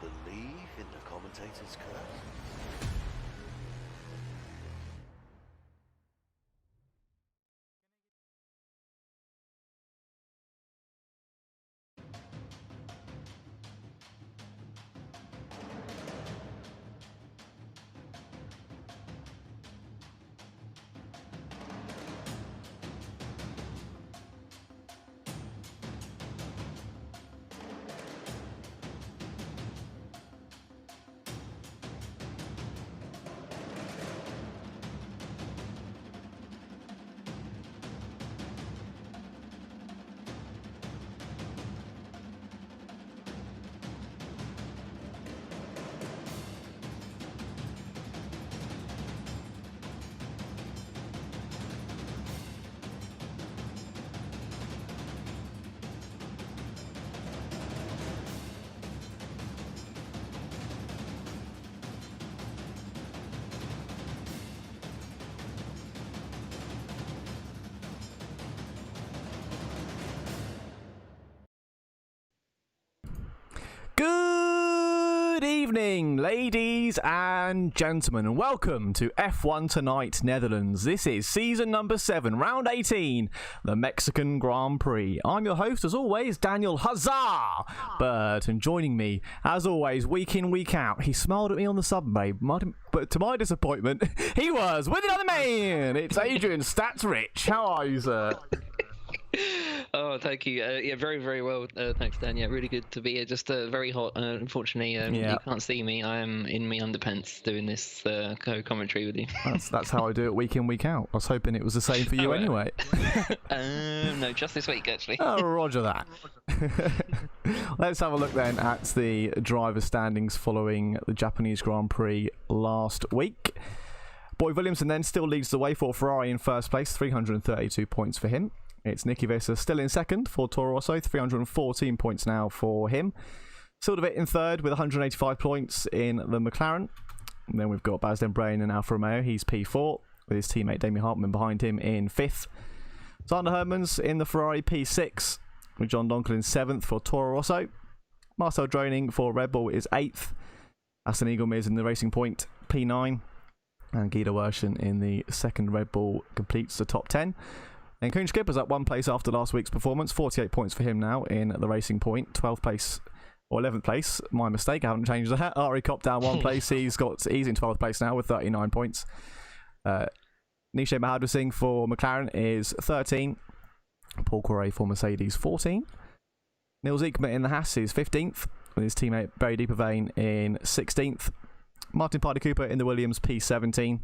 believe in the commentator's curse? Good evening, ladies and gentlemen, and welcome to F1 Tonight Netherlands. This is season number 7, round 18, the Mexican Grand Prix. I'm your host, as always, Daniel Hazzah Burt, and joining me, as always, week in, week out, he smiled at me on the subway, but to my disappointment, he was with another man. It's Adrian Stats Rich. How are you, sir? Oh, thank you. Yeah, very, very well. Thanks, Dan. Yeah, really good to be here. Just very hot. Unfortunately, you can't see me. I am in my underpants doing this co-commentary with you. That's how I do it week in, week out. I was hoping it was the same for you anyway. No, just this week, actually. Oh, roger that. Let's have a look then at the driver standings following the Japanese Grand Prix last week. Boy Williamson then still leads the way for Ferrari in first place, 332 points for him. It's Nicky Visser still in second for Toro Rosso, 314 points now for him. Sildervit in third with 185 points in the McLaren. And then we've got Baz Brain and Alfa Romeo. He's P4 with his teammate Damien Hartman behind him in fifth. Sander Hermans in the Ferrari P6 with John Donkel in seventh for Toro Rosso. Marcel Droning for Red Bull is eighth. Aston Eagle Miz in the Racing Point P9. And Guido Werschen in the second Red Bull completes the top 10. And Koen Skipper's up one place after last week's performance, 48 points for him now in the Racing Point, 12th place, or 11th place, my mistake, I haven't changed that. Ari Kopp down one place, he's in 12th place now with 39 points. Nisha Mahadur Singh for McLaren is 13, Paul Correa for Mercedes 14, Niels Ekman in the Haas is 15th, with his teammate Barry Deepervein in 16th, Martin Pardy Cooper in the Williams P17,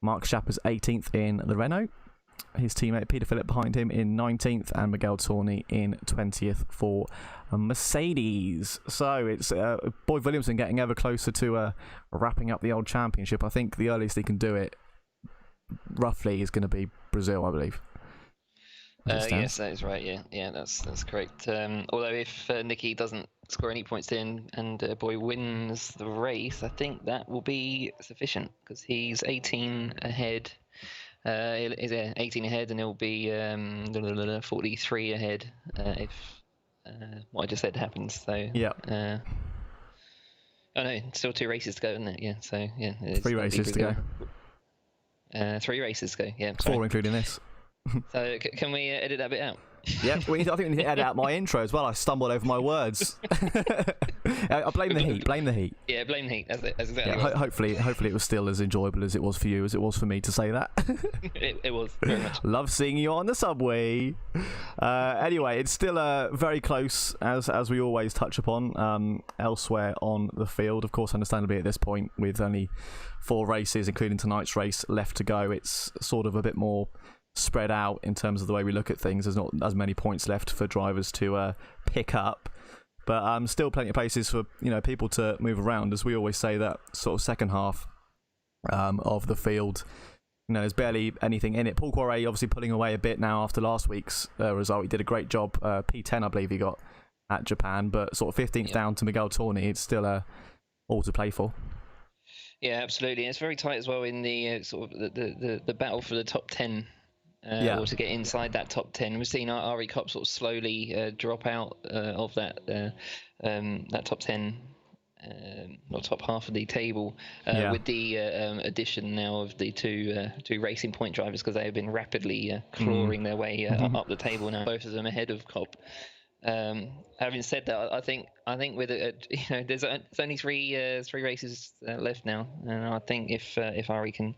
Mark Schapper's 18th in the Renault, his teammate Peter Phillip behind him in 19th, and Miguel Torni in 20th for Mercedes. So it's Boy Williamson getting ever closer to wrapping up the old championship. I think the earliest he can do it, roughly, is going to be Brazil, I believe. Yes, that is right. Yeah, that's correct. Although if Nicky doesn't score any points in and Boy wins the race, I think that will be sufficient because he's 18 ahead. He's 18 ahead, and he'll be 43 ahead if what I just said happens. So yeah. Oh no, still 2 races to go, isn't it? Yeah. So yeah. 3 races to go. 3 races to go. Yeah. 4 including this. So can we edit that bit out? Yeah, I think we need to edit out my intro as well. I stumbled over my words. I blame the heat. Blame the heat. Yeah, blame the heat. That's it. That's exactly right. Hopefully it was still as enjoyable as it was for you as it was for me to say that. it was very much. Love seeing you on the subway. Anyway, it's still very close as we always touch upon elsewhere on the field. Of course, understandably at this point, with only 4 races, including tonight's race, left to go, it's sort of a bit more spread out in terms of the way we look at things. There's not as many points left for drivers to pick up, but still plenty of places for people to move around. As we always say, that sort of second half of the field, there's barely anything in it. Paul Correa obviously pulling away a bit now after last week's result. He did a great job. P10 I believe he got at Japan, but sort of 15th down to Miguel Torni. It's still all to play for. Yeah, absolutely. It's very tight as well in the sort of the battle for the top 10. Or to get inside that top 10. We've seen Ari Kopp sort of slowly drop out of that top 10 or top half of the table, with the addition now of the two Racing Point drivers, because they have been rapidly clawing their way up the table now, both of them ahead of Cop. Having said that, I think with there's only three races left now, and I think if Ari can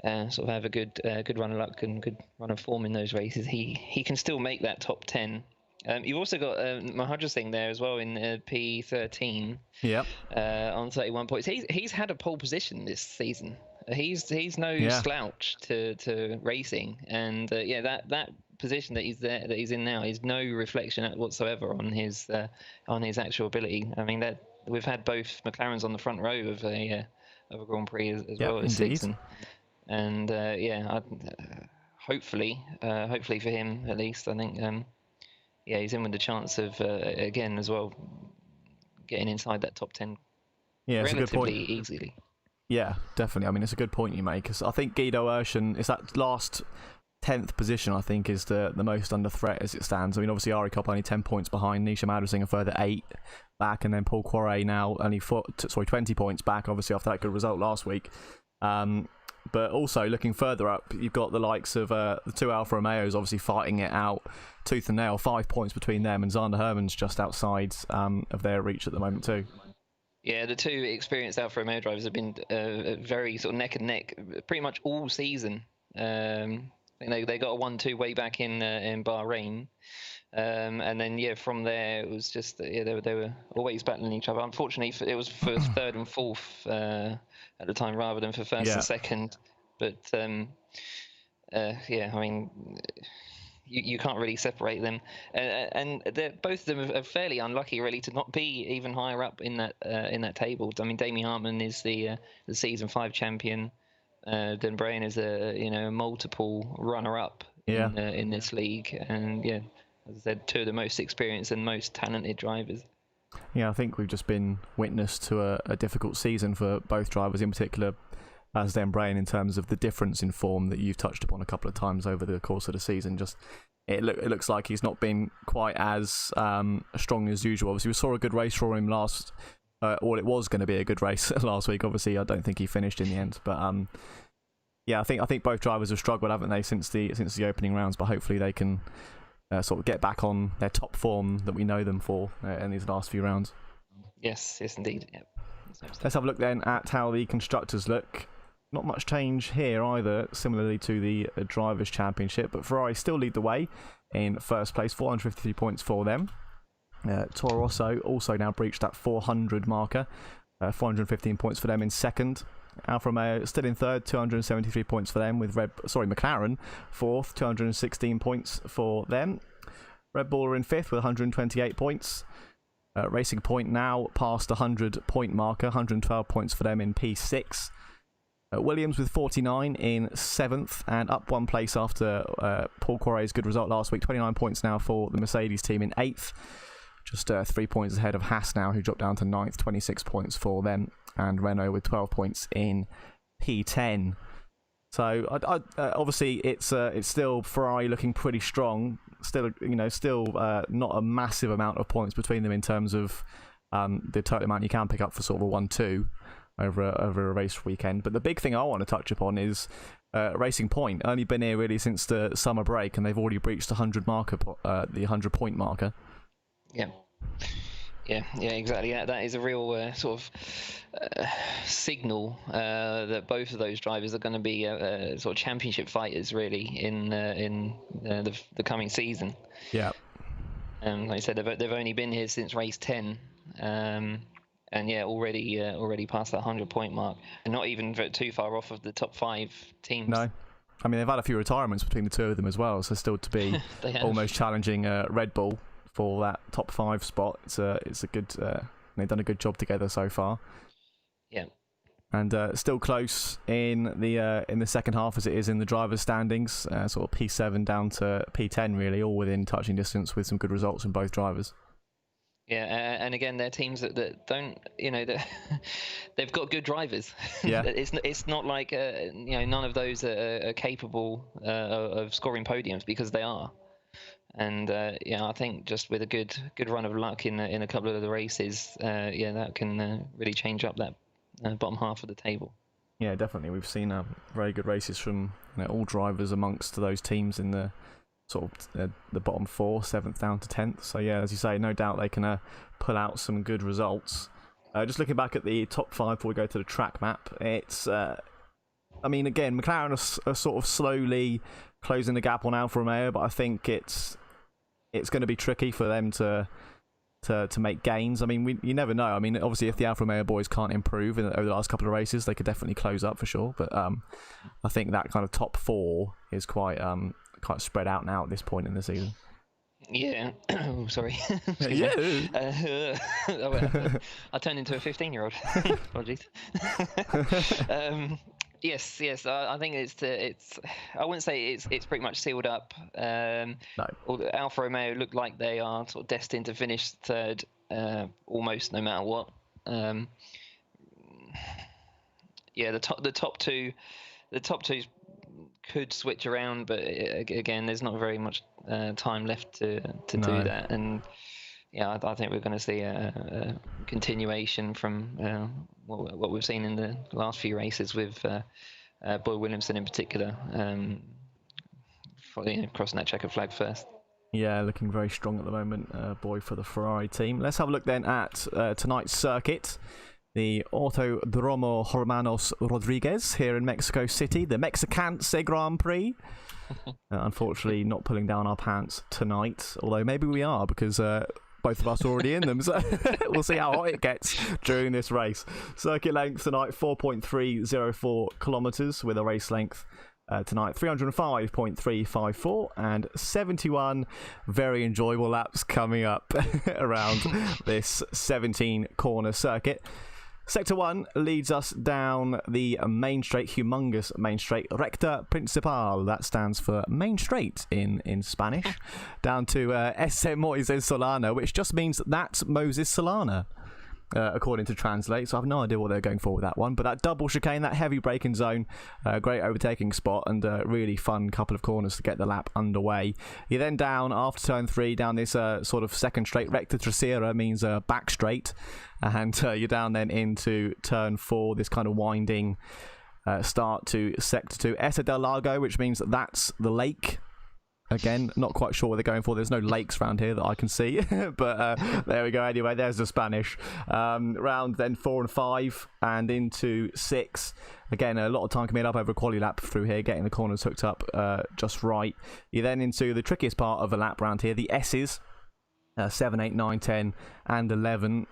sort of have a good run of luck and good run of form in those races, he can still make that top 10. You've also got Mahaja Singh there as well in P13. Yep. On 31 points. He's had a pole position this season. He's no slouch to racing, and that position that he's in now is no reflection whatsoever on his actual ability. I mean, that we've had both McLarens on the front row of a Grand Prix as well this season, and hopefully for him at least, I think. He's in with the chance of again as well getting inside that top 10 relatively easily. Yeah, definitely. I mean, it's a good point you make, because I think Guido Urshan is that last 10th position, I think, is the most under threat as it stands. I mean, obviously Ari Kopp only 10 points behind, Nisha Madhusing a further 8 back, and then Paul Quarret now only 20 points back, obviously after that good result last week. But also looking further up, you've got the likes of the two Alfa Romeos obviously fighting it out tooth and nail, 5 points between them, and Zander Herman's just outside of their reach at the moment too. Yeah, the two experienced Alfa Romeo drivers have been very sort of neck and neck pretty much all season. I think they got a 1-2 way back in Bahrain. And then from there it was just they were always battling each other. Unfortunately, it was for third and fourth at the time rather than for first and second. But I mean, you can't really separate them, and both of them are fairly unlucky really to not be even higher up in that table. I mean, Damien Hartman is the season 5 champion. Dan Brain is a multiple runner-up in this league, and as I said, two of the most experienced and most talented drivers. Yeah, I think we've just been witness to a difficult season for both drivers, in particular as Dan Brain, in terms of the difference in form that you've touched upon a couple of times over the course of the season. Just it looks like he's not been quite as strong as usual. Obviously, we saw a good race for him last. It was going to be a good race last week. Obviously, I don't think he finished in the end, but I think both drivers have struggled, haven't they, since the opening rounds? But hopefully they can sort of get back on their top form that we know them for in these last few rounds. Yes, indeed. Yep. Let's have a look then at how the constructors look. Not much change here either, similarly to the Drivers' Championship, but Ferrari still lead the way in first place, 453 points for them. Toro Rosso also now breached that 400 marker, 415 points for them in second. Alfa Romeo still in third, 273 points for them, with McLaren fourth, 216 points for them. Red Bull are in fifth with 128 points. Racing Point now past the 100-point marker, 112 points for them in P6. Williams with 49 in 7th, and up 1 place after Paul Quarret's good result last week. 29 points now for the Mercedes team in 8th. Just 3 points ahead of Haas now, who dropped down to 9th, 26 points for them. And Renault with 12 points in P10. So obviously it's still Ferrari looking pretty strong. Still not a massive amount of points between them in terms of the total amount you can pick up for sort of a 1-2 over a race weekend. But the big thing I want to touch upon is Racing Point. Only been here really since the summer break, and they've already breached the 100-point marker. Yeah, exactly. That is a real sort of signal that both of those drivers are going to be sort of championship fighters, really, in the coming season. Yeah. Like I said, they've only been here since race 10, and already past that 100-point mark, and not even too far off of the top 5 teams. No. I mean, they've had a few retirements between the two of them as well, so still to be almost challenging Red Bull for that top 5 spot. It's a good. They've done a good job together so far. Yeah. And still close in the second half as it is in the drivers' standings. Sort of P7 down to P10 really, all within touching distance with some good results from both drivers. Yeah, and again, they're teams that don't, they've got good drivers. Yeah. It's not like none of those are capable of scoring podiums, because they are. And I think just with a good run of luck in a couple of the races, that can really change up that bottom half of the table. Yeah, definitely. We've seen very good races from all drivers amongst those teams in the sort of the bottom 4, 7th down to 10th. So yeah, as you say, no doubt they can pull out some good results. Just looking back at the top 5 before we go to the track map, it's I mean, again, McLaren are sort of slowly closing the gap on Alfa Romeo, but I think it's going to be tricky for them to make gains. I mean, you never know. I mean, obviously, if the Alfa Romeo boys can't improve over the last couple of races, they could definitely close up for sure. But I think that kind of top 4 is quite spread out now at this point in the season. Yeah. Oh, sorry. Yeah. I turned into a 15-year-old. Apologies. Yes. I think it's. I wouldn't say it's pretty much sealed up. No. Alfa Romeo look like they are sort of destined to finish third, almost no matter what. The top two could switch around, but again, there's not very much time left to do that. And I think we're going to see a continuation from what we've seen in the last few races with Boy Williamson in particular, crossing that checkered flag first. Yeah, looking very strong at the moment, Boy, for the Ferrari team. Let's have a look then at tonight's circuit. The Autodromo Hermanos Rodriguez here in Mexico City, the Mexicaanse Grand Prix. Unfortunately, not pulling down our pants tonight, although maybe we are, because both of us are already in them, so we'll see how hot it gets during this race. Circuit length tonight, 4.304 kilometers, with a race length tonight 305.354 and 71 very enjoyable laps coming up around this 17 corner circuit. Sector 1 leads us down the main straight, humongous main straight, recta principal, that stands for main straight in Spanish, down to Ese Moises Solana, which just means that's Moses Solana, according to Translate. So I have no idea what they're going for with that one, but that double chicane, that heavy braking zone, great overtaking spot, and a really fun couple of corners to get the lap underway. You're then down after turn 3 down this sort of second straight, recta trasera means back straight, and you're down then into turn 4, this kind of winding start to sector 2, Esa del Lago, which means that's the lake. Again, not quite sure what they're going for. There's no lakes around here that I can see, but there we go. Anyway, there's the Spanish. Round then 4 and 5 and into 6. Again, a lot of time can be made up over a quali lap through here, getting the corners hooked up just right. You're then into the trickiest part of a lap round here, the S's. 7, 8, 9, 10 and 11.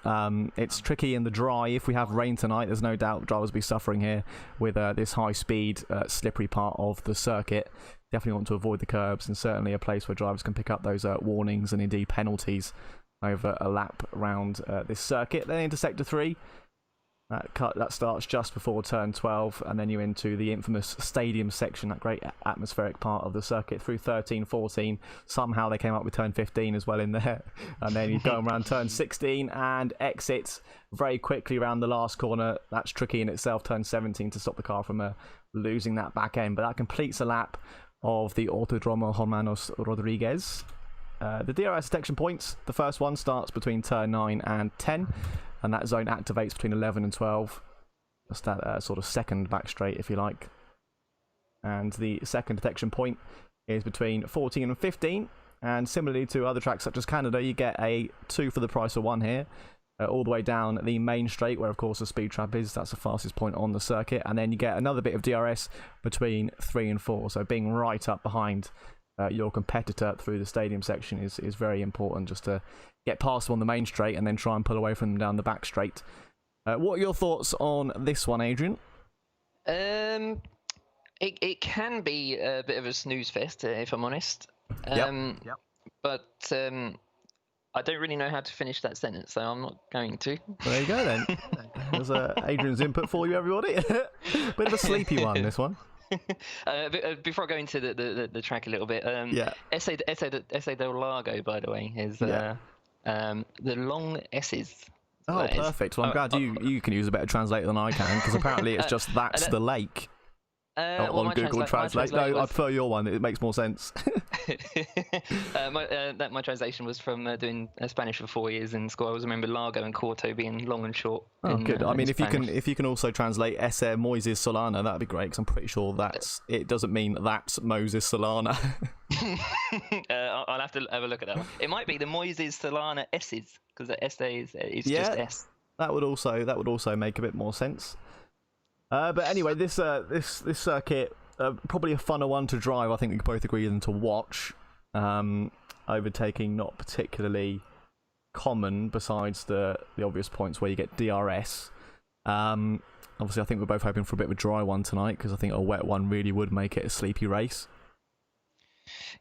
It's tricky in the dry. If we have rain tonight, there's no doubt drivers will be suffering here with this high speed slippery part of the circuit. Definitely want to avoid the curbs, and certainly a place where drivers can pick up those warnings and indeed penalties over a lap around this circuit. Then into sector 3. That starts just before turn 12, and then you're into the infamous stadium section, that great atmospheric part of the circuit, through 13, 14. Somehow they came up with turn 15 as well in there. And then you go around turn 16 and exit very quickly around the last corner. That's tricky in itself, turn 17, to stop the car from losing that back end. But that completes a lap of the Autodromo Hermanos Rodriguez. The DRS detection points, the first one starts between turn 9 and 10. And that zone activates between 11 and 12. That's that sort of second back straight, if you like. And the second detection point is between 14 and 15. And similarly to other tracks such as Canada, you get a 2 for the price of 1 here. All the way down the main straight, where of course the speed trap is. That's the fastest point on the circuit. And then you get another bit of DRS between 3 and 4. So being right up behind your competitor through the stadium section is very important, just to get past them on the main straight and then try and pull away from them down the back straight. What are your thoughts on this one, Adrian? It can be a bit of a snooze fest, if I'm honest. Yep. But I don't really know how to finish that sentence, so I'm not going to. There you go then. There's Adrian's input for you, everybody. Bit of a sleepy one, this one. Before I go into the track a little bit, Ese del Lago, by the way, is the long S's. Oh, perfect. Well, I'm glad you can use a better translator than I can, because apparently it's just that's the lake. on Google Translate. No, I prefer your one. It makes more sense. My translation was from doing Spanish for 4 years in school. I always remember Largo and Corto being long and short. Oh, good. I mean, if Spanish. you can also translate Ese Moises Solana, that'd be great. Because I'm pretty sure it doesn't mean that's Moses Solana. I'll have to have a look at that one. It might be the Moises Solana S's because the Ese is just S. That would also make a bit more sense. But anyway, this circuit, probably a funner one to drive, I think we could both agree, than to watch. Overtaking not particularly common, besides the obvious points where you get DRS. Obviously, I think we're both hoping for a bit of a dry one tonight, because I think a wet one really would make it a sleepy race.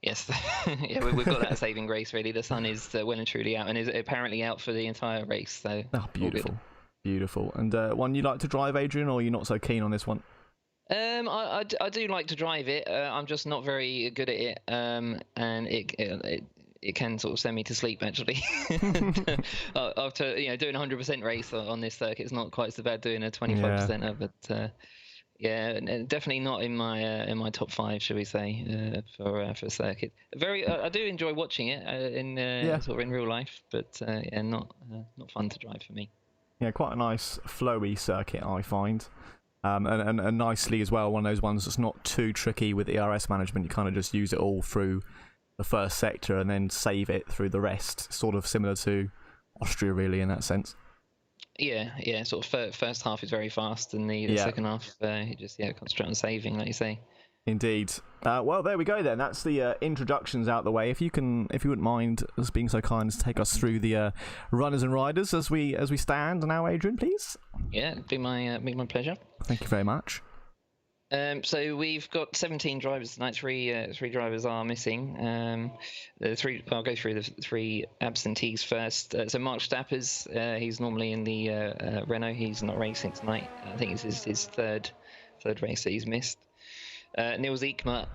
Yes, yeah, we've got that saving grace, really. The sun is well and truly out, and is apparently out for the entire race. So beautiful. Beautiful. And one you like to drive, Adrian, or are you not so keen on this one? I do like to drive it. I'm just not very good at it, and it can sort of send me to sleep, actually. After doing 100% race on this circuit, it's not quite so bad doing a 25%er, but yeah, definitely not in my top 5, shall we say, for a circuit. I do enjoy watching it sort of in real life, but not fun to drive for me. Yeah, quite a nice flowy circuit, I find. And nicely as well, one of those ones that's not too tricky with ERS management. You kind of just use it all through the first sector and then save it through the rest. Sort of similar to Austria, really, in that sense. Yeah. Sort of first half is very fast, and the second half, you just concentrate on saving, like you say. Indeed. Well, there we go then. That's the introductions out the way. If you wouldn't mind us being so kind as to take us through the runners and riders as we stand now, Adrian, please. Yeah, it'd be my pleasure. Thank you very much. So we've got 17 drivers tonight. Three drivers are missing. I'll go through the 3 absentees first. So Mark Stappers, he's normally in the Renault. He's not racing tonight. I think it's his third race that he's missed. Niels Eekma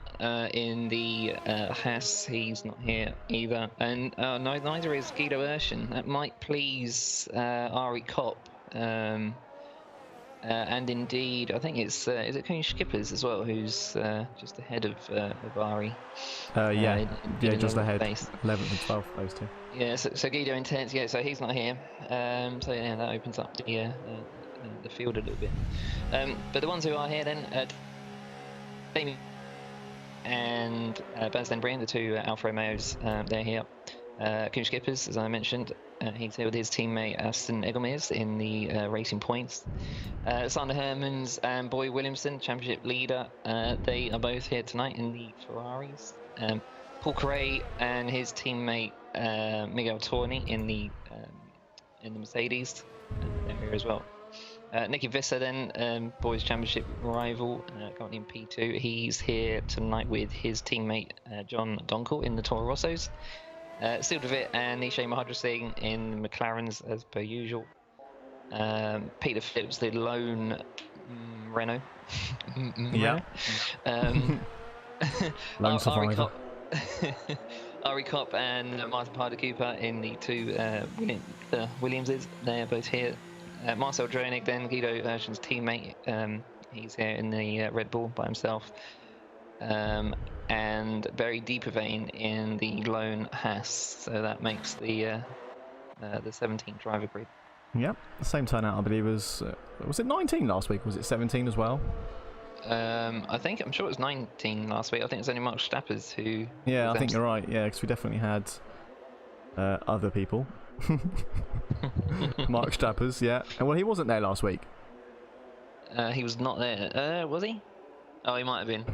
in the Haas, he's not here either, and neither is Guido Urshan. That might please Ari Kopp, and indeed I think it's is it Koen Schippers as well, who's just ahead of Ari. Just ahead, 11th and 12th, those two. Yeah, so Guido Intense, so he's not here. So yeah, that opens up the field a little bit. But the ones who are here then. And Baz Den Brien, the 2 Alfa Romeos, they're here. Koen Schippers, as I mentioned, he's here with his teammate Aston Egelmeers in the Racing Points. Sander Hermans and Boy Williamson, championship leader, they are both here tonight in the Ferraris. Paul Correa and his teammate Miguel Torni in the Mercedes, they're here as well. Nicky Visser then, boys championship rival, currently in P2. He's here tonight with his teammate John Donkel in the Toro Rossos. Sil DeVitt and Nishay Mahadra Singh in the McLarens as per usual. Peter Phillips, the lone Renault. Yeah. Lone survivor. Ari Kopp and Martin Parder Cooper in the 2 Williamses. They are both here. Marcel Dronig, then Guido Urshan's teammate, he's here in the Red Bull by himself, and Barry Deepervane in the lone Haas, so that makes the 17 driver grid. Yep, the same turnout I believe was it 19 last week, was it 17 as well? I'm sure it was 19 last week. I think it's only Mark Stappers who... Yeah, I think you're right, yeah, because we definitely had other people. Mark Stappers, yeah. And well, he wasn't there last week. He was not there. Was he? Oh, he might have been.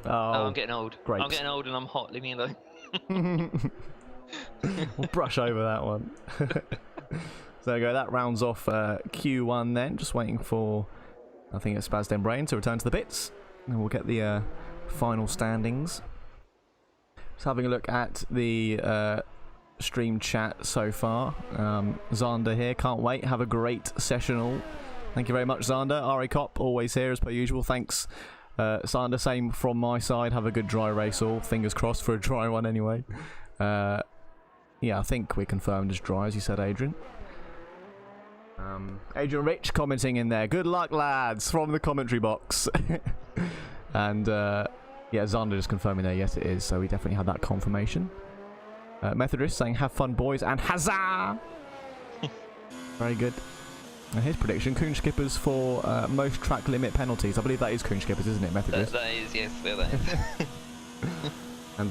Oh, I'm getting old. Great. I'm getting old and I'm hot. Leave me alone. We'll brush over that one. So there you go. That rounds off Q1 then. Just waiting for, I think it's Baz Den Brien to return to the pits. And we'll get the final standings. Just having a look at the... stream chat so far. Zander here, can't wait, have a great session all. Thank you very much, Zander. Ari Kopp always here as per usual. Thanks, Zander. Same from my side. Have a good dry race all, fingers crossed for a dry one anyway. Yeah, I think we're confirmed as dry, as you said, Adrian. Adrian Rich commenting in there, good luck lads, from the commentary box. And yeah, Zander just confirming there, yes it is, so we definitely had that confirmation. Methodist saying, have fun boys, and Hazzah! Very good. And his prediction, Coon Skippers for most track limit penalties. I believe that is Coon Skippers, isn't it, Methodist? That is, yes, that is. And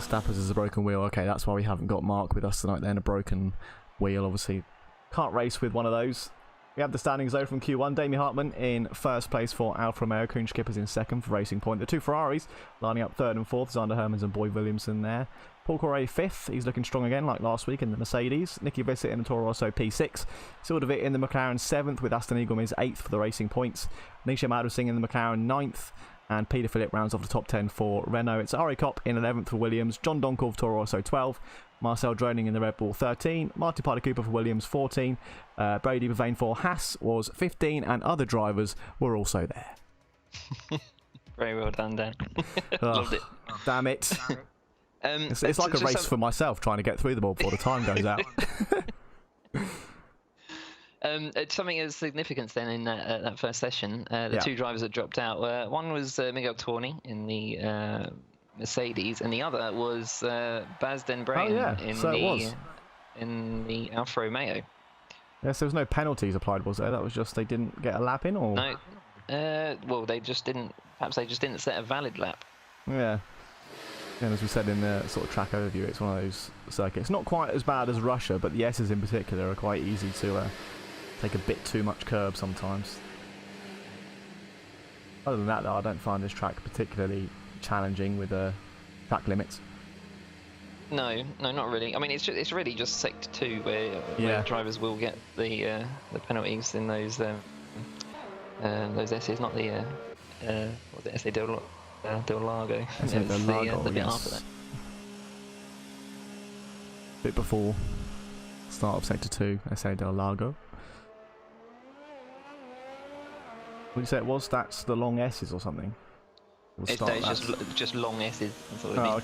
Stappers is a broken wheel. Okay, that's why we haven't got Mark with us tonight then, a broken wheel, obviously. Can't race with one of those. We have the standings though from Q1. Damien Hartman in first place for Alfa Romeo. Coon Skippers in second for Racing Point. The two Ferraris lining up third and fourth. Zander Hermans and Boyd Williamson there. Paul Correa fifth. He's looking strong again like last week in the Mercedes. Nicky Bissett in the Toro Rosso P6. Sildervit in the McLaren 7th with Aston Eaglemis 8th for the Racing Points. Nisha Madhu Singh in the McLaren 9th. And Peter Phillip rounds off the top 10 for Renault. It's Ari Kopp in 11th for Williams. John Donkor for Toro Rosso 12. Marcel Droning in the Red Bull 13. Marty Parter Cooper for Williams 14. Brady Bavane for Haas was 15. And other drivers were also there. Very well done, Dan. Loved it. Damn it. It's like a race for myself trying to get through them all before the time goes out. Something of significance then in that first session. The two drivers that dropped out. One was Miguel Torni in the Mercedes, and the other was Baz Den Breyen in the Alfa Romeo. Yes, there was no penalties applied, was there? That was just they didn't get a lap in, or no? Well, they just didn't. Perhaps they just didn't set a valid lap. Yeah. And as we said in the sort of track overview, it's one of those circuits. Not quite as bad as Russia, but the S's in particular are quite easy to take a bit too much curb sometimes. Other than that, though, I don't find this track particularly challenging with track limits. No, not really. I mean, it's really just sector 2 where drivers will get the penalties in those S's, not the what's it, SA Del Lago. It's the bit after that. Bit before start of sector 2, SA Del Lago. What did you say it was? That's the long S's or something? It's just long S's. That's what it means.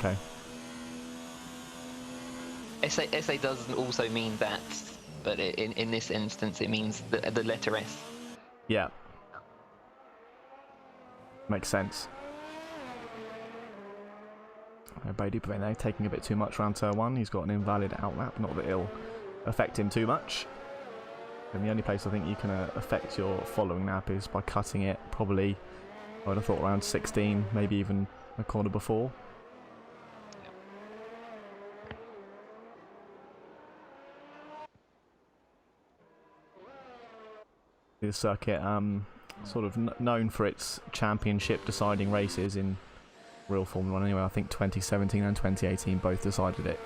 Okay. SA doesn't also mean that, but in this instance it means the letter S. Yeah. Makes sense. Brady Bavane taking a bit too much around turn 1. He's got an invalid outlap, not that it'll affect him too much. And the only place I think you can affect your following lap is by cutting it, probably, I would have thought around 16, maybe even a corner before. The circuit, sort of known for its championship deciding races in real Formula 1 anyway. I think 2017 and 2018 both decided it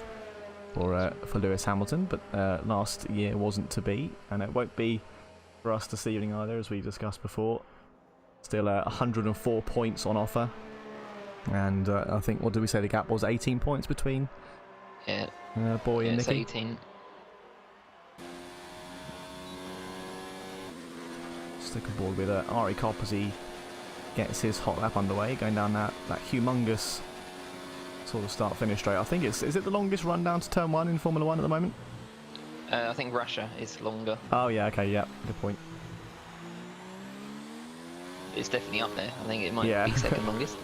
for Lewis Hamilton, but last year wasn't to be, and it won't be for us this evening either, as we discussed before. Still 104 points on offer, and I think, what did we say the gap was? 18 points between Boy and Nicky? 18. Stick aboard with Ari Kopp as he gets his hot lap underway, going down that humongous sort of start-finish straight. I think is it the longest run down to turn 1 in Formula 1 at the moment? I think Russia is longer. Oh yeah, okay, yeah, good point. It's definitely up there. I think it might be second longest.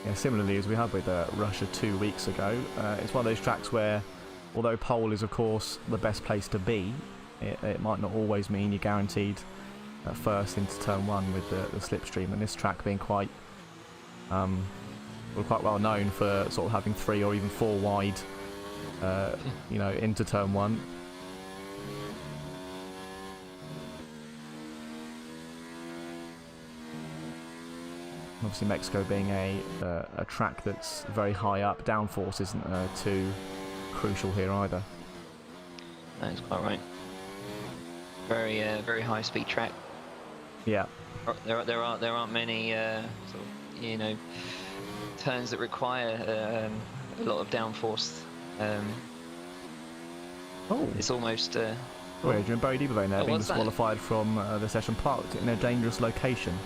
Yeah, similarly as we had with Russia 2 weeks ago, it's one of those tracks where, although pole is of course the best place to be, it might not always mean you're guaranteed first into turn 1 with the slipstream, and this track being quite well known for sort of having 3 or even 4 wide into turn 1. Obviously Mexico being a track that's very high up, downforce isn't too crucial here either. That is quite right. Very high speed track. Yeah. There aren't many sort of, turns that require a lot of downforce. It's almost. Adrian Brady Bavane there being disqualified from the session, parked in a dangerous location.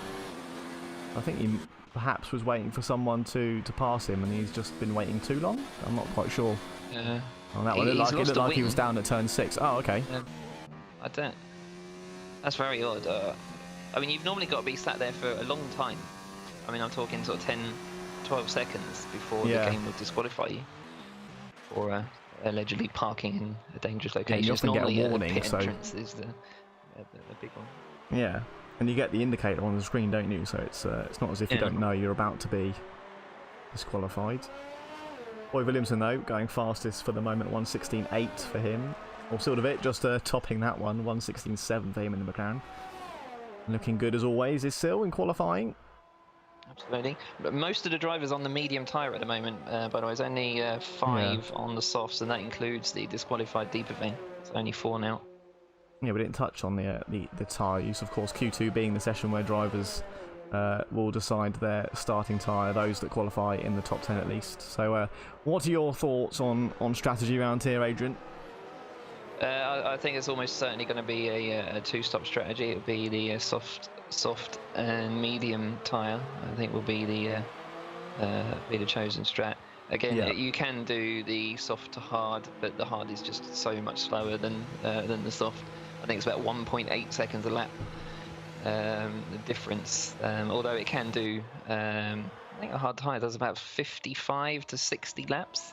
I think he perhaps was waiting for someone to pass him, and he's just been waiting too long. I'm not quite sure. On that one, it looked like he was down at turn 6. Oh, okay. I don't. That's very odd. I mean, you've normally got to be sat there for a long time I mean, I'm talking sort of 10, 12 seconds before the game will disqualify you for allegedly parking in a dangerous location. You It's often get normally a warning, pit so entrance is the big one. yeah, and you get the indicator on the screen, don't you? So it's not as if you don't know you're about to be disqualified. Boy Williamson though going fastest for the moment, 1:16.8 for him. Or sort of it, just topping that one, 1:16.7 for him in the McLaren. Looking good as always is Sil in qualifying. Absolutely. But most of the drivers on the medium tyre at the moment, by the way, there's only 5 on the softs, and that includes the disqualified deeper vane. It's only 4 now. Yeah, we didn't touch on the tyre use, of course. Q2 being the session where drivers will decide their starting tyre, those that qualify in the top 10 at least. So what are your thoughts on strategy around here, Adrian? I think it's almost certainly going to be a 2-stop strategy. It'll be the soft and medium tyre. I think will be the chosen strat. Again, you can do the soft to hard, but the hard is just so much slower than the soft. I think it's about 1.8 seconds a lap. The difference, although it can do, I think a hard tyre does about 55 to 60 laps.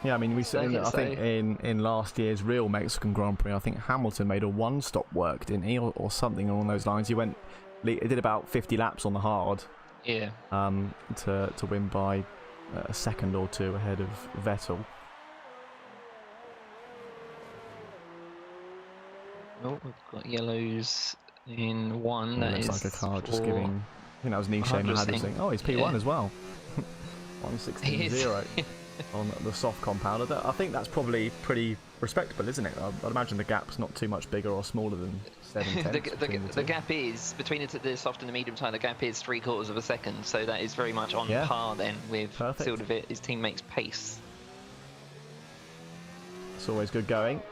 Yeah, I mean, I think in last year's real Mexican Grand Prix, I think Hamilton made a 1-stop work, didn't he, or something along those lines. He did about 50 laps on the hard. Yeah. To win by a second or 2 ahead of Vettel. Oh, we've got yellows in 1. That is like a car just giving. I think that was Nisha Mahadra saying, "Oh, he's P1 as well." 1:16.0 on the soft compound. I think that's probably pretty respectable, isn't it? I'd imagine the gap's not too much bigger or smaller than 7/10. the gap is between the soft and the medium tyre. The gap is 3/4 of a second, so that is very much on par then with Sildavit, his teammate's pace. It's always good going.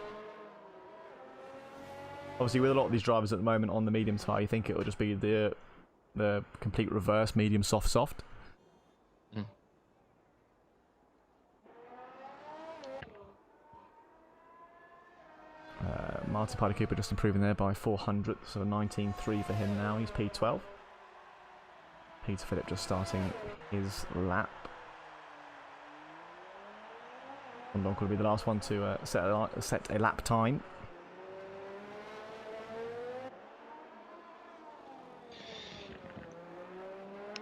Obviously, with a lot of these drivers at the moment on the medium tyre, you think it would just be the complete reverse, medium, soft. Martin Piper Cooper just improving there by 400, so 19.3 for him now. He's P12. Peter Phillip just starting his lap. Donk will be the last one to set a lap time.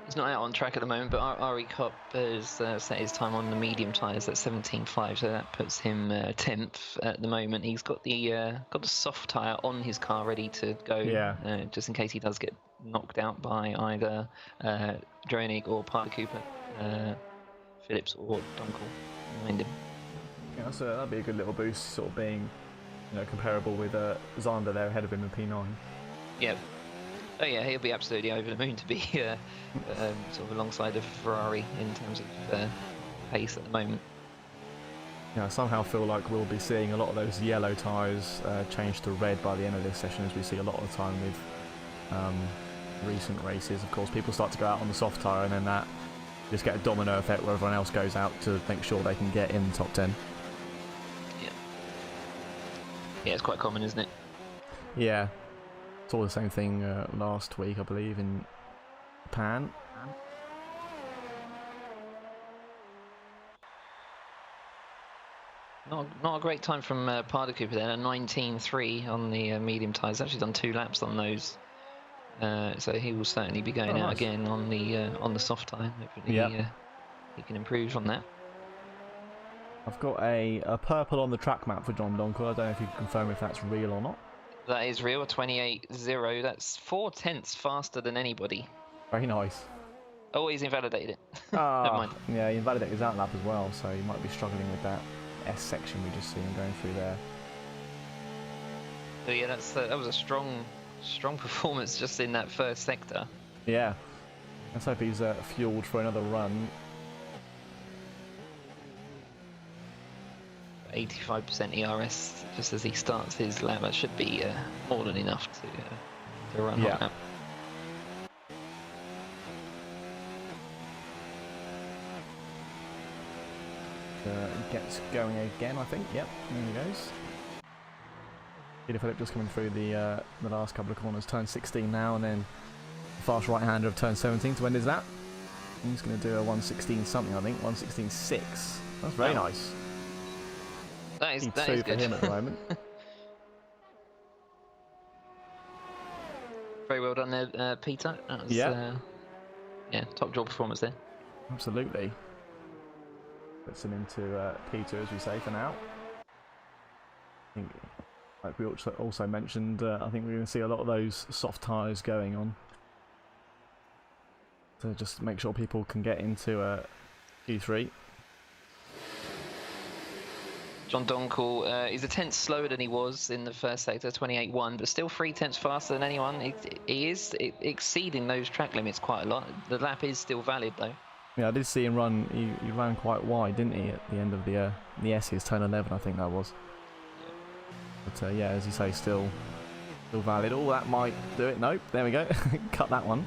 He's not out on track at the moment, but Ari Kopp has set his time on the medium tyres at 17.5, so that puts him 10th at the moment. He's got the soft tyre on his car ready to go, just in case he does get knocked out by either Dronig or Piper Cooper, Phillips or Dunkel behind him. Yeah, so that'd be a good little boost, sort of being, comparable with Zander there ahead of him in P9. Yeah. Oh yeah, he'll be absolutely over the moon to be sort of alongside of Ferrari in terms of pace at the moment. Yeah, I somehow feel like we'll be seeing a lot of those yellow tyres change to red by the end of this session, as we see a lot of the time with recent races. Of course, people start to go out on the soft tyre, and then that just get a domino effect where everyone else goes out to make sure they can get in the top 10. Yeah, it's quite common, isn't it? Yeah. Saw the same thing last week, I believe, in Japan. Not a great time from Piper Cooper then, a 19.3 on the medium tyres. Actually done 2 laps on those, so he will certainly be going out again on the soft tyre. Hopefully he can improve on that. I've got a purple on the track map for John Donkel. I don't know if you can confirm if that's real or not. That is real, 28.0. That's 4/10 faster than anybody. Very nice. Oh, he's invalidated it. Never mind. Yeah, he invalidated his outlap as well, so he might be struggling with that S section we just see him going through there. So yeah, that was a strong performance just in that first sector. Yeah. Let's hope he's fueled for another run. 85% ERS just as he starts his lap. That should be more than enough to run on that. Gets going again, I think. Yep, there he goes. Peter Phillip just coming through the last couple of corners. Turn 16 now, and then the fast right-hander of turn 17 to end his lap. He's going to do a 1:16 something, I think. 1:16.6. That's very nice. That is Two good. for him at the moment. Very well done there, Peter. That was, Yeah. Yeah, top job performance there. Absolutely. Puts him into Peter, as we say, for now. I think, like we also mentioned, I think we're going to see a lot of those soft tyres going on. To just make sure people can get into Q3. John Donkel is a tenth slower than he was in the first sector, 28.1, but still 3 tenths faster than anyone. He is exceeding those track limits quite a lot. The lap is still valid though. Yeah, I did see him run. He ran quite wide, didn't he, at the end of the S's, turn 11, I think that was. Yeah. But yeah, as you say, still valid. Oh, that might do it. Nope, there we go. Cut that one.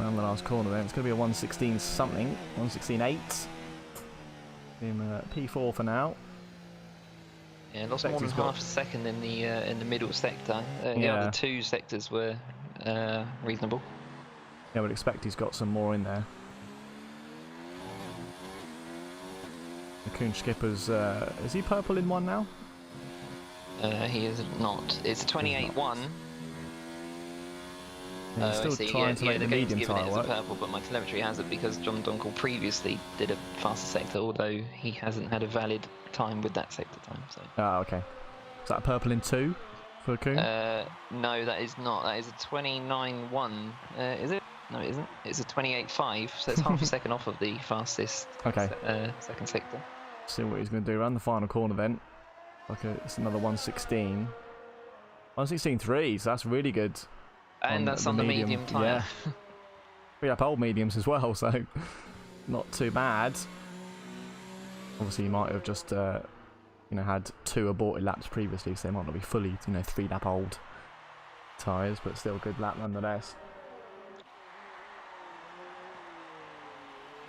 Around the last corner then. It's going to be a 1:16 something, 1:16.8. In P4 for now. Yeah, lost more than half a second in the middle sector. The other 2 sectors were reasonable. Yeah, I would expect he's got some more in there. The Kuhn Skipper's, is he purple in 1 now? He is not. It's a 28.1. He's still trying to make the medium tyre work. Purple, but my telemetry has it because John Donkel previously did a faster sector, although he hasn't had a valid time with that sector time. So. Ah, okay. Is that a purple in 2 for Kuhn? No, that is not. That is a 29.1. Is it? No, it isn't. It's a 28.5, so it's half a second off of the fastest second sector. See what he's going to do around the final corner then. It's another 1:16. 1:16.3, so that's really good. And that's on the medium tyre. Yeah. 3 up old mediums as well, so not too bad. Obviously, you might have just had 2 aborted laps previously, so they might not be fully 3 lap old tyres, but still good lap nonetheless.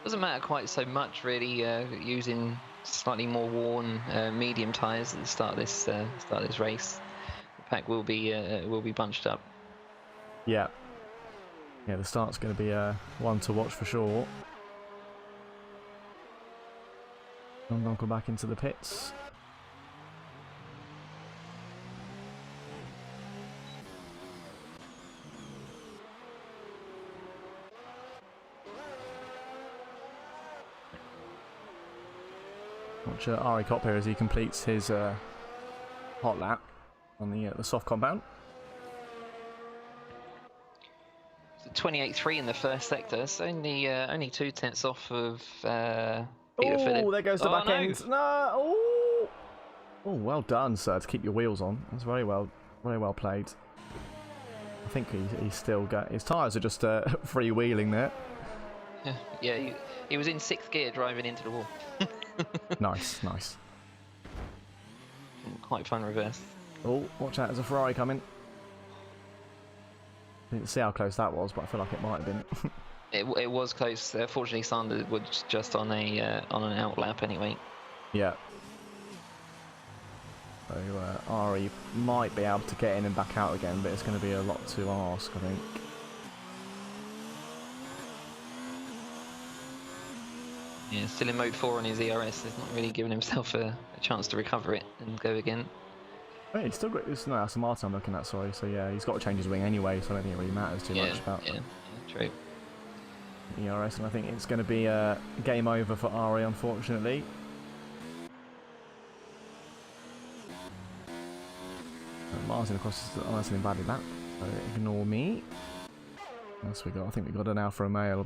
Doesn't matter quite so much really, using slightly more worn medium tyres at the start of this race. The pack will be bunched up. Yeah, the start's going to be one to watch for sure. I'm going to go back into the pits. Watch Ari Kopp here as he completes his hot lap on the soft compound. 28.3 in the first sector, so only 2 tenths off of Peter Philip. Oh, there goes the back end. No, oh, well done, sir, to keep your wheels on. That's very well played. I think he's still got his tyres are just freewheeling there. Yeah, he was in 6th gear driving into the wall. Nice. Quite fun reverse. Oh, watch out! There's a Ferrari coming. I didn't see how close that was, but I feel like it might have been. It was close. Fortunately, Sander was just on an out lap anyway. Yeah. So Ari might be able to get in and back out again, but it's going to be a lot to ask, I think. Yeah, still in mode 4 on his ERS. He's not really giving himself a chance to recover it and go again. Hey, he's still got no, that's a Martin I'm looking at, sorry. So yeah, he's got to change his wing anyway, so I don't think it really matters too much about true. ERS, and I think it's going to be a game over for Ari, unfortunately. Martin, of course, is a nice and invalid lap, so ignore me. What else we got? I think we got an Alfa Romeo.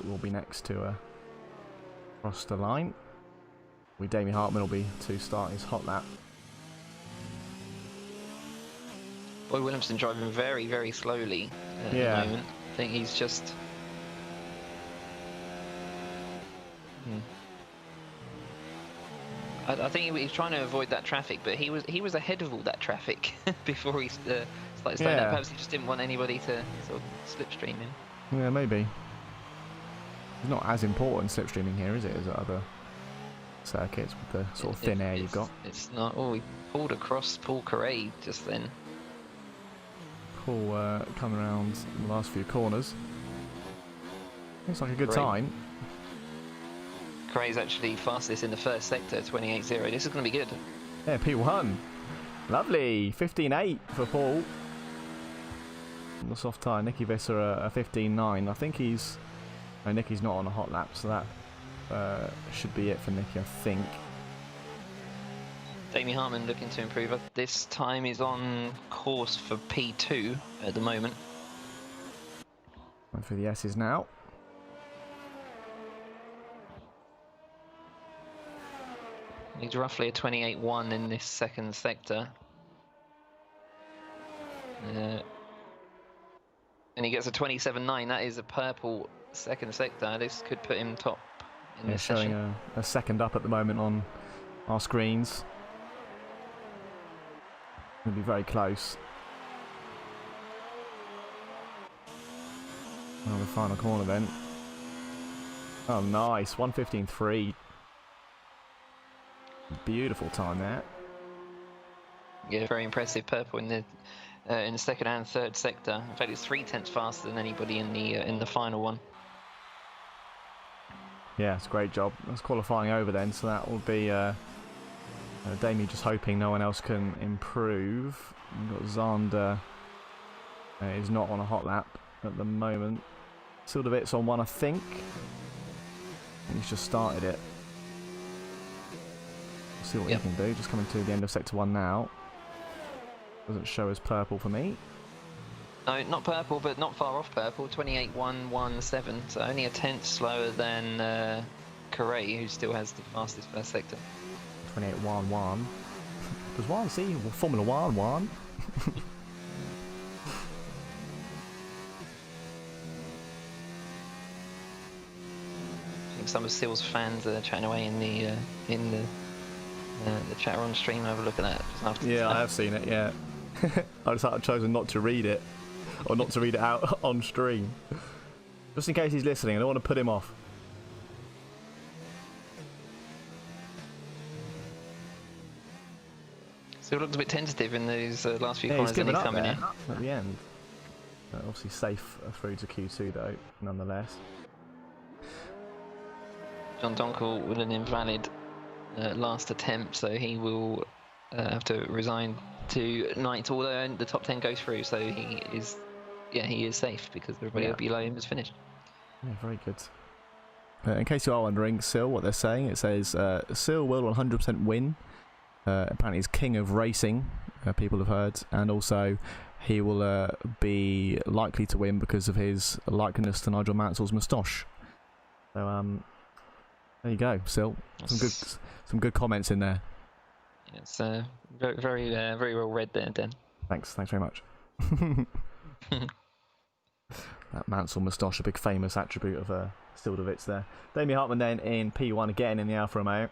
Will be next to across the line. Damien Hartman will be to start his hot lap. Boy Williamson driving very, very slowly at the moment. I think he's just... I think he's trying to avoid that traffic, but he was ahead of all that traffic before he started slowing down. Perhaps he just didn't want anybody to sort of slipstream him. Yeah, maybe. It's not as important slipstreaming here, is it, as at other circuits with the sort of thin air you've got? It's not. Oh, he pulled across Paul Carey just then. Cool coming around the last few corners. Looks like a good Great. time. Cray's actually fastest in the first sector, 28.0. This is going to be good. Yeah, P1. Lovely. 15.8 for Paul. On the soft tyre, Nicky Visser a 15.9. I think he's... No, Nicky's not on a hot lap, so that should be it for Nicky, I think. Damien Hartman looking to improve. This time is on course for P2 at the moment. Going for the S's now. He's roughly a 28.1 in this second sector. And he gets a 27.9. That is a purple second sector. This could put him top in this showing session. a second up at the moment on our screens. Going to be very close. Oh, the final corner then. Oh, nice. 1:15.3. Beautiful time there. Yeah, very impressive purple in the second and third sector. In fact, it's 3/10 faster than anybody in the final one. Yeah, it's a great job. That's qualifying over then, so that will be Damie just hoping no one else can improve. We've got Zander is not on a hot lap at the moment. Sildovit's on one, I think. He's just started it. See what he can do. Just coming to the end of sector 1 now. Doesn't show as purple for me. No, not purple, but not far off purple. 28.117, so only a tenth slower than Correa, who still has the fastest first sector. 28.11. Does one see Formula 1? I think some of Sil's fans are chatting away in the chat on stream. Have a look at that after. Yeah, I have seen it. Yeah, I've chosen not to read it, or not to read it out on stream, just in case he's listening. I don't want to put him off. Sil looked a bit tentative in those last few Yeah, corners, he's giving and he's up coming there in. at the end. Obviously safe through to Q2 though, nonetheless. John Donkel with an invalid last attempt, so he will have to resign to ninth. Although the top 10 goes through, so he is safe because everybody below him has finished. Yeah, very good. In case you are wondering, Sil, what they're saying, it says Sil will 100% win. Apparently he's king of racing, people have heard, and also he will be likely to win because of his likeness to Nigel Mansell's moustache. So there you go, Sil. Some good comments in there. It's very well read there, Den. Thanks very much. That Mansell moustache, a big famous attribute of Sildovitz there. Damien Hartman then in P1 again in the Alfa Romeo.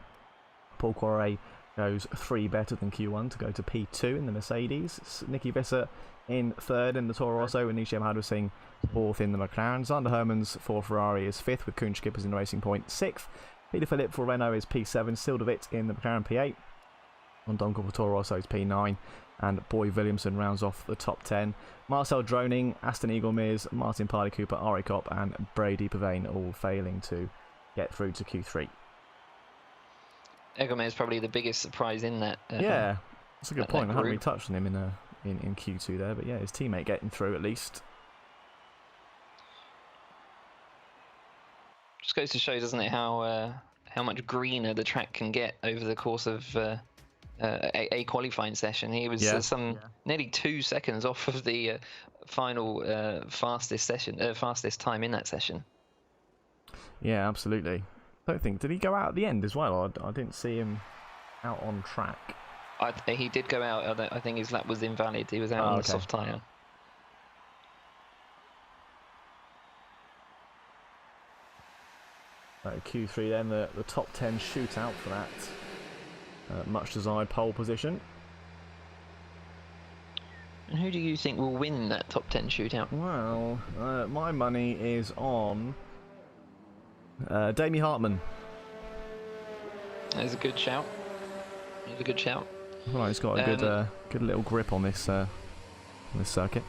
Paul Quarret goes 3 better than Q1 to go to P2 in the Mercedes. Nicky Visser in 3rd in the Toro Rosso, and Nisham Hadwasing 4th in the McLaren. Zander Hermans for Ferrari is 5th with Kuhn Skippers in the Racing Point 6th. Peter Philippe for Renault is P7. Sildovitz in the McLaren P8. On Donkel for Toro Rosso is P9. And Boy Williamson rounds off the top 10. Marcel Droning, Aston Eagle Mears, Martin Parley Cooper, Ari Kopp and Brady Pavane all failing to get through to Q3. Egomir is probably the biggest surprise in that. Yeah, that's a good point. I haven't really group. touched on him in Q2 there, but yeah, his teammate getting through at least. Just goes to show, doesn't it, how much greener the track can get over the course of a qualifying session. He was nearly 2 seconds off of the final fastest time in that session. Yeah, absolutely. I don't think, did he go out at the end as well? I didn't see him out on track. He did go out. I think his lap was invalid. He was out on the soft tyre. Q3 then, the top 10 shootout for that much desired pole position. And who do you think will win that top 10 shootout? Well, my money is on Damien Hartman. That's a good shout. Well, he's got a good little grip on this circuit.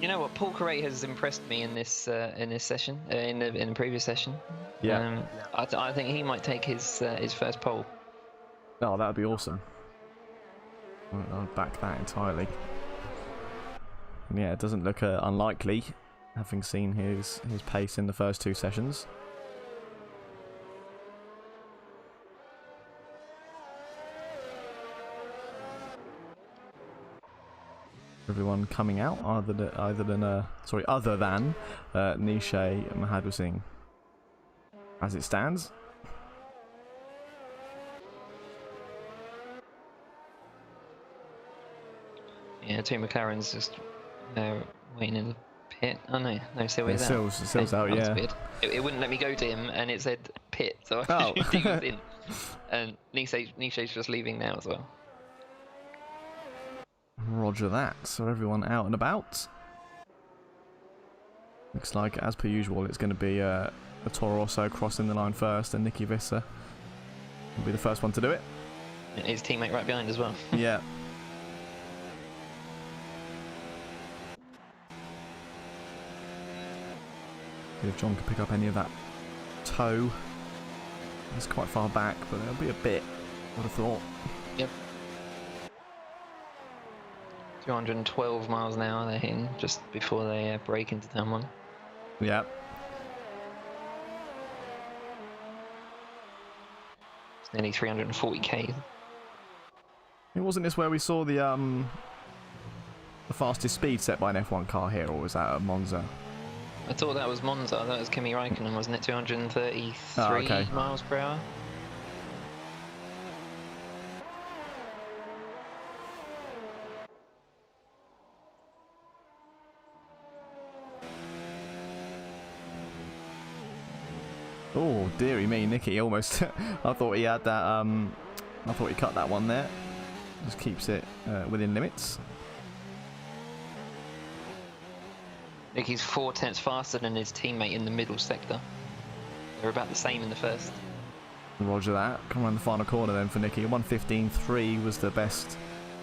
You know what? Paul Correa has impressed me in this session, in the previous session. Yeah. I think he might take his first pole. Oh, that would be awesome. I'd back that entirely. Yeah, it doesn't look unlikely, having seen his pace in the first 2 sessions. Everyone coming out other than Nishay Mahadwasing as it stands. Yeah, two McLarens just waiting in the pit. Oh no, still Yeah, he's out. Sil's out, yeah. Weird. It wouldn't let me go to him, and it said pit, so I Oh. he was in. And Nishay's just leaving now as well. Roger that. So everyone out and about. Looks like, as per usual, it's going to be a Toro Rosso crossing the line first, and Nicky Visser will be the first one to do it. And his teammate right behind as well. Yeah. If John can pick up any of that toe. It's quite far back, but there'll be a bit, I would have thought. Yep. 212 miles an hour they're hitting just before they break into turn 1. Yeah. It's nearly 340k. Wasn't this where we saw the fastest speed set by an F1 car here, or was that at Monza? I thought that was Monza. That was Kimi Räikkönen, wasn't it? 233 okay. miles per hour. Oh, dearie me, Nicky almost. I thought he had that. I thought he cut that one there. Just keeps it within limits. Nicky's 4/10 faster than his teammate in the middle sector. They're about the same in the first. Roger that. Come around the final corner then for Nicky. 1:15.3 was the best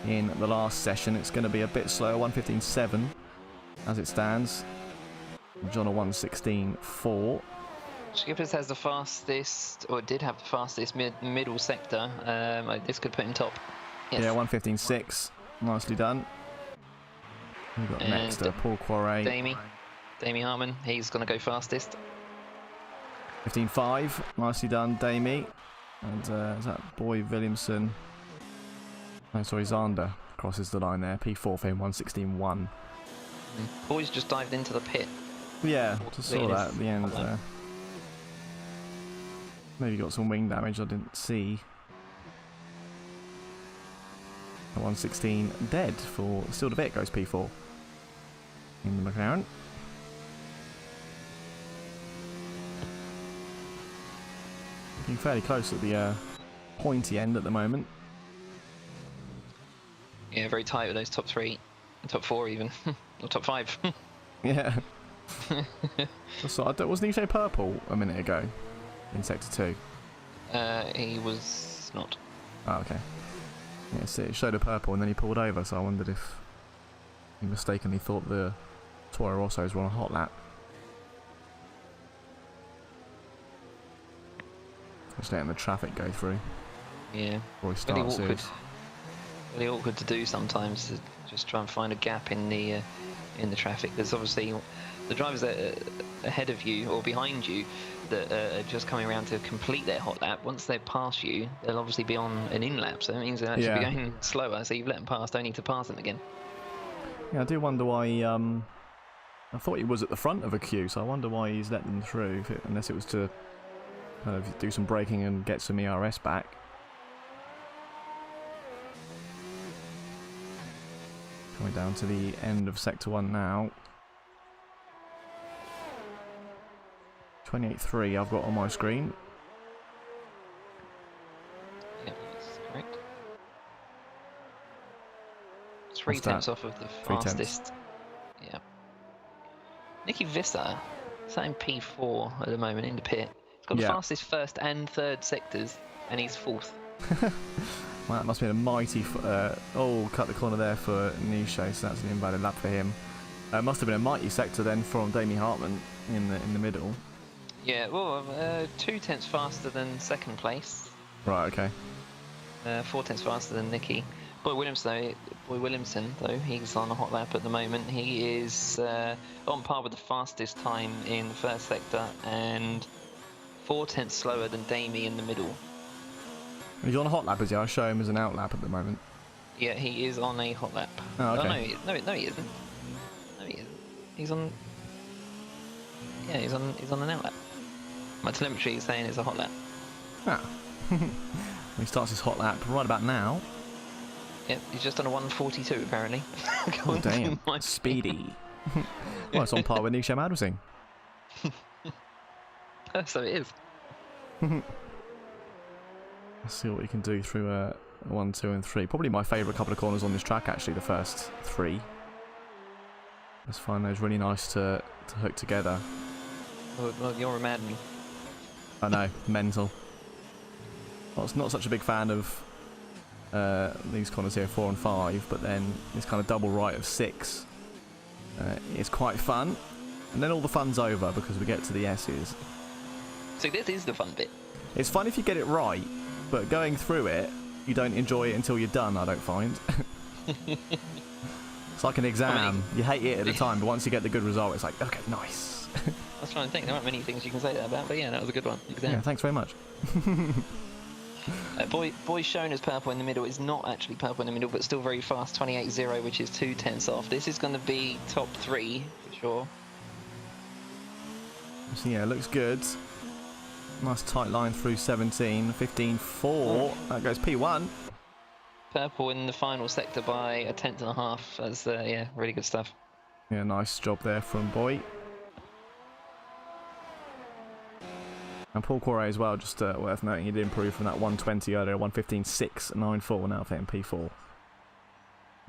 in the last session. It's going to be a bit slower. 1:15.7 as it stands. John a 1:16.4. Skippers has the fastest, or did have the fastest middle sector. This could put him top. Yes. Yeah, 1:15.6. Nicely done. We've got next Paul Quarret. Damie Hartman, he's going to go fastest. 15.5. Nicely done, Damie. And is that Boy Williamson? No, sorry, Zander crosses the line there. P4 for him, 1:16.1. Boy's just dived into the pit. Yeah, just saw that at the end there. Maybe got some wing damage I didn't see. 1:16 dead for still the bit goes P4 in the McLaren. Looking fairly close at the pointy end at the moment. Yeah, very tight with those top 3, top 4 even, or top 5. Yeah. So wasn't he so purple a minute ago in sector 2? He was not. Oh, okay. Yeah, see, it showed a purple and then he pulled over, so I wondered if he mistakenly thought the Toro Rossos were on a hot lap. Just letting the traffic go through. Yeah. Before he starts really awkward to do sometimes, to just try and find a gap in the traffic. There's obviously the drivers that are ahead of you or behind you that are just coming around to complete their hot lap. Once they pass you, they'll obviously be on an in lap, so that means they'll actually be going slower. So you've let them pass, don't need to pass them again. Yeah, I do wonder why. I thought he was at the front of a queue, so I wonder why he's let them through. Unless it was to kind of do some braking and get some ERS back. Coming down to the end of Sector 1 now. 28.3 I've got on my screen. Yeah, that's correct. 3/10 off of the fastest. Yeah. Nicky Visser, same P4 at the moment in the pit. He's got the fastest first and third sectors, and he's 4th. Well, that must have been a mighty... oh, cut the corner there for Nisha, so that's an invalid lap for him. Must have been a mighty sector then from Damien Hartman in the middle. Yeah, well, 2/10 faster than second place. Right, okay. 4/10 faster than Nicky. Boy Williamson though, he's on a hot lap at the moment. He is on par with the fastest time in the first sector and 4/10 slower than Damie in the middle. He's on a hot lap, is he? I show him as an out lap at the moment. Yeah, he is on a hot lap. Oh, okay. No, he isn't. No, he isn't. He's on. Yeah, he's on an out lap. My telemetry is saying it's a hot lap. Ah. He starts his hot lap right about now. Yep, he's just on a 1:42 apparently. Oh damn, speedy. Well, it's on par with Nisha Madrusing. So it is. Let's see what we can do through 1, 2 and 3. Probably my favourite couple of corners on this track actually, the first 3. Let's find those really nice to hook together. Well, you're a madman. I know, mental. Well, it's not such a big fan of these corners here, 4 and 5, but then this kind of double right of 6 is quite fun. And then all the fun's over because we get to the S's. So this is the fun bit. It's fun if you get it right, but going through it, you don't enjoy it until you're done, I don't find. It's like an exam. I mean, you hate it at the time, but once you get the good result, it's like, okay, nice. I was trying to think, there aren't many things you can say that about, but yeah, that was a good one. Exam. Yeah, thanks very much. Boy shown as purple in the middle is not actually purple in the middle, but still very fast, 28.0, which is 2/10 off. This is going to be top 3 for sure. So yeah, looks good. Nice tight line through 17, 15.4. That goes P1. Purple in the final sector by 1/10.5. That's yeah, really good stuff. Yeah, nice job there from Boy. And Paul Corey as well, just worth noting, he did improve from that 120 earlier, 115.694 now for P4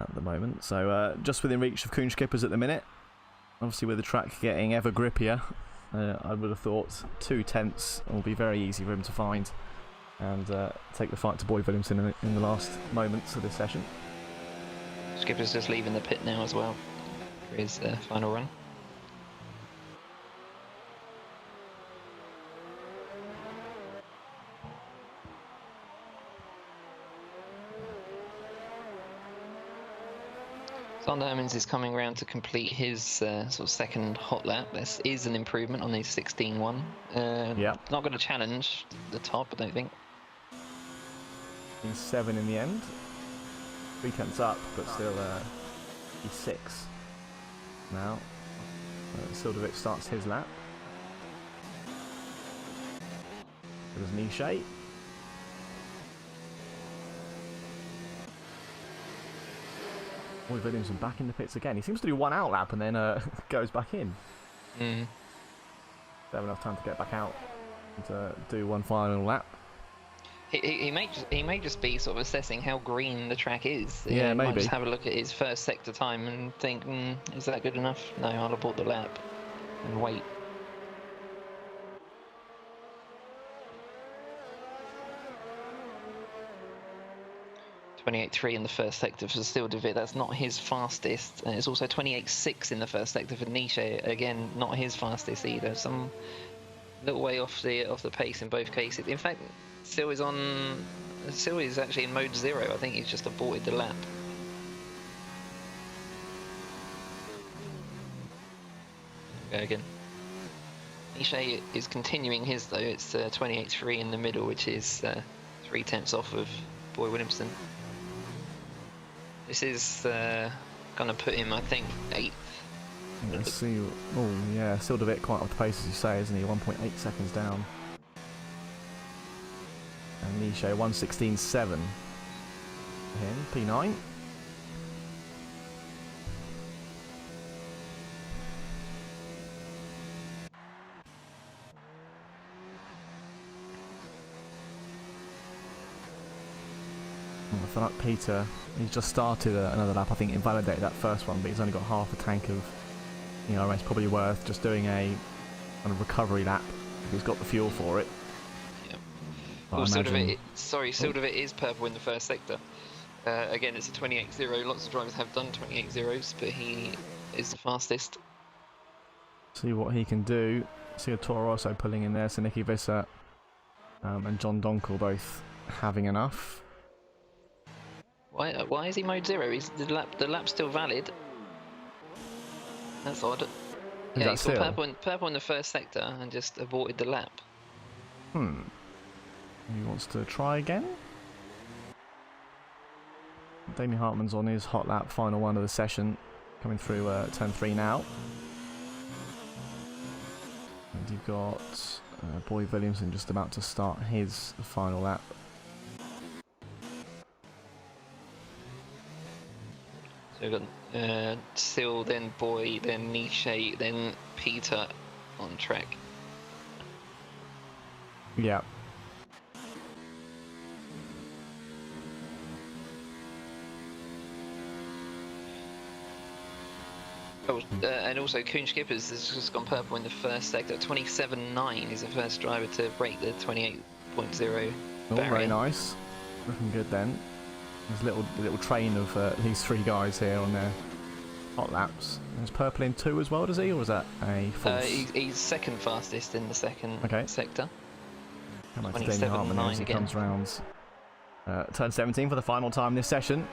at the moment. So just within reach of Kuhn Skippers at the minute. Obviously with the track getting ever grippier, I would have thought 2/10 will be very easy for him to find and take the fight to Boy Williamson in the last moments of this session. Skipper's just leaving the pit now as well for his final run. Sander Hermans is coming around to complete his sort of second hot lap. This is an improvement on his 16.1. Yeah. Not going to challenge the top, I don't think. He's 7 in the end. 3/10 up, but still he's 6 now. Sildovic starts his lap. There's Nisha. Boy Williamson back in the pits again. He seems to do one out lap and then goes back in. Mm. Don't have enough time to get back out and do one final lap. He may just be sort of assessing how green the track is. Yeah, maybe. Might just have a look at his first sector time and think, is that good enough? No, I'll abort the lap and wait. .28.3 in the first sector for Sildovic. That's not his fastest. And it's also 28.6 in the first sector for Nisha. Again, not his fastest either. Some little way off the pace in both cases. In fact, Sil is actually in mode 0. I think he's just aborted the lap. Go again. Nisha is continuing his though. It's 28.3 in the middle, which is 3/10 off of Boy Williamson. This is going to put him, I think, 8th. Let's see. Oh, yeah, Sildovic quite off the pace, as you say, isn't he? 1.8 seconds down. And Nisha, 1:16.7 for him, P9. I feel like Peter, he's just started another lap. I think invalidated that first one, but he's only got half a tank of ERS. Probably worth just doing a kind of recovery lap if he's got the fuel for it. Yeah. I Well, sort of imagine- sort of it is purple in the first sector. Again, it's a 28.0. Lots of drivers have done 28.0s, but he is the fastest. See what he can do. See a Toro Rosso pulling in there. So Nicky Visser and John Donkel both having enough. Why is he mode 0? Is the lap's still valid? That's odd. Is that he saw still? purple in the first sector and just aborted the lap. He wants to try again. Damien Hartman's on his hot lap, final one of the session, coming through turn 3 now. And you've got Boy Williamson just about to start his final lap. So we've got Sil, then Boy, then Niche, then Peter on track. Yeah. Oh, and also Kuhn Skippers has just gone purple in the first sector. 27.9 is the first driver to break the 28.0 Oh, barrier. very nice. Looking good then. There's a little train of these 3 guys here on their hot laps. There's purple in 2 as well, does he? Or is that a false? He's second fastest in the second sector. Come on to Damien Hartman as he comes round turn 17 for the final time this session.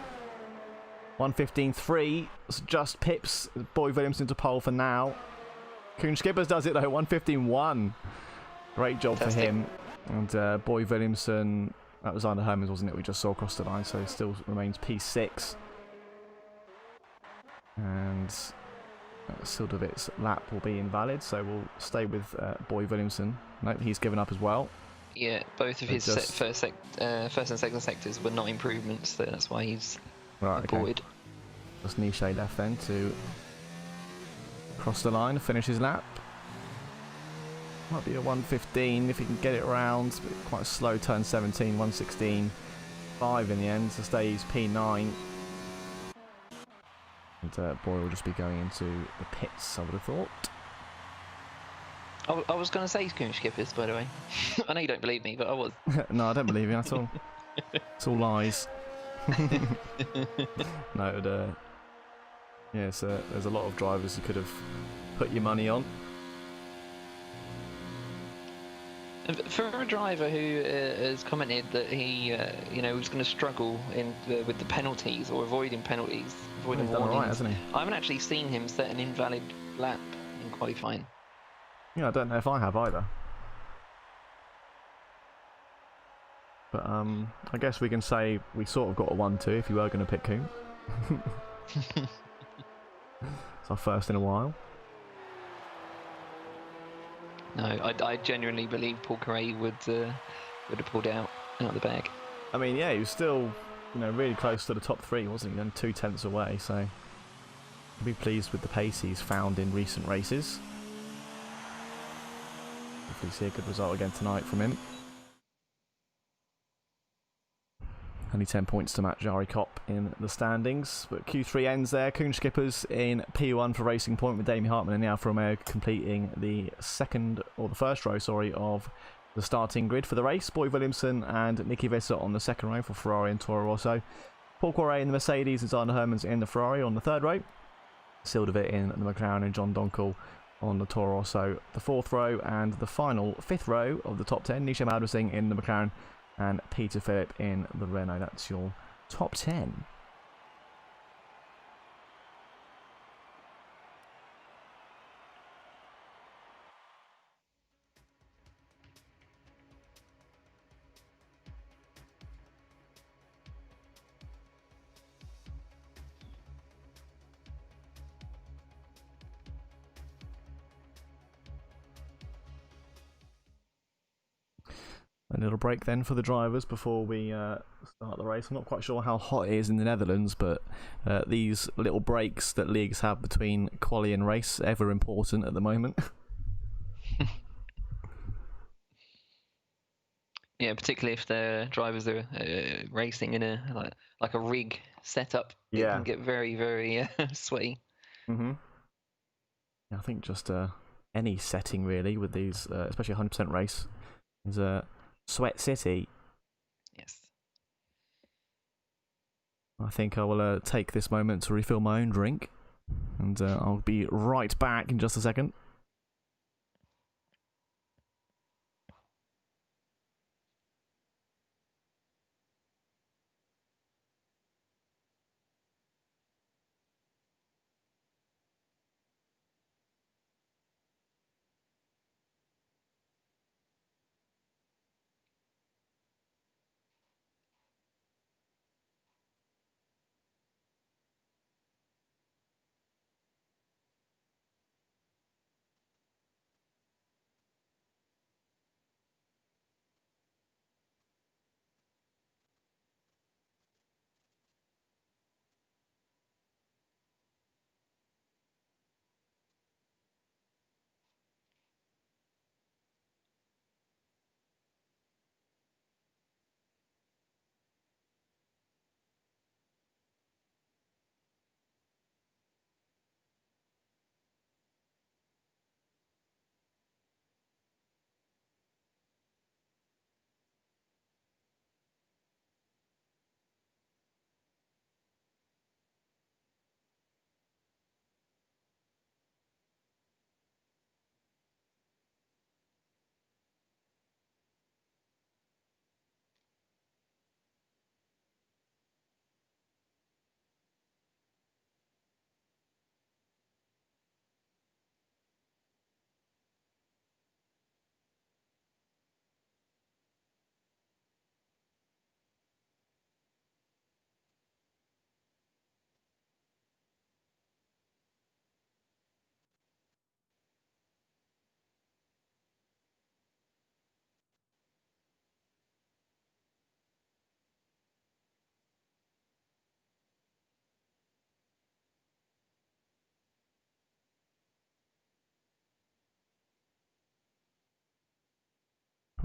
1:15.3, just pips Boy Williamson to pole for now. Kuhn Skippers does it though, 1:15.1. Great job for him. And Boy Williamson, that was Arne Hermans, wasn't it? We just saw across the line, so he still remains P6. And Sildovic's lap will be invalid, so we'll stay with Boy Williamson. Nope, he's given up as well. Yeah, both of his first and second sectors were not improvements, so that's why he's aborted. Okay. Just Niche left then to cross the line, finish his lap. Might be a 1:15 if he can get it around, but quite a slow turn 17, 1:16.5 in the end, so stays P9. And Boy will just be going into the pits, I would have thought. I was going to say Kuhn Skippers, by the way. I know you don't believe me, but I was. No, I don't believe you at all. It's all lies. No, yes, there's a lot of drivers you could have put your money on. For a driver who has commented that he, was going to struggle with the penalties or avoiding penalties, avoiding He's done warnings, all right, hasn't he? I haven't actually seen him set an invalid lap in qualifying. Yeah, I don't know if I have either. But I guess we can say we sort of got a 1-2 if you were going to pick Kuhn. It's our first in a while. No, I genuinely believe Paul Carey would have pulled out of the bag. I mean, yeah, he was still, really close to the top 3, wasn't he? Only 2 tenths away, so I'll be pleased with the pace he's found in recent races. Hopefully see a good result again tonight from him. Only 10 points to match Jari Kopp in the standings. But Q3 ends there. Kuhn Skippers in P1 for Racing Point with Damien Hartman and Alfa Romeo completing the first row, of the starting grid for the race. Boy Williamson and Nicky Visser on the second row for Ferrari and Toro Rosso. Paul Quaret in the Mercedes and Arne Hermans in the Ferrari on the third row. Sildervit in the McLaren and John Donkel on the Toro Rosso the fourth row. And the final fifth row of the top 10, Nisha Maldersing in the McLaren and Peter Phillip in the Renault. That's your top 10. A little break then for the drivers before we start the race. I'm not quite sure how hot it is in the Netherlands, but these little breaks that leagues have between quali and race ever important at the moment. Yeah, particularly if the drivers are racing in a like a rig setup. It can get very, very sweaty. Yeah, I think just any setting really with these, especially 100% race, is Sweat City. Yes. I think I will take this moment to refill my own drink, and I'll be right back in just a second.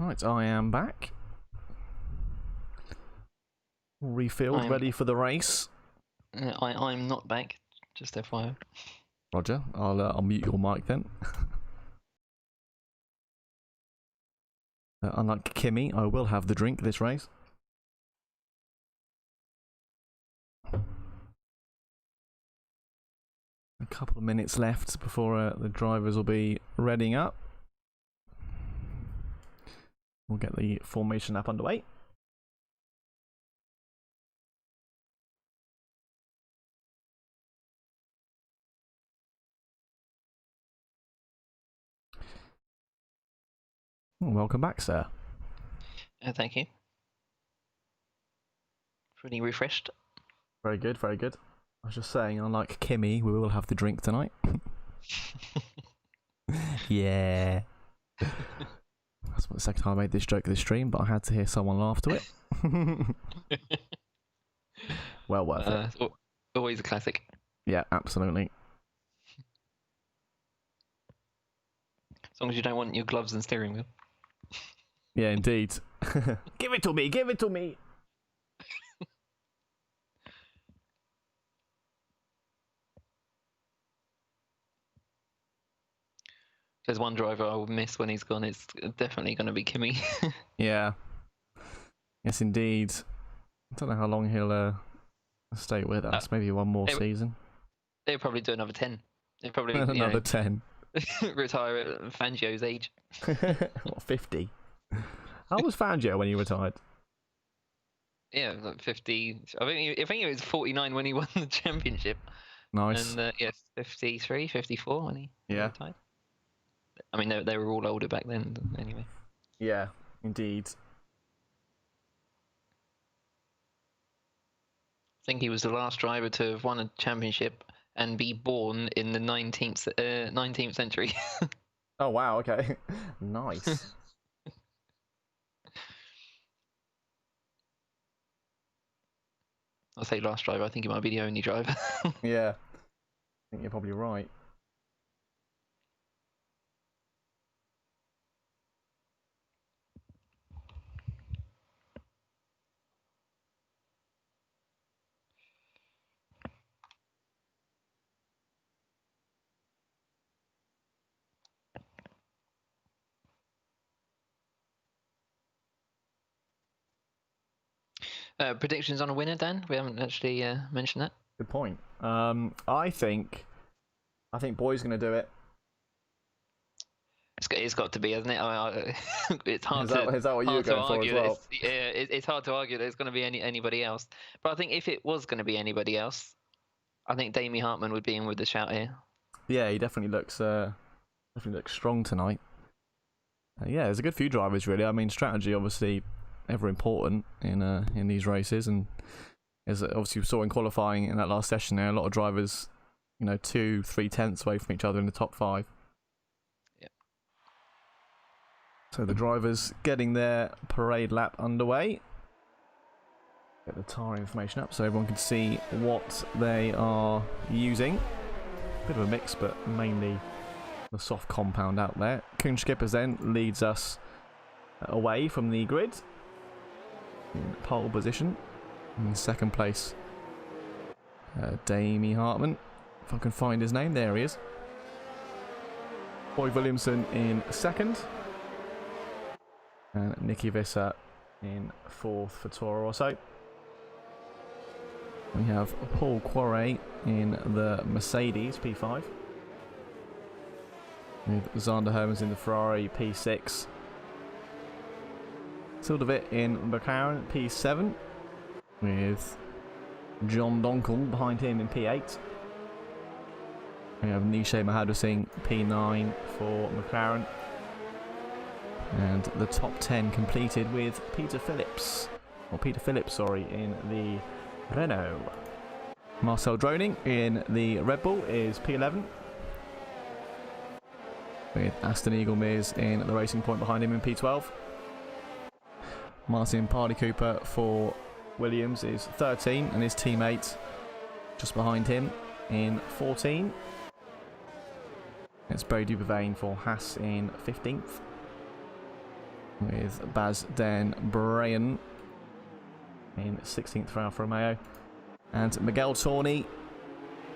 Right, I am back. Refilled, ready for the race. I'm not back, just FYI. Roger, I'll mute your mic then. Unlike Kimmy, I will have the drink this race. A couple of minutes left before the drivers will be readying up. We'll get the formation up underway. Welcome back, sir. Thank you. Pretty refreshed. Very good, very good. I was just saying, unlike Kimmy, we will have the drink tonight. Yeah. That's the second time I made this joke this stream, but I had to hear someone laugh to it. Well worth it. Always a classic. Yeah, absolutely. As long as you don't want your gloves and steering wheel. Yeah, indeed. Give it to me, give it to me. There's one driver I will miss when he's gone. It's definitely going to be Kimmy. Yeah. Yes, indeed. I don't know how long he'll stay with us. Maybe one more season. They'll probably do another 10. They'll probably another 10. Retire at Fangio's age. What, 50? How was Fangio when he retired? Yeah, like 50. I think it was 49 when he won the championship. Nice. And yes, 53, 54 when he retired. I mean, they were all older back then, anyway. Yeah, indeed. I think he was the last driver to have won a championship and be born in the 19th century. Oh, wow, okay. Nice. I'll say last driver. I think he might be the only driver. Yeah. I think you're probably right. Predictions on a winner, Dan? We haven't actually mentioned that. Good point. I think Boy's going to do it. It's got to be, hasn't it? It's hard is that what you were going for as well? It's hard to argue that it's going to be anybody else. But I think if it was going to be anybody else, I think Damie Hartman would be in with the shout here. Yeah, he definitely looks strong tonight. Yeah, there's a good few drivers really. I mean, strategy obviously ever important in these races, and as obviously we saw in qualifying in that last session there, a lot of drivers, 2-3 tenths away from each other in the top 5. So the drivers getting their parade lap underway. Get the tyre information up so everyone can see what they are using. Bit of a mix, but mainly the soft compound out there. Koen Schippers then leads us away from the grid in pole position. In second place, Damie Hartman. If I can find his name, there he is. Boy Williamson in second. And Nicky Visser in 4th for Toro Rosso. We have Paul Quarret in the Mercedes P5. With Zander Hermans in the Ferrari P6. Sildavit in McLaren P7. With John Donkel behind him in P8. We have Nishay Mahadur Singh P9 for McLaren. And the top 10 completed with Peter Phillips, in the Renault. Marcel Droning in the Red Bull is P11. With Aston Eagle Mears in the Racing Point behind him in P12. Martin Pardy Cooper for Williams is 13, and his teammate just behind him in 14. It's Bodie Bavane for Haas in 15th. With Baz Den Brayan in 16th for Alfa Romeo. And Miguel Tawney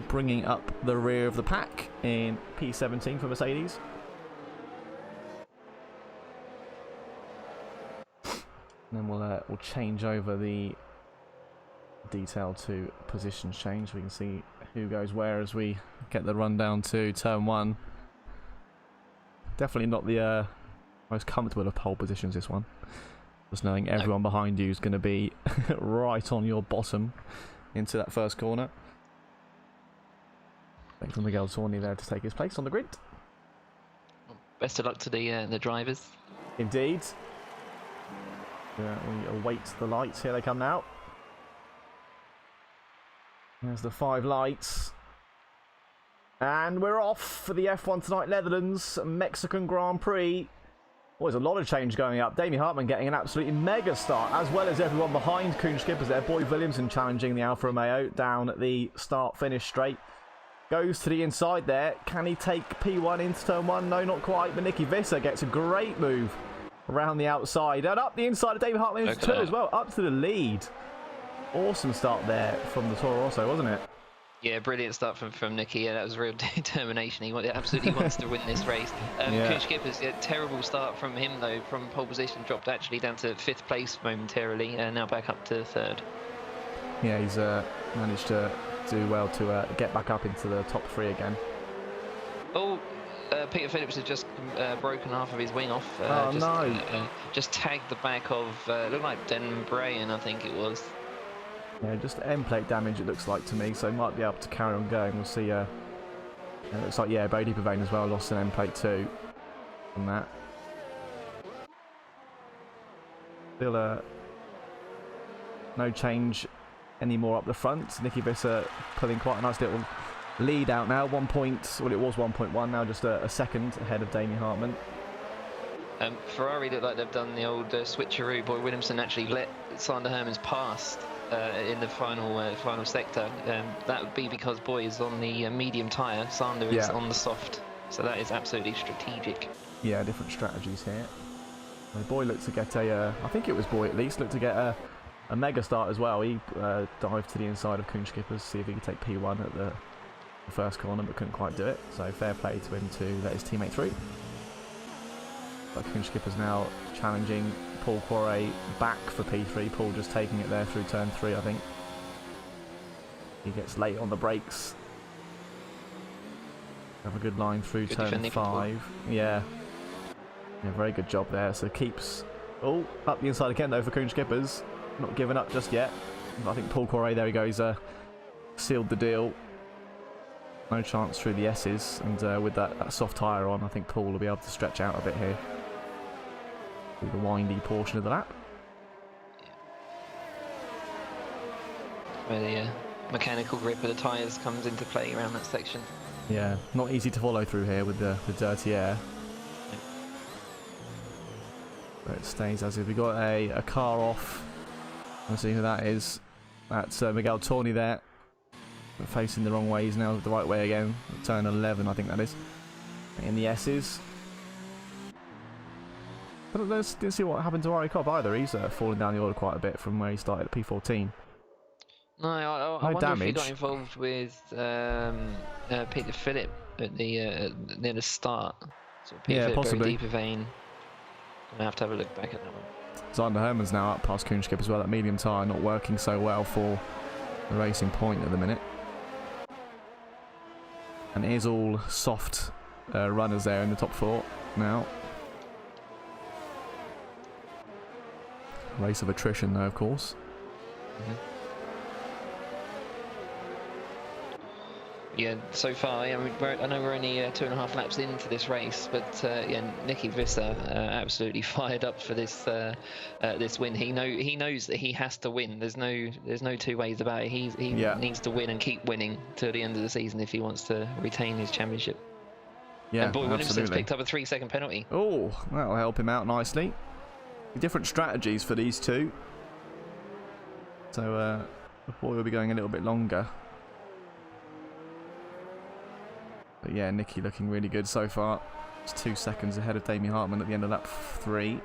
bringing up the rear of the pack in P17 for Mercedes. And then we'll change over the detail to positions change. We can see who goes where as we get the rundown to turn 1. Definitely not the most comfortable of pole positions, this one. Just knowing everyone behind you is going to be right on your bottom into that first corner. Thanks for Miguel Tawney there to take his place on the grid. Best of luck to the drivers. Indeed. We await the lights. Here they come now. There's the 5 lights. And we're off for the F1 Tonight Netherlands Mexican Grand Prix. Oh, there's a lot of change going up. Damie Hartman getting an absolutely mega start, as well as everyone behind Koen Schippers there. Boy Williamson challenging the Alfa Romeo down at the start-finish straight. Goes to the inside there. Can he take P1 into turn 1? No, not quite. But Nicky Visser gets a great move around the outside. And up the inside of Damie Hartman into 2 as well. Up to the lead. Awesome start there from the Toro Rosso, wasn't it? Yeah, brilliant start from Nicky. Yeah, that was real determination. He absolutely wants to win this race. Koen Schippers, terrible start from him though. From pole position, dropped actually down to 5th place momentarily, and now back up to 3rd. Yeah, he's managed to do well to get back up into the top 3 again. Oh, Peter Phillips has just broken half of his wing off. Just tagged the back of looked like Den Brayan, I think it was. Yeah, just end plate damage it looks like to me, so might be able to carry on going. We'll see. It looks like, yeah, Bodie Bavane as well lost an end plate too from that. Still no change anymore up the front. Nicky Visser pulling quite a nice little lead out now. 1 point, well, it was 1.1, now just a second ahead of Damie Hartman. Ferrari look like they've done the old switcheroo. Boy Williamson actually let Zander Hermans pass in the final sector. That would be because Boy is on the medium tyre, Zander is on the soft. So that is absolutely strategic. Yeah, different strategies here. Boy looked to get a, I think it was Boy at least, looked to get a mega start as well. He dived to the inside of Koen Schippers to see if he could take P1 at the first corner, but couldn't quite do it. So fair play to him to let his teammate through. But Skipper's now challenging Paul Quarry back for P3. Paul just taking it there through turn 3, I think. He gets late on the brakes. Have a good line through turn 5. Yeah, very good job there. So keeps up the inside again though for Skippers. Not giving up just yet. I think Paul Quarry, there he goes, sealed the deal. No chance through the S's, and with that soft tyre on, I think Paul will be able to stretch out a bit here through the windy portion of the lap. Where the mechanical grip of the tyres comes into play around that section. Yeah, not easy to follow through here with the dirty air. But it stays as if we got a car off. Let's see who that is. That's Miguel Torney there. Facing the wrong way. He's now the right way again. Turn 11, I think that is. In the S's. But didn't see what happened to Ari Cobb either. He's fallen down the order quite a bit from where he started at P14. No, I wonder if he got involved with Peter Phillip at the near the start. So Peter Phillip, possibly. Very deeper vein. I have to have a look back at that one. Zander Herman's now up past Skip as well. That medium tyre not working so well for the Racing Point at the minute. And it is all soft runners there in the top 4 now. Race of attrition though, of course. Yeah, so far, I know we're only 2.5 laps into this race, but yeah, Nicky Visser absolutely fired up for this this win. He knows that he has to win. There's no two ways about it. He needs to win and keep winning till the end of the season if he wants to retain his championship. Yeah, and Boy Williamson's picked up a 3-second penalty. Oh, that'll help him out nicely. Different strategies for these two. So Boy will be going a little bit longer. But yeah, Nicky looking really good so far. It's 2 seconds ahead of Damien Hartman at the end of lap 3.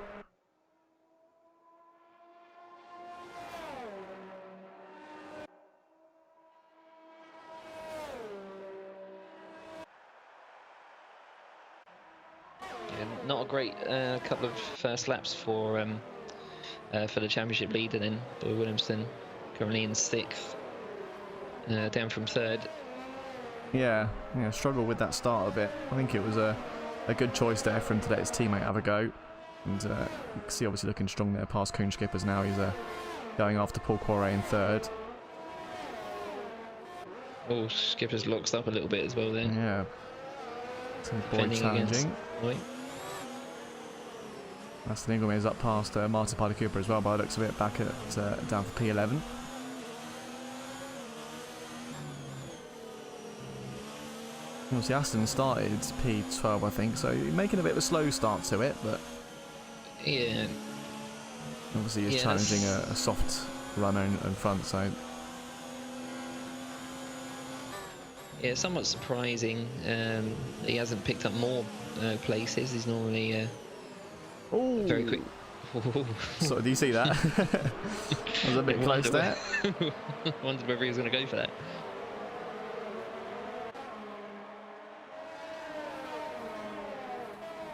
Yeah, not a great couple of first laps for the championship leader then. Boy Williamson currently in 6th, down from 3rd. Yeah, struggled with that start a bit. I think it was a good choice there for him to let his teammate have a go. And you can see obviously looking strong there past Skippers now. He's going after Paul Quarry in 3rd. Oh, Skippers locks up a little bit as well there. Yeah. So Boy challenging. Aston Ingram is up past Martin Piper Cooper as well by the looks of it, back at down for P11. Obviously Aston started P12 I think, so making a bit of a slow start to it, but yeah, obviously he's challenging a soft runner in front, so yeah, somewhat surprising. He hasn't picked up more places. He's normally very quick. So do you see that? I was a bit close there. Wondered whether he was going to go for that.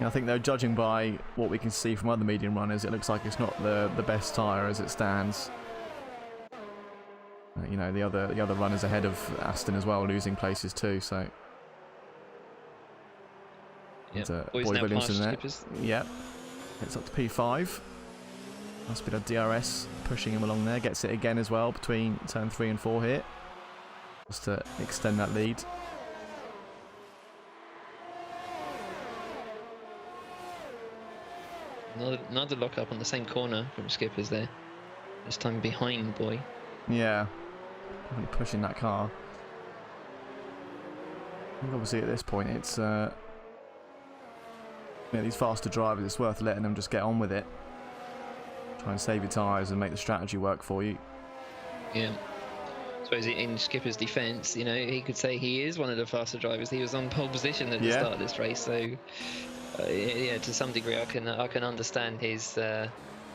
I think though, judging by what we can see from other medium runners, it looks like it's not the best tyre as it stands. You know, the other runners ahead of Aston as well, losing places too. So, Boy Williamson there. Yep, gets up to P5. Must be the DRS pushing him along there. Gets it again as well between turn 3 and 4 here, just to extend that lead. Another lock up on the same corner from Skippers there. This time behind Boy. Yeah, really pushing that car. And obviously at this point it's these faster drivers, it's worth letting them just get on with it. Try and save your tyres and make the strategy work for you. Yeah. I suppose in Skipper's defence, you know, he could say he is one of the faster drivers. He was on pole position at the start of this race, so yeah, to some degree, I can understand his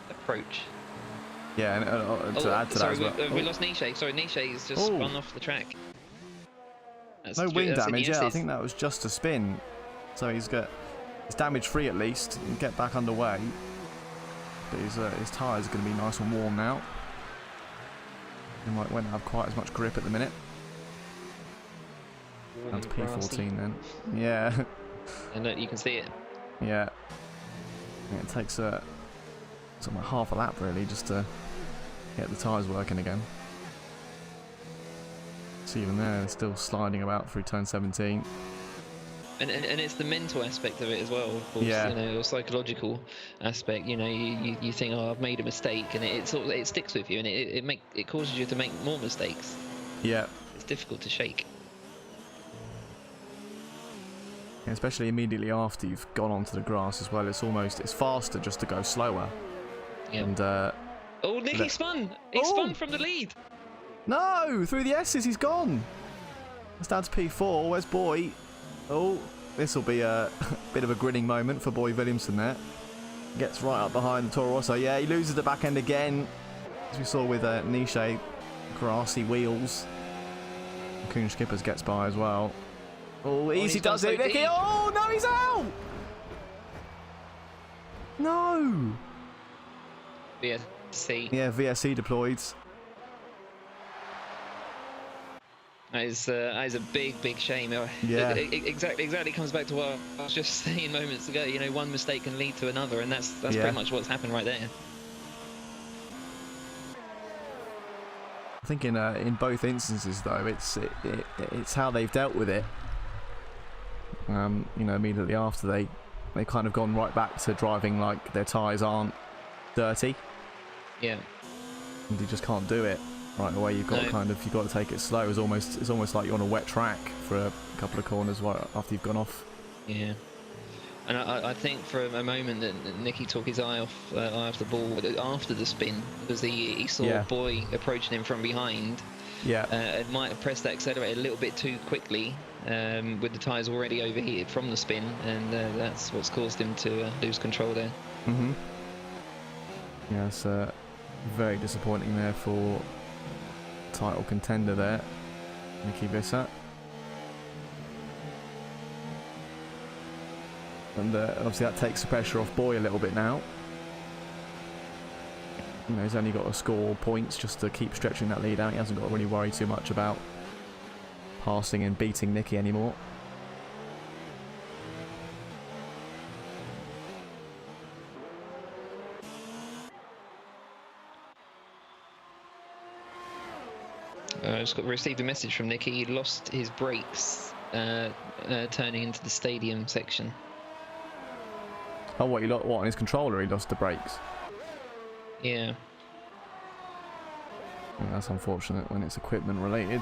approach. Yeah, and to add to that as well. We lost Niche. Sorry, Niche's just spun off the track. No wing damage. Yeah, I think that was just a spin. So he's got It's damage free at least. He can get back underway. But his tyres are going to be nice and warm now. He won't have quite as much grip at the minute. That's P14 then. Yeah. And look, you can see it. Yeah. It takes something like half a lap really just to get the tyres working again. So even there, they're still sliding about through turn 17. And it's the mental aspect of it as well, of course. Yeah. You know, the psychological aspect. You know, you think, oh, I've made a mistake, and it sticks with you, and it causes you to make more mistakes. Yeah. It's difficult to shake. Yeah, especially immediately after you've gone onto the grass as well. It's faster just to go slower. Yeah. And oh, Nicky spun! He spun from the lead. No, through the S's, he's gone. It's down to P4. Where's Boy? Oh, this will be a bit of a grinning moment for Boy Williamson there. Gets right up behind the Toro Rosso. Yeah, he loses the back end again, as we saw with Niche. Grassy wheels. Kuhn Skippers gets by as well. Oh, easy does it, Nicky. Oh, no, he's out. No. VSC. Yeah, VSC deployed. That is a big shame. Yeah. Exactly comes back to what I was just saying moments ago. You know, one mistake can lead to another, and that's pretty much what's happened right there. I think in both instances though, it's how they've dealt with it. You know, immediately after they kind of gone right back to driving like their tyres aren't dirty. Yeah. And you just can't do it right away. You've got to take it slow. It's almost like you're on a wet track for a couple of corners right after you've gone off. Yeah. And I think for a moment that Nicky took his eye off the ball after the spin, because he saw Boy approaching him from behind. Yeah. It might have pressed the accelerator a little bit too quickly, with the tyres already overheated from the spin, and that's what's caused him to lose control there. Mhm. Yeah, it's very disappointing there for title contender there, Nicky Visser. And obviously that takes the pressure off Boy a little bit now. You know, he's only got to score points just to keep stretching that lead out. He hasn't got to really worry too much about passing and beating Nicky anymore. I just received a message from Nicky. He lost his brakes turning into the stadium section. Oh, what on his controller? He lost the brakes. Yeah. That's unfortunate when it's equipment related.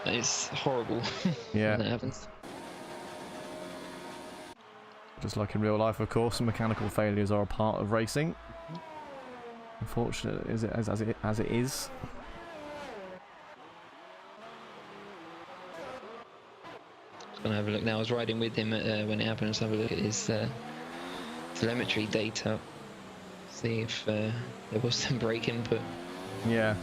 It's horrible. Yeah. When that happens. Just like in real life, of course, mechanical failures are a part of racing. Unfortunate as it is. Just gonna have a look now. I was riding with him when it happened. Let's have a look at his telemetry data. See if there was some brake input. Yeah.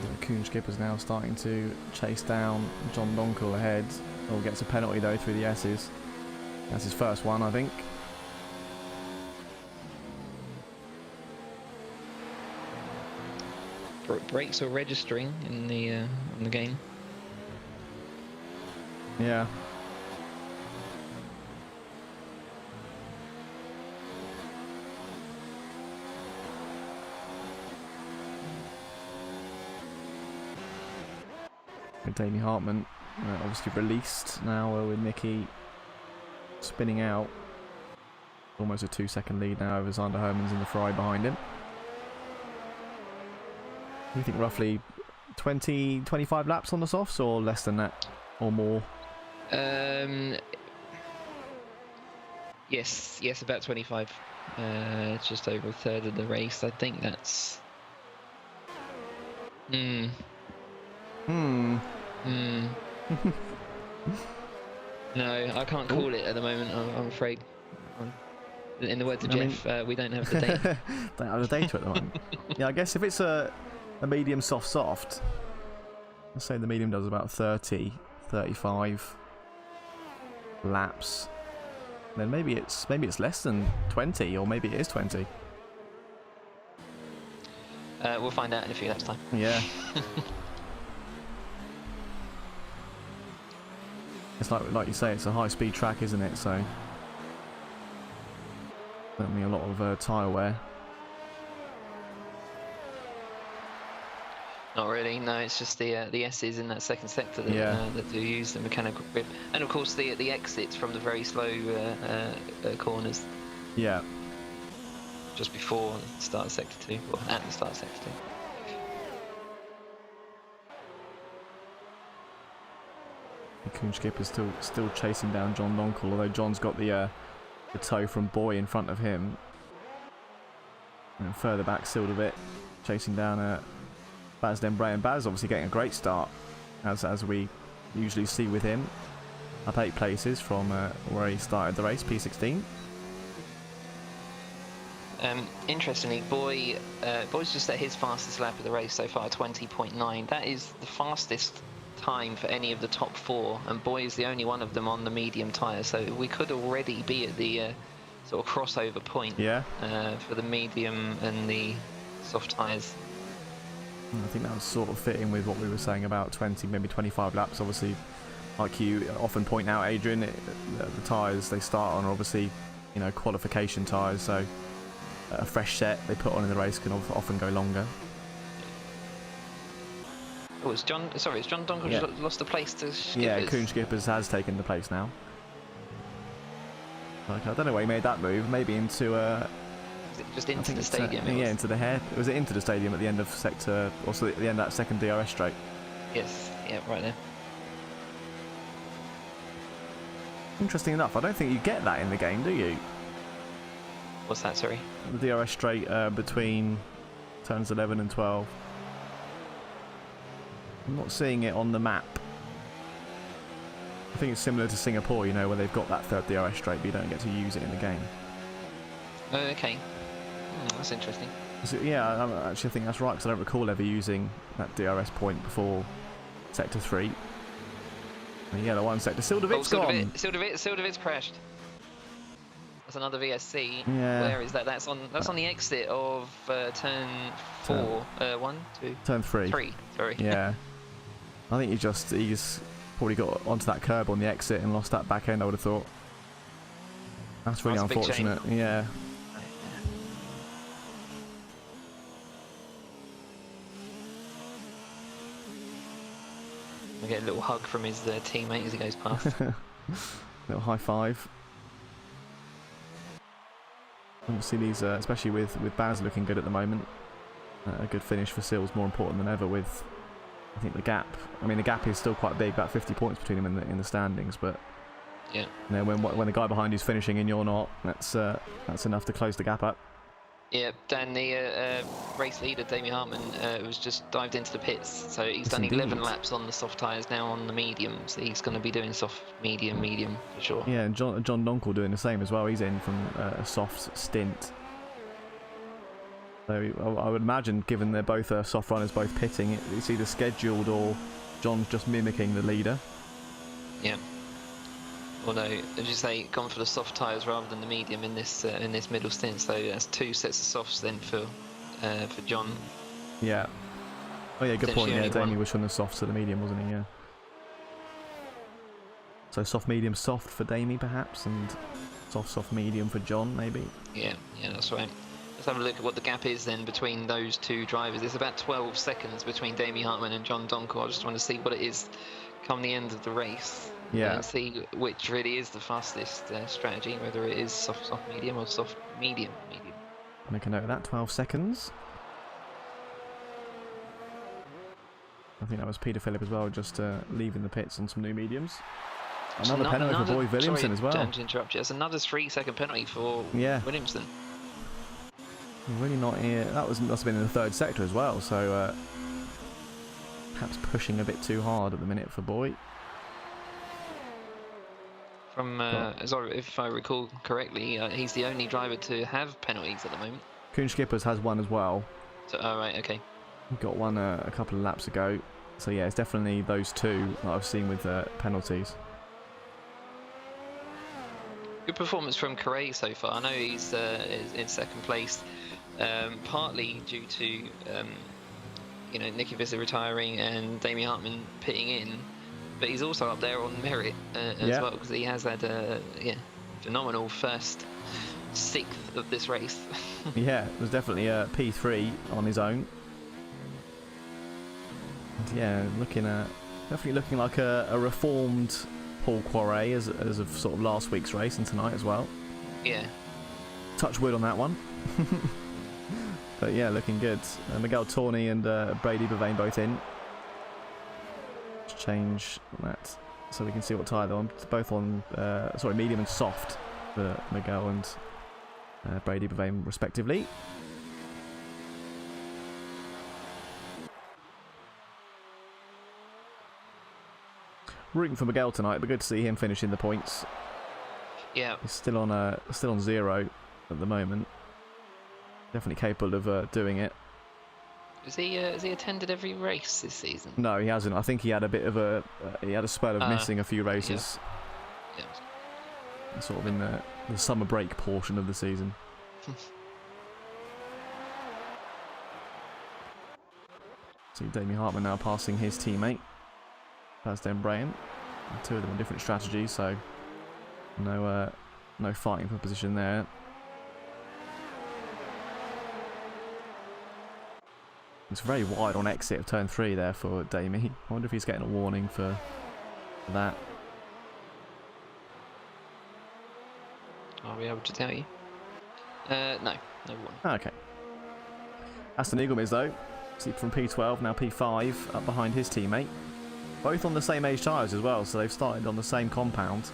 The Kuhn Skipper's now starting to chase down John Donkel ahead. Oh, gets a penalty though through the S's. That's his first one, I think. Brakes are registering in the game. Yeah. And Damie Hartman obviously released now with Nicky spinning out. Almost a 2-second lead now over Zander Hermans in the fry behind him. You think roughly 20, 25 laps on the softs, or less than that, or more? Yes, about 25. It's just over a third of the race. I think that's. No, I can't call it at the moment. I'm afraid. In the words of Jeff, we don't have the data. Don't have the data at the moment. Yeah, I guess if it's a medium soft, let's say the medium does about 30, 35 laps, then maybe it's less than 20, or maybe it is 20. We'll find out in a few laps' time. Yeah. It's like you say, it's a high-speed track, isn't it? So certainly a lot of tyre wear. Not really. No, it's just the S's in that second sector that, that do use the mechanical grip, and of course the exits from the very slow corners. Yeah. Just before the start of sector 2, or at the start of sector 2. Koenskip is still chasing down John Donkel, although John's got the toe from Boy in front of him. And further back, still a bit chasing down Baz Dembray, and Baz obviously getting a great start, as we usually see with him. Up 8 places from where he started the race, P16. Interestingly, Boy's just at his fastest lap of the race so far, 20.9. That is the fastest time for any of the top 4, and Boy is the only one of them on the medium tyre, so we could already be at the sort of crossover point for the medium and the soft tyres. I think that was sort of fitting with what we were saying about 20, maybe 25 laps. Obviously, like you often point out, Adrian, the tyres they start on are obviously, qualification tyres, so a fresh set they put on in the race can often go longer. Oh, it's John Donkel lost the place to Skippers. Yeah, Koenskippers has taken the place now. I don't know why he made that move. Maybe into just into the stadium. Into the hair. Was it into the stadium at the end of sector, also at the end of that second DRS straight? Yes, yeah, right there. Interesting enough, I don't think you get that in the game, do you? What's that, sorry? The DRS straight between turns 11 and 12. I'm not seeing it on the map. I think it's similar to Singapore, where they've got that third DRS straight, but you don't get to use it in the game. Okay. That's interesting. So, yeah, I actually think that's right, because I don't recall ever using that DRS point before Sector 3. And yeah, the one sector. Sildovic's gone. Sildovic's crashed. That's another VSC. Yeah. Where is that? That's on the exit of turn 4. Turn 3. 3. Sorry. Yeah. I think he's probably got onto that curb on the exit and lost that back end, I would have thought. That's really unfortunate. Yeah. We get a little hug from his teammate as he goes past. Little high five. Obviously these, especially with Baz looking good at the moment, a good finish for Sil's more important than ever with, I think, the gap. I mean, the gap is still quite big, about 50 points between them in the standings, but yeah, when the guy behind you's finishing and you're not, that's enough to close the gap up. Yeah, Dan, the race leader, Damien Hartman, was just dived into the pits, so he's done 11 laps on the soft tyres, now on the medium, so he's going to be doing soft, medium for sure. Yeah, and John Donkel doing the same as well. He's in from a soft stint. So I would imagine, given they're both soft runners, both pitting, it's either scheduled or John's just mimicking the leader. Yeah. Although, as you say, gone for the soft tyres rather than the medium in this middle stint, so that's 2 sets of softs then for John. Yeah. Oh yeah, good point. Yeah, Damien was from the soft to the medium, wasn't he? Yeah. So soft, medium, soft for Damien perhaps, and soft, medium for John maybe. Yeah, that's right. Let's have a look at what the gap is then between those two drivers. It's about 12 seconds between Damien Hartman and John Donkel. I just want to see what it is come the end of the race. Yeah. And see which really is the fastest strategy, whether it is soft, medium or soft, medium. Make a note of that, 12 seconds. I think that was Peter Phillip as well, just leaving the pits on some new mediums. Another penalty for Boy Williamson as well. To interrupt you. That's another 3-second penalty for Williamson. Really not here. That must have been in the third sector as well, so perhaps pushing a bit too hard at the minute for Boy. From if I recall correctly, he's the only driver to have penalties at the moment. Kuhn Skippers has one as well. So, oh right, okay. He got one a couple of laps ago. So yeah, it's definitely those two that I've seen with penalties. Good performance from Carey so far. I know he's in second place, partly due to you know, Nicky Visser retiring and Damien Hartman pitting in, but he's also up there on merit as well, because he has had a phenomenal first sixth of this race. Yeah, it was definitely a P3 on his own. And yeah, definitely looking like a reformed Paul Quarret as of sort of last week's race and tonight as well. Yeah. Touch wood on that one. But yeah, looking good. Miguel Tawney and Brady Bavane both in. Let's change that so we can see what tyre they're on. It's both on, medium and soft for Miguel and Brady Bavane respectively. Rooting for Miguel tonight, but good to see him finishing the points. Yeah. He's still on 0 at the moment. Definitely capable of doing it. Has he attended every race this season? No, he hasn't. I think he had a bit of a spell of missing a few races. Yeah. Sort of in the summer break portion of the season. See Damien Hartman now passing his teammate, Pazden Brayan. Two of them on different strategies, so no fighting for position there. It's very wide on exit of turn 3 there for Damie. I wonder if he's getting a warning for that. Are we able to tell you? No warning. Okay. Aston Eaglemis though, see from P12 now P5 up behind his teammate. Both on the same age tyres as well, so they've started on the same compound.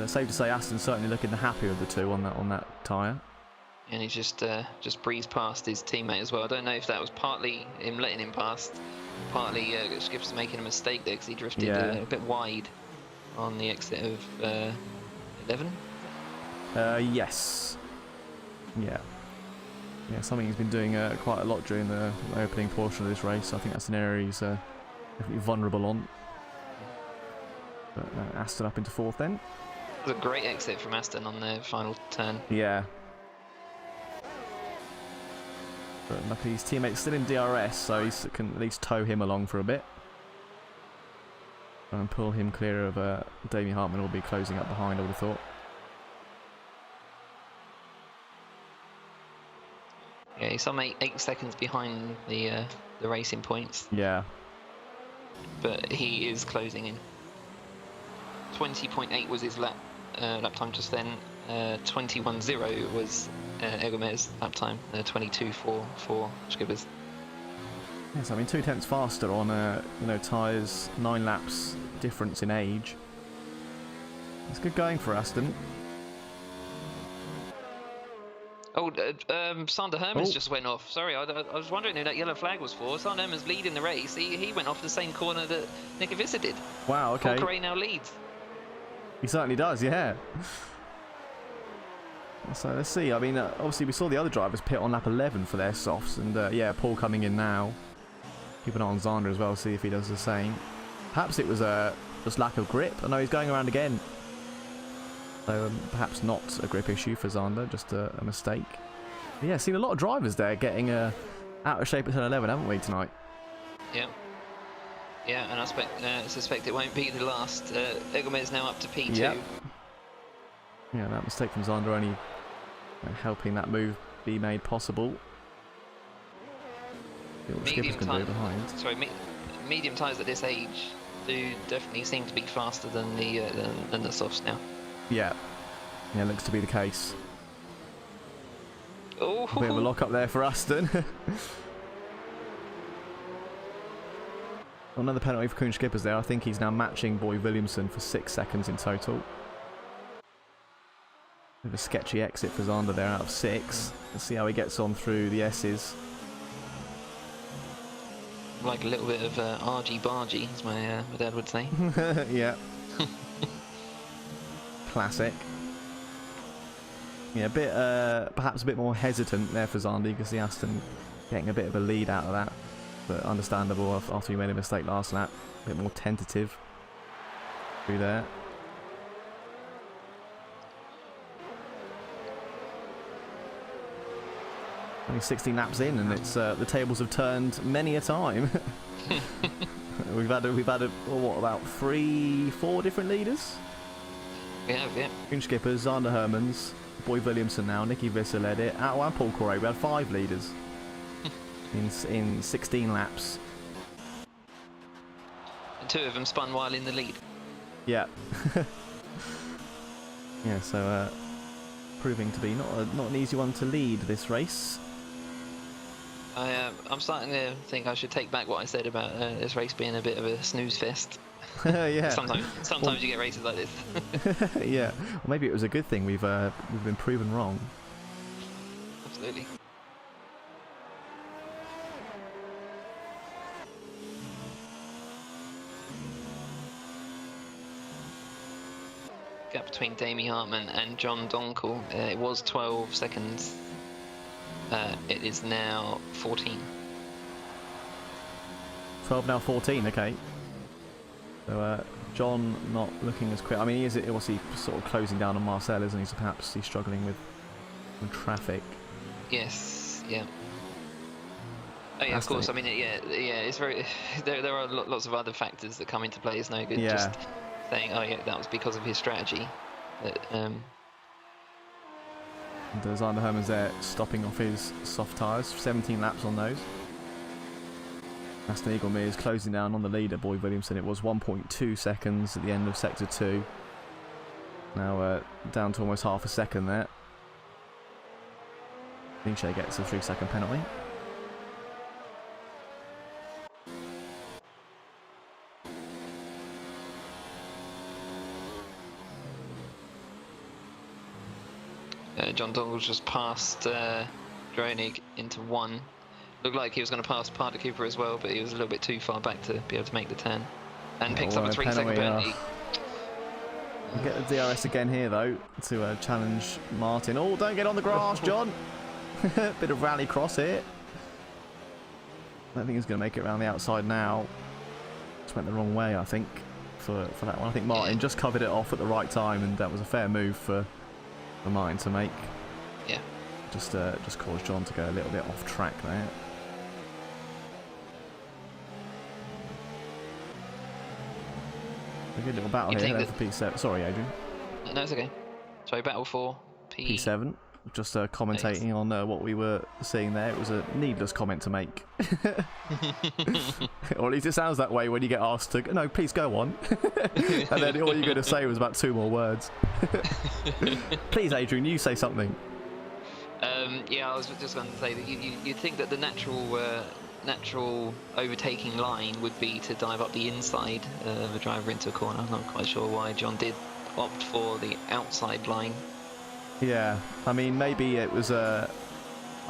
Safe to say Aston's certainly looking the happier of the two on that tyre. And he's just breezed past his teammate as well. I don't know if that was partly him letting him past, partly Skip's making a mistake there because he drifted a bit wide on the exit of 11. Yes. Yeah. Yeah, something he's been doing quite a lot during the opening portion of this race. I think that's an area he's definitely vulnerable on. But Aston up into 4th then. It was a great exit from Aston on the final turn. Yeah. But luckily his teammate's still in DRS, so he can at least tow him along for a bit. And pull him clear of Damien Hartman, will be closing up behind, I would have thought. Yeah, he's some 8 seconds behind the racing points. Yeah. But he is closing in. 20.8 was his lap time just then. 21.0 was Egomer's lap time. 22.4 for Skippers. Yes, I mean 2 tenths faster on tyres, 9 laps difference in age. It's good going for Aston. Oh, Sander Hermans just went off. Sorry, I was wondering who that yellow flag was for. Sander Hermans leading the race. He went off the same corner that Nicky Visser did. Wow, okay. Paul Carey now leads. He certainly does, yeah. So let's see. I mean, obviously we saw the other drivers pit on lap 11 for their softs, and yeah, Paul coming in now. Keep an eye on Zander as well, see if he does the same. Perhaps it was just lack of grip. I know he's going around again. So perhaps not a grip issue for Zander, just a mistake. But yeah, seen a lot of drivers there getting out of shape at turn 11, haven't we, tonight? Yeah. Yeah, and I suspect it won't be the last. Egomer's now up to P2. Yep. Yeah, that mistake from Zander only helping that move be made possible. Medium tyres at this age do definitely seem to be faster than the softs now. Yeah, looks to be the case. Oh, a bit of a lock up there for Aston. Another penalty for Kuhn Skippers there. I think he's now matching Boy Williamson for 6 seconds in total. Bit of a sketchy exit for Zander there out of 6. Let's see how he gets on through the S's. Like a little bit of argy-bargy, as my dad would say. Yeah. classic. Yeah, a bit, perhaps a bit more hesitant there for Zandi because the Aston getting a bit of a lead out of that, but understandable after he made a mistake last lap. A bit more tentative through there. Only 16 laps in, and it's the tables have turned many a time. we've had what, about 3-4 different leaders? We have, yeah. Green Skippers, Zander Hermans, Boy Williamson now, Nicky Visser led it. Atto and Paul Correa, we had 5 leaders in 16 laps. And 2 of them spun while in the lead. Yeah. Yeah, so proving to be not an easy one to lead this race. I'm starting to think I should take back what I said about this race being a bit of a snooze fest. Yeah. Sometimes you get races like this. Yeah. Well, maybe it was a good thing. We've been proven wrong. Absolutely. Gap between Damie Hartman and John Donkel. It was 12 seconds. It is now 14. 12 now 14, okay. So John not looking as quick. I mean, he is obviously sort of closing down on Marcel, isn't he? So perhaps he's struggling with traffic. Yes, yeah. Oh yeah, of course. I mean, yeah. It's very. There are lots of other factors that come into play. It's no good just saying, oh yeah, that was because of his strategy. But, And Zander Hermans there stopping off his soft tyres. 17 laps on those. Aston Eagle Mears closing down on the leader, Boy Williamson. It was 1.2 seconds at the end of sector 2. Now down to almost half a second there. Nietzsche gets a 3-second penalty. John Dongel's just passed Dronig into 1. Looked like he was going to pass Parter Cooper as well, but he was a little bit too far back to be able to make the turn. And picks up a 3-second penalty. We'll get the DRS again here, though, to challenge Martin. Oh, don't get on the grass, John! Bit of rally cross here. I don't think he's going to make it around the outside now. Just went the wrong way, I think, for that one. I think Martin just covered it off at the right time, and that was a fair move for Martin to make. Yeah. Just caused John to go a little bit off track there. A good little battle here for P7. Sorry, Adrian. No, it's okay. Sorry, battle for P7. Just commentating on what we were seeing there. It was a needless comment to make. Or at least it sounds that way when you get asked to, no, please go on. And then all you're going to say was about 2 more words. Please, Adrian, you say something. Yeah, I was just going to say that you'd think that the natural overtaking line would be to dive up the inside of a driver into a corner. I'm not quite sure why John did opt for the outside line. Yeah, I mean, maybe it was I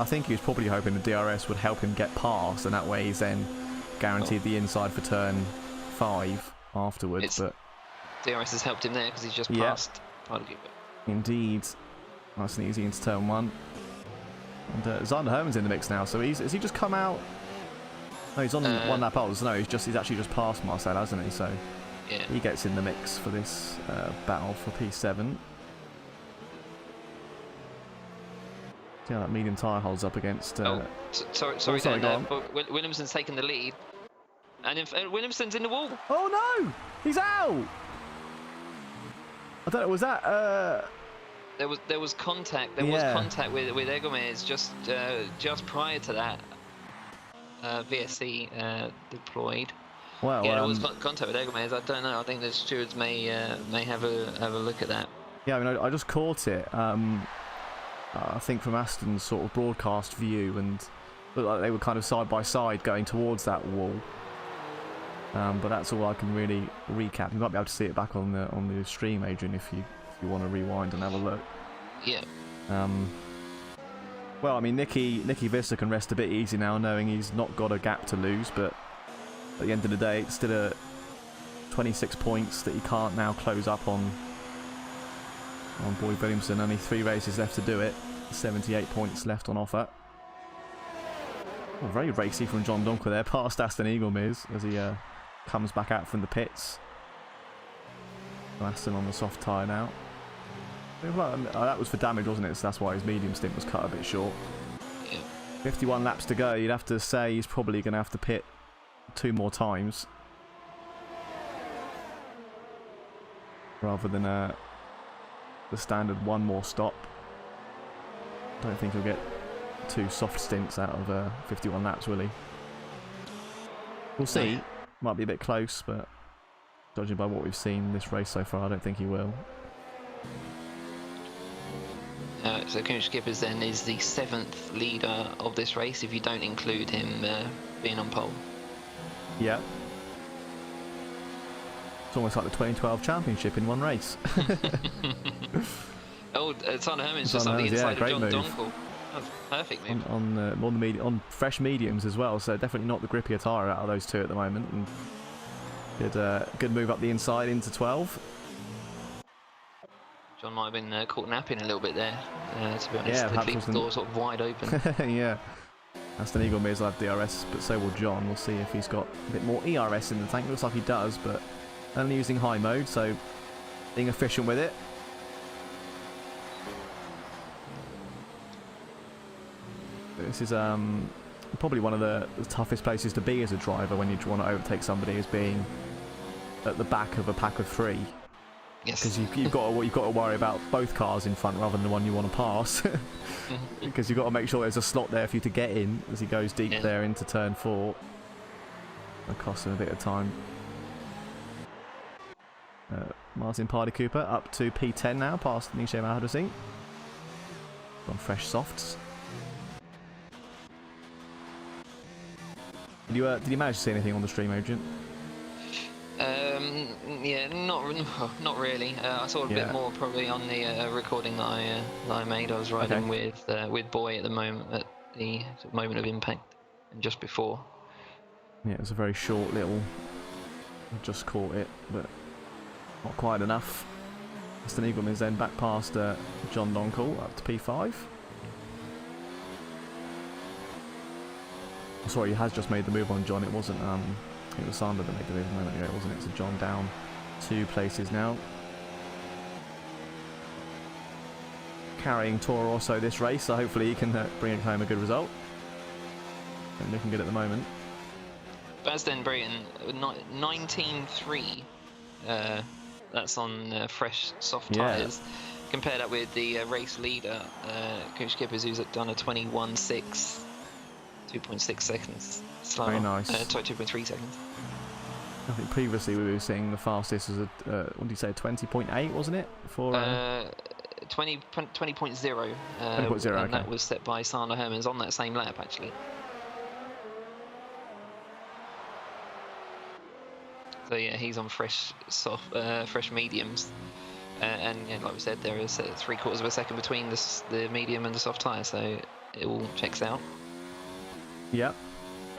think he was probably hoping the DRS would help him get past, and that way he's then guaranteed the inside for turn 5 afterwards. But DRS has helped him there because he's just passed Parter Cooper. Indeed. Nice and easy into turn 1. And Zander Hermans in the mix now, so has he just come out? No, he's on 1 lap old. No, he's actually just passed Marcel, hasn't he? So he gets in the mix for this battle for P7. See how that medium tyre holds up against... sorry, Dan, but Williamson's taken the lead. And Williamson's in the wall. Oh no! He's out! I don't know, was that... There was contact. There was contact with Egomez just prior to that. VSC deployed. Well, there was contact with Egomez. I don't know. I think the stewards may have a look at that. Yeah, I mean, I just caught it. I think from Aston's sort of broadcast view, and looked like they were kind of side by side going towards that wall. But that's all I can really recap. You might be able to see it back on the stream, Adrian, if you want to rewind and have a look. Yeah. Well, I mean, Nicky Visser can rest a bit easy now, knowing he's not got a gap to lose. But at the end of the day, it's still 26 points that he can't now close up on on Boyd Williamson. Only 3 races left to do it. 78 points left on offer. Oh, very racy from John Donker there, past Aston Eagle-Miz as he comes back out from the pits. Aston on the soft tyre now. That was for damage, wasn't it? So that's why his medium stint was cut a bit short. 51 laps to go. You'd have to say he's probably going to have to pit 2 more times. Rather than the standard 1 more stop. I don't think he'll get 2 soft stints out of 51 laps, will he? We'll see. Might be a bit close, but judging by what we've seen this race so far, I don't think he will. So Coach Skippers then is the 7th leader of this race if you don't include him being on pole. Yeah. It's almost like the 2012 championship in one race. Oh, Tanner Herman's just on the inside of John Donkel. That's perfect move. On fresh mediums as well, so definitely not the grippier tyre out of those 2 at the moment. And good move up the inside into 12. John might have been caught napping a little bit there, to be honest. Yeah, the lead door sort of wide open. Yeah. Aston Eagle-Miz will have DRS, but so will John. We'll see if he's got a bit more ERS in the tank. Looks like he does, but only using high mode, so being efficient with it. This is probably one of the toughest places to be as a driver when you want to overtake somebody, is being at the back of a pack of 3. Yes. Because you've got to worry about both cars in front rather than the one you want to pass. Because you've got to make sure there's a slot there for you to get in as he goes deep there into turn 4. It'll cost him a bit of time. Martin Pardy Cooper up to P10 now, past Nisha Mahodar Singh. On fresh softs. Did you manage to see anything on the stream, Adrian? Yeah, not really. I saw a bit more probably on the recording that I made. I was riding with Boy at the moment, at the sort of moment of impact, and just before. Yeah, it was a very short little. I just caught it, but not quite enough. Aston Eagle-Miz then back past John Donkel up to P5. Sorry, he has just made the move on John. It wasn't. It was Sander that made the move a moment ago, wasn't it? So John down 2 places now. Carrying Toro Rosso this race, so hopefully he can bring home a good result. And looking good at the moment. Basden Brayton, 19.3. That's on fresh soft tyres. Compare that with the race leader, Coach Skippers, who's done a 21.6. 2.6 seconds slower. Very nice. Sorry, 2.3 seconds. I think previously we were seeing the fastest was what did you say, 20.8, wasn't it? For 20.0. 20.0, and okay. That was set by Sana Hermans on that same lap, actually. So yeah, he's on fresh mediums, and like we said, there is 3/4 of a second between the medium and the soft tyre, so it all checks out. Yep.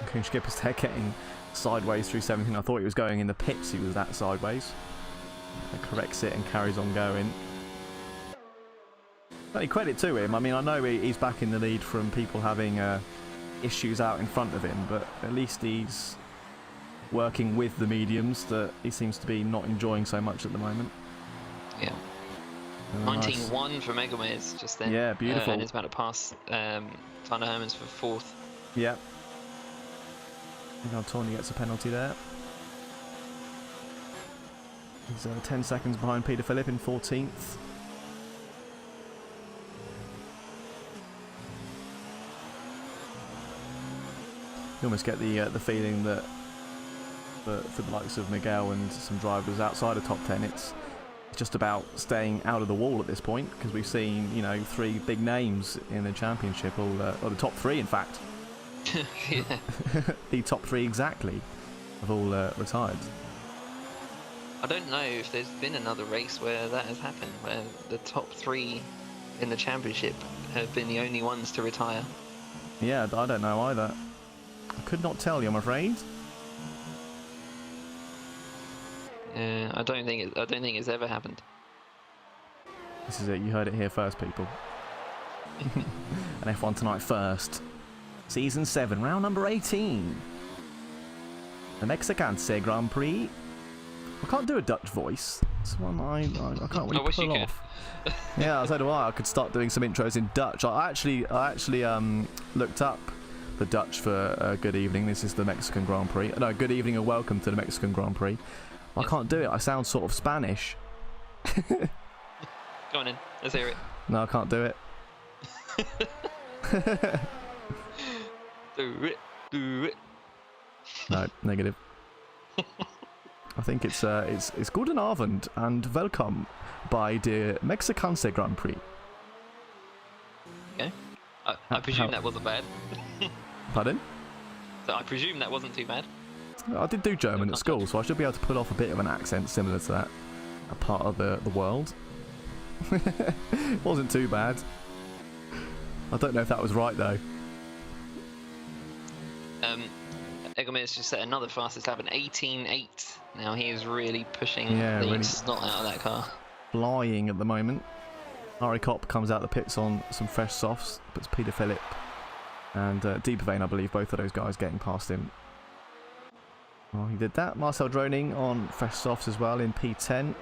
Coach Skipper's there getting sideways through 17. I thought he was going in the pits, he was that sideways. Corrects it and carries on going. Only credit to him. I mean, I know he's back in the lead from people having issues out in front of him, but at least he's working with the mediums that he seems to be not enjoying so much at the moment. Yeah. 19.1 for Megalmaze just then. Yeah, beautiful. And he's about to pass Tanner Hermans for 4th. Yep. I think Tony gets a penalty there. He's 10 seconds behind Peter Phillip in 14th. You almost get the feeling that for the likes of Miguel and some drivers outside of top 10, it's just about staying out of the wall at this point, because we've seen 3 big names in the championship, or the top 3 in fact. Yeah. The top 3 exactly have all retired. I don't know if there's been another race where that has happened, where the top 3 in the championship have been the only ones to retire. Yeah, I don't know either. I could not tell you, I'm afraid. I don't think it's ever happened. This is it. You heard it here first, people. And F1 tonight first. Season 7, round number 18. The Mexicaanse Grand Prix. I can't do a Dutch voice. It's one I can't really pull off. Yeah, so do I. I could start doing some intros in Dutch. I actually looked up the Dutch for Good Evening. This is the Mexican Grand Prix. No, Good Evening and Welcome to the Mexican Grand Prix. I can't do it. I sound sort of Spanish. Go on in. Let's hear it. No, I can't do it. Do it. Do it. No, negative. I think it's Guten Abend and Welkom by the Mexicaanse Grand Prix. Okay. I presume that wasn't bad. Pardon? So I presume that wasn't too bad. I did do German at school, so I should be able to pull off a bit of an accent similar to that. A part of the world. Wasn't too bad. I don't know if that was right though. Egomir's just set another fastest lap, an 18.8. Now he is really pushing Yeah, the really snot out of that car. Flying at the moment. Ari Kopp comes out the pits on some fresh softs, puts Peter Phillip and Deeper Vein, I believe, both of those guys getting past him. Well, he did that. Marcel Droning on fresh softs as well in P10.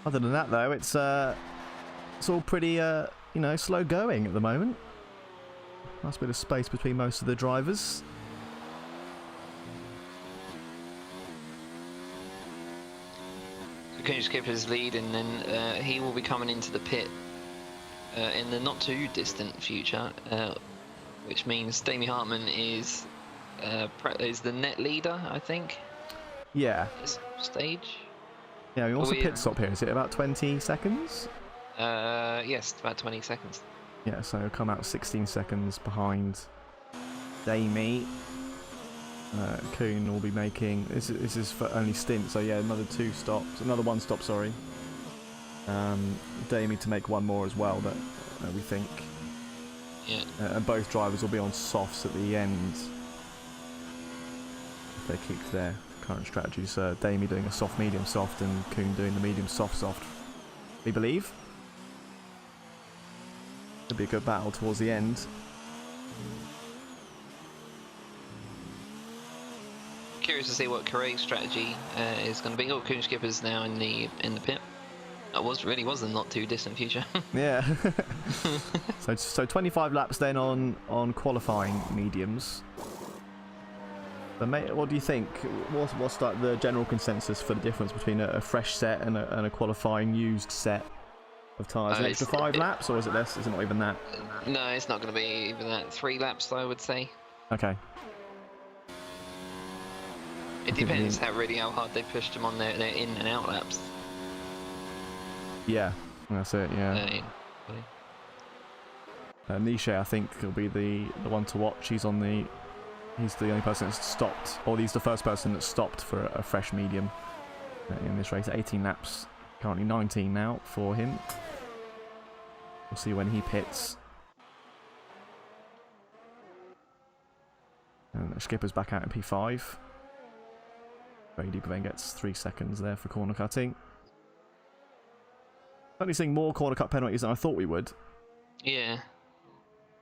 Other than that, though, it's all pretty, you know, slow going at the moment. Nice bit of space between most of the drivers. Can you skip his lead, and then he will be coming into the pit in the not too distant future, which means Damie Hartman is the net leader, I think. Yeah. This stage. Yeah, he wants a pit stop here. Is it about 20 seconds? Yes, about 20 seconds. Yeah, so he'll come out 16 seconds behind Damie. Kuhn will be making this is for only stint, so yeah, another one stop, sorry. Damie to make one more as well, that we think. Yeah. And both drivers will be on softs at the end if they keep their current strategies. Damie doing a soft, medium, soft, and Kuhn doing the medium, soft, soft. We believe. It'll be a good battle towards the end. Curious to see what Carre's strategy is going to be. Kuhn Skipper's now in the pit. That really was the not too distant future. Yeah. so 25 laps then on qualifying mediums. But mate, what do you think? What's like the general consensus for the difference between a fresh set and a qualifying used set of tyres? An extra 5 laps, or is it less? Is it not even that? No, it's not going to be even that. 3 laps, I would say. Okay. It depends how hard they pushed them on their in and out laps. Yeah, that's it. Yeah. Niche, I think, will be the one to watch. He's the only person that's stopped, or he's the first person that stopped for a fresh medium in this race. 18 laps, currently 19 now for him. We'll see when he pits. And the Skipper's back out in P5. Brady then gets 3 seconds there for corner cutting. Only seeing more corner cut penalties than I thought we would. Yeah.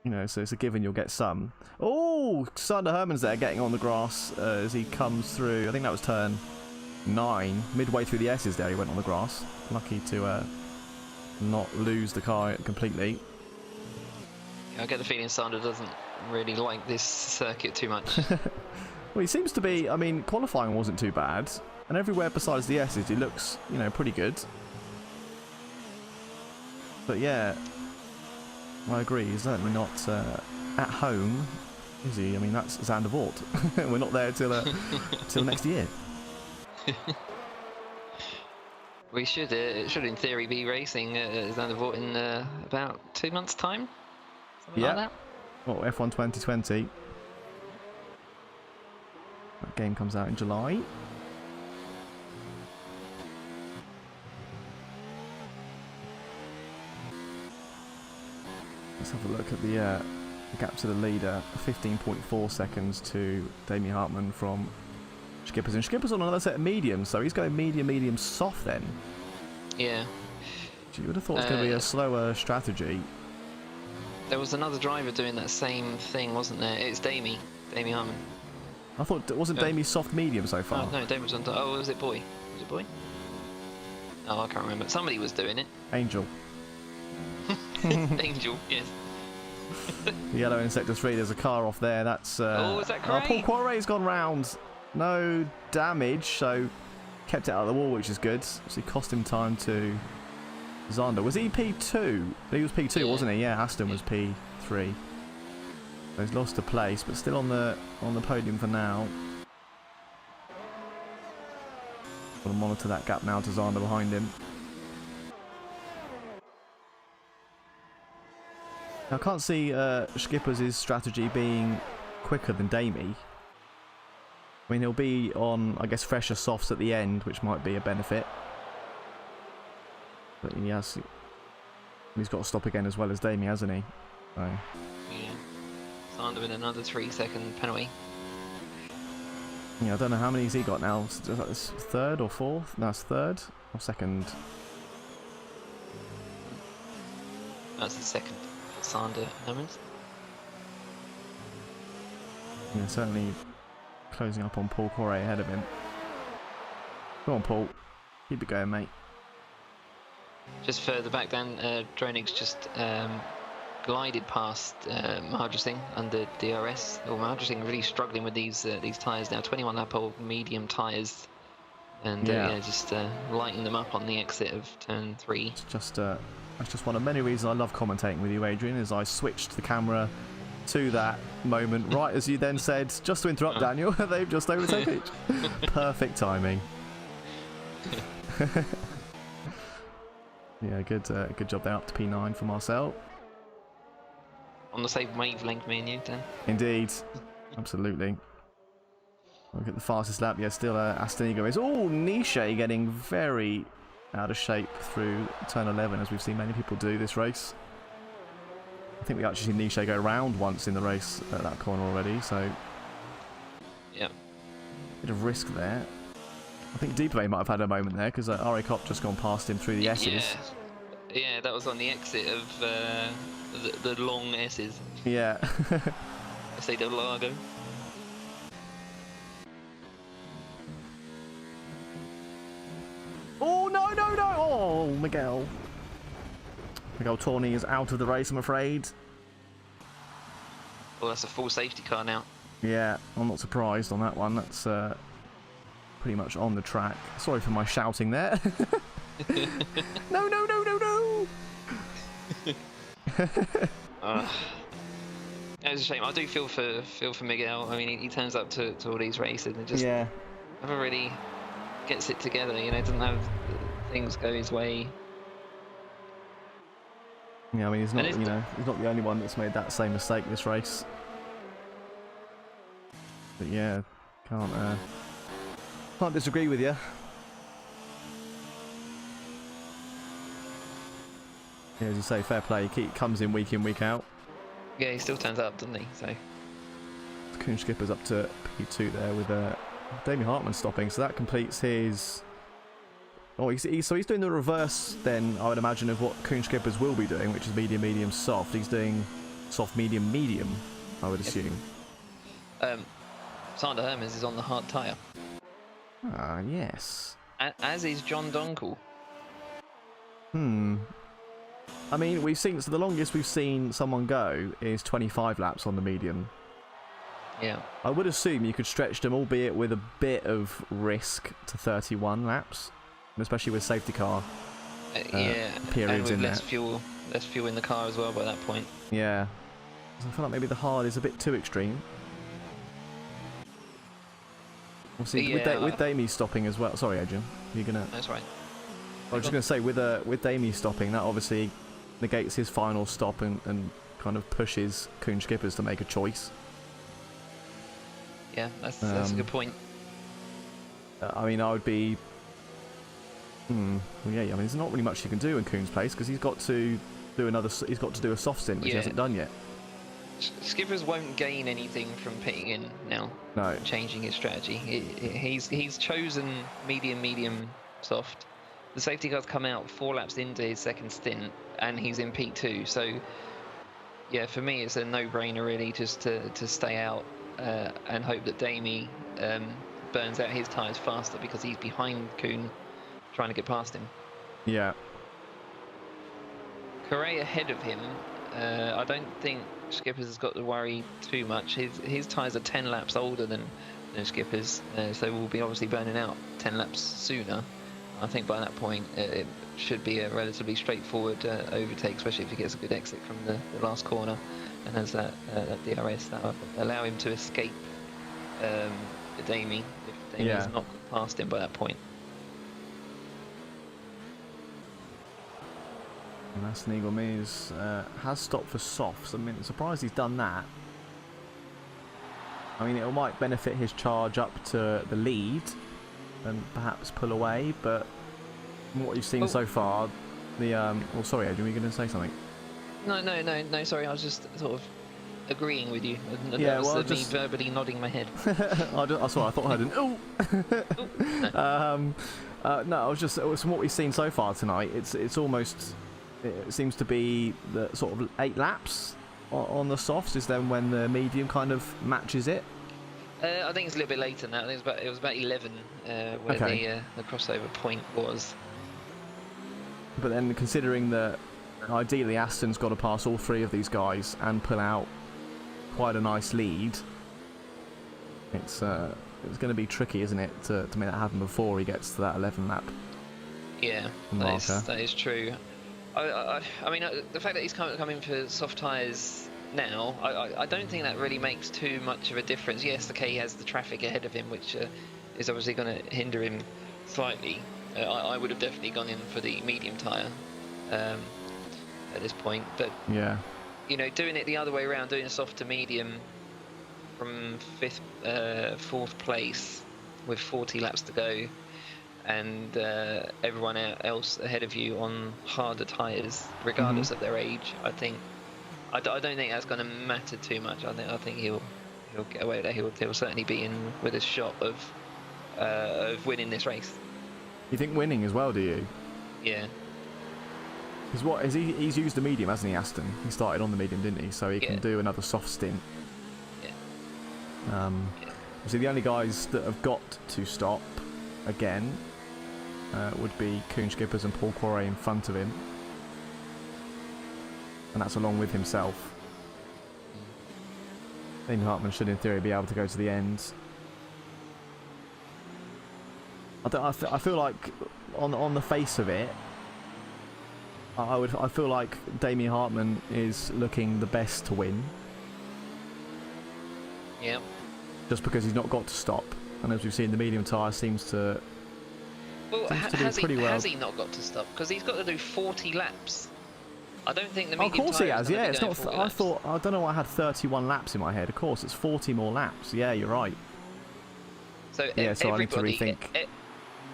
You know, so it's a given you'll get some. Oh, Sander Herman's there getting on the grass as he comes through. I think that was turn 9. Midway through the S's there, he went on the grass. Lucky to not lose the car completely. I get the feeling Sander doesn't really like this circuit too much. Well, he seems to be. I mean, qualifying wasn't too bad, and everywhere besides the S's, he looks, you know, pretty good. But yeah, I agree. He's certainly not at home, is he? I mean, that's Zandvoort. We're not there till next year. We should in theory be racing Zandvoort in about 2 months' time. Something like that. Well, F1 2020. That game comes out in July. Let's have a look at the gap to the leader. 15.4 seconds to Damie Hartman from Skipper's in. Skipper's on another set of mediums, so he's going medium, soft then. Yeah. You would have thought it was going to be a slower strategy. There was another driver doing that same thing, wasn't there? It's Damie Harmon. I thought it wasn't Damie soft medium so far. Oh, no, Damie was on top. Oh, was it Boy? Was it Boy? Oh, I can't remember. Somebody was doing it. Angel. Angel, yes. Yellow in sector 3. There's a car off there. That's. Oh, is that great? Paul Quarre's gone round. No damage, so kept it out of the wall, which is good. So it cost him time to. Zander. Was he P2? He was P2, yeah. Wasn't he? Yeah, Aston was P3. So he's lost a place, but still on the podium for now. Got to monitor that gap now to Zander behind him. I can't see Skipper's strategy being quicker than Damie. I mean, he'll be on, I guess, fresher softs at the end, which might be a benefit. But he's got to stop again as well as Damie, hasn't he? So. Yeah. Zander with another 3-second penalty. Yeah, I don't know how many he's got now. Is that his third or fourth? No, it's third or second. That's the second. Zander Hermanos. Yeah, certainly closing up on Paul Quarre ahead of him. Go on, Paul. Keep it going, mate. Just further back down, Dronig's just glided past Maharjasingh under DRS. Or Maharjasingh really struggling with these tyres now. 21 lap old medium tyres, and yeah, just lighting them up on the exit of turn 3. It's just that's just one of many reasons I love commentating with you, Adrian. Is I switched the camera to that moment right as you then said, just to interrupt Daniel, they've just overtaken each. Perfect timing. Yeah, good job there, up to P9 for Marcel. On the same wavelength, me and you, Dan. Indeed, absolutely. Look at the fastest lap. Yeah, still Astanigo is. Oh, Niche getting very out of shape through turn 11, as we've seen many people do this race. I think we actually seen Niche go round once in the race at that corner already, so yeah, bit of risk there. I think Deepaway might have had a moment there because Ari Kopp just gone past him through the S's. Yeah, that was on the exit of the long S's. Yeah. Say del Lago. Oh no! Oh, Miguel Tawney is out of the race, I'm afraid. Well, that's a full safety car now. Yeah, I'm not surprised on that one. That's pretty much on the track. Sorry for my shouting there. No! It's a shame. I do feel for Miguel. I mean, he turns up to all these races and just never really gets it together. You know, doesn't have things go his way. Yeah, I mean, he's not. He's not the only one that's made that same mistake this race. But yeah, can't disagree with you. Yeah, as you say, fair play. He comes in, week out. Yeah, he still turns up, doesn't he? So Kuhn Skipper's up to P2 there with Damien Hartman stopping, so that completes his. Oh, he's doing the reverse then, I would imagine, of what Kuhn Skipper's will be doing, which is medium, soft. He's doing soft, medium, I would assume. Zander Hermans is on the hard tyre. Ah, yes. As is John Donkel. I mean, we've seen, so the longest we've seen someone go is 25 laps on the medium. Yeah. I would assume you could stretch them, albeit with a bit of risk, to 31 laps, especially with safety car periods and with in less there. Less fuel in the car as well by that point. Yeah. So I feel like maybe the hard is a bit too extreme. Obviously, with Damie stopping as well. Sorry, Adrian. You're gonna. That's right. I was just gonna say with Damie stopping, that obviously negates his final stop and kind of pushes Kuhn Skippers to make a choice. Yeah, that's a good point. I mean, I would be. Well, yeah, I mean, there's not really much you can do in Kuhn's place because he's got to do a soft stint, which he hasn't done yet. Skippers won't gain anything from pitting in now. No. Changing his strategy. He's chosen medium, soft. The safety car's come out 4 laps into his second stint, and he's in P2. So, yeah, for me, it's a no-brainer really, just to stay out and hope that Damie burns out his tyres faster because he's behind Kuhn, trying to get past him. Yeah. Correa ahead of him. I don't think Skippers has got to worry too much. His tyres are 10 laps older than Skippers, so we'll be obviously burning out 10 laps sooner. I think by that point it should be a relatively straightforward overtake, especially if he gets a good exit from the last corner and has that DRS that will allow him to escape Damie if Damie has not got past him by that point. And that's Eagle Mears has stopped for softs. I mean, I'm surprised he's done that. I mean, it might benefit his charge up to the lead and perhaps pull away, but from what you've seen so far, the well, sorry, Adrian, were you going to say something? No, sorry, I was just sort of agreeing with you. Yeah, that was well, me verbally nodding my head. I thought I heard an ooh. No, I was just from what we've seen so far tonight. It's almost, it seems to be the sort of 8 laps on the softs is then when the medium kind of matches it. I think it's a little bit later than that. I think it was about 11 where the crossover point was. But then considering that ideally Aston's got to pass all 3 of these guys and pull out quite a nice lead, it's going to be tricky, isn't it, to make that happen before he gets to that 11 lap marker. That is true. I mean, the fact that he's coming for soft tyres now, I don't think that really makes too much of a difference. Yes, okay, he has the traffic ahead of him, which is obviously going to hinder him slightly. I would have definitely gone in for the medium tyre at this point, but yeah, you know, doing it the other way around, doing a soft to medium from 4th place with 40 laps to go, and everyone else ahead of you on harder tyres, regardless of their age, I don't think that's going to matter too much. I think he'll get away with that. He'll certainly be in with a shot of winning this race. You think winning as well, do you? Yeah. Because he's used the medium, hasn't he, Aston? He started on the medium, didn't he? So he can do another soft stint. Yeah. So the only guys that have got to stop again would be Kuhn Skippers and Paul Quarret in front of him. And that's along with himself. Damien Hartman should, in theory, be able to go to the end. I feel like, on the face of it, I feel like Damien Hartman is looking the best to win. Yeah. Just because he's not got to stop, and as we've seen, the medium tyre seems to. Well, has he not got to stop? Because he's got to do 40 laps. I don't think the medium of course he tyre has. is Yeah, it's not. I laps. thought. I don't know. I had 31 laps in my head. Of course, it's 40 more laps. Yeah, you're right. So yeah, so I need to rethink.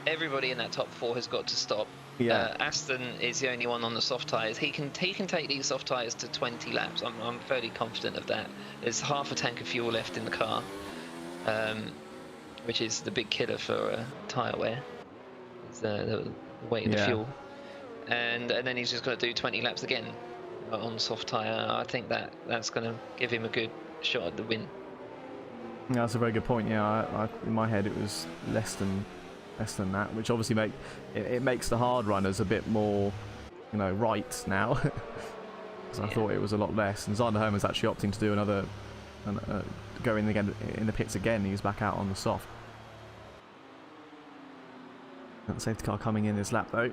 Everybody in that top 4 has got to stop. Yeah. Aston is the only one on the soft tyres. He can take these soft tyres to 20 laps. I'm fairly confident of that. There's half a tank of fuel left in the car, which is the big killer for tyre wear. Is the weight of the fuel, and then he's just got to do 20 laps again on soft tyre. I think that's going to give him a good shot at the win. Yeah, that's a very good point. Yeah, I in my head it was less than that, which obviously makes the hard runners a bit more, right now. Because I thought it was a lot less. And Zander Herman's actually opting to do another, go in again in the pits again. He's back out on the soft. That safety car coming in this lap though.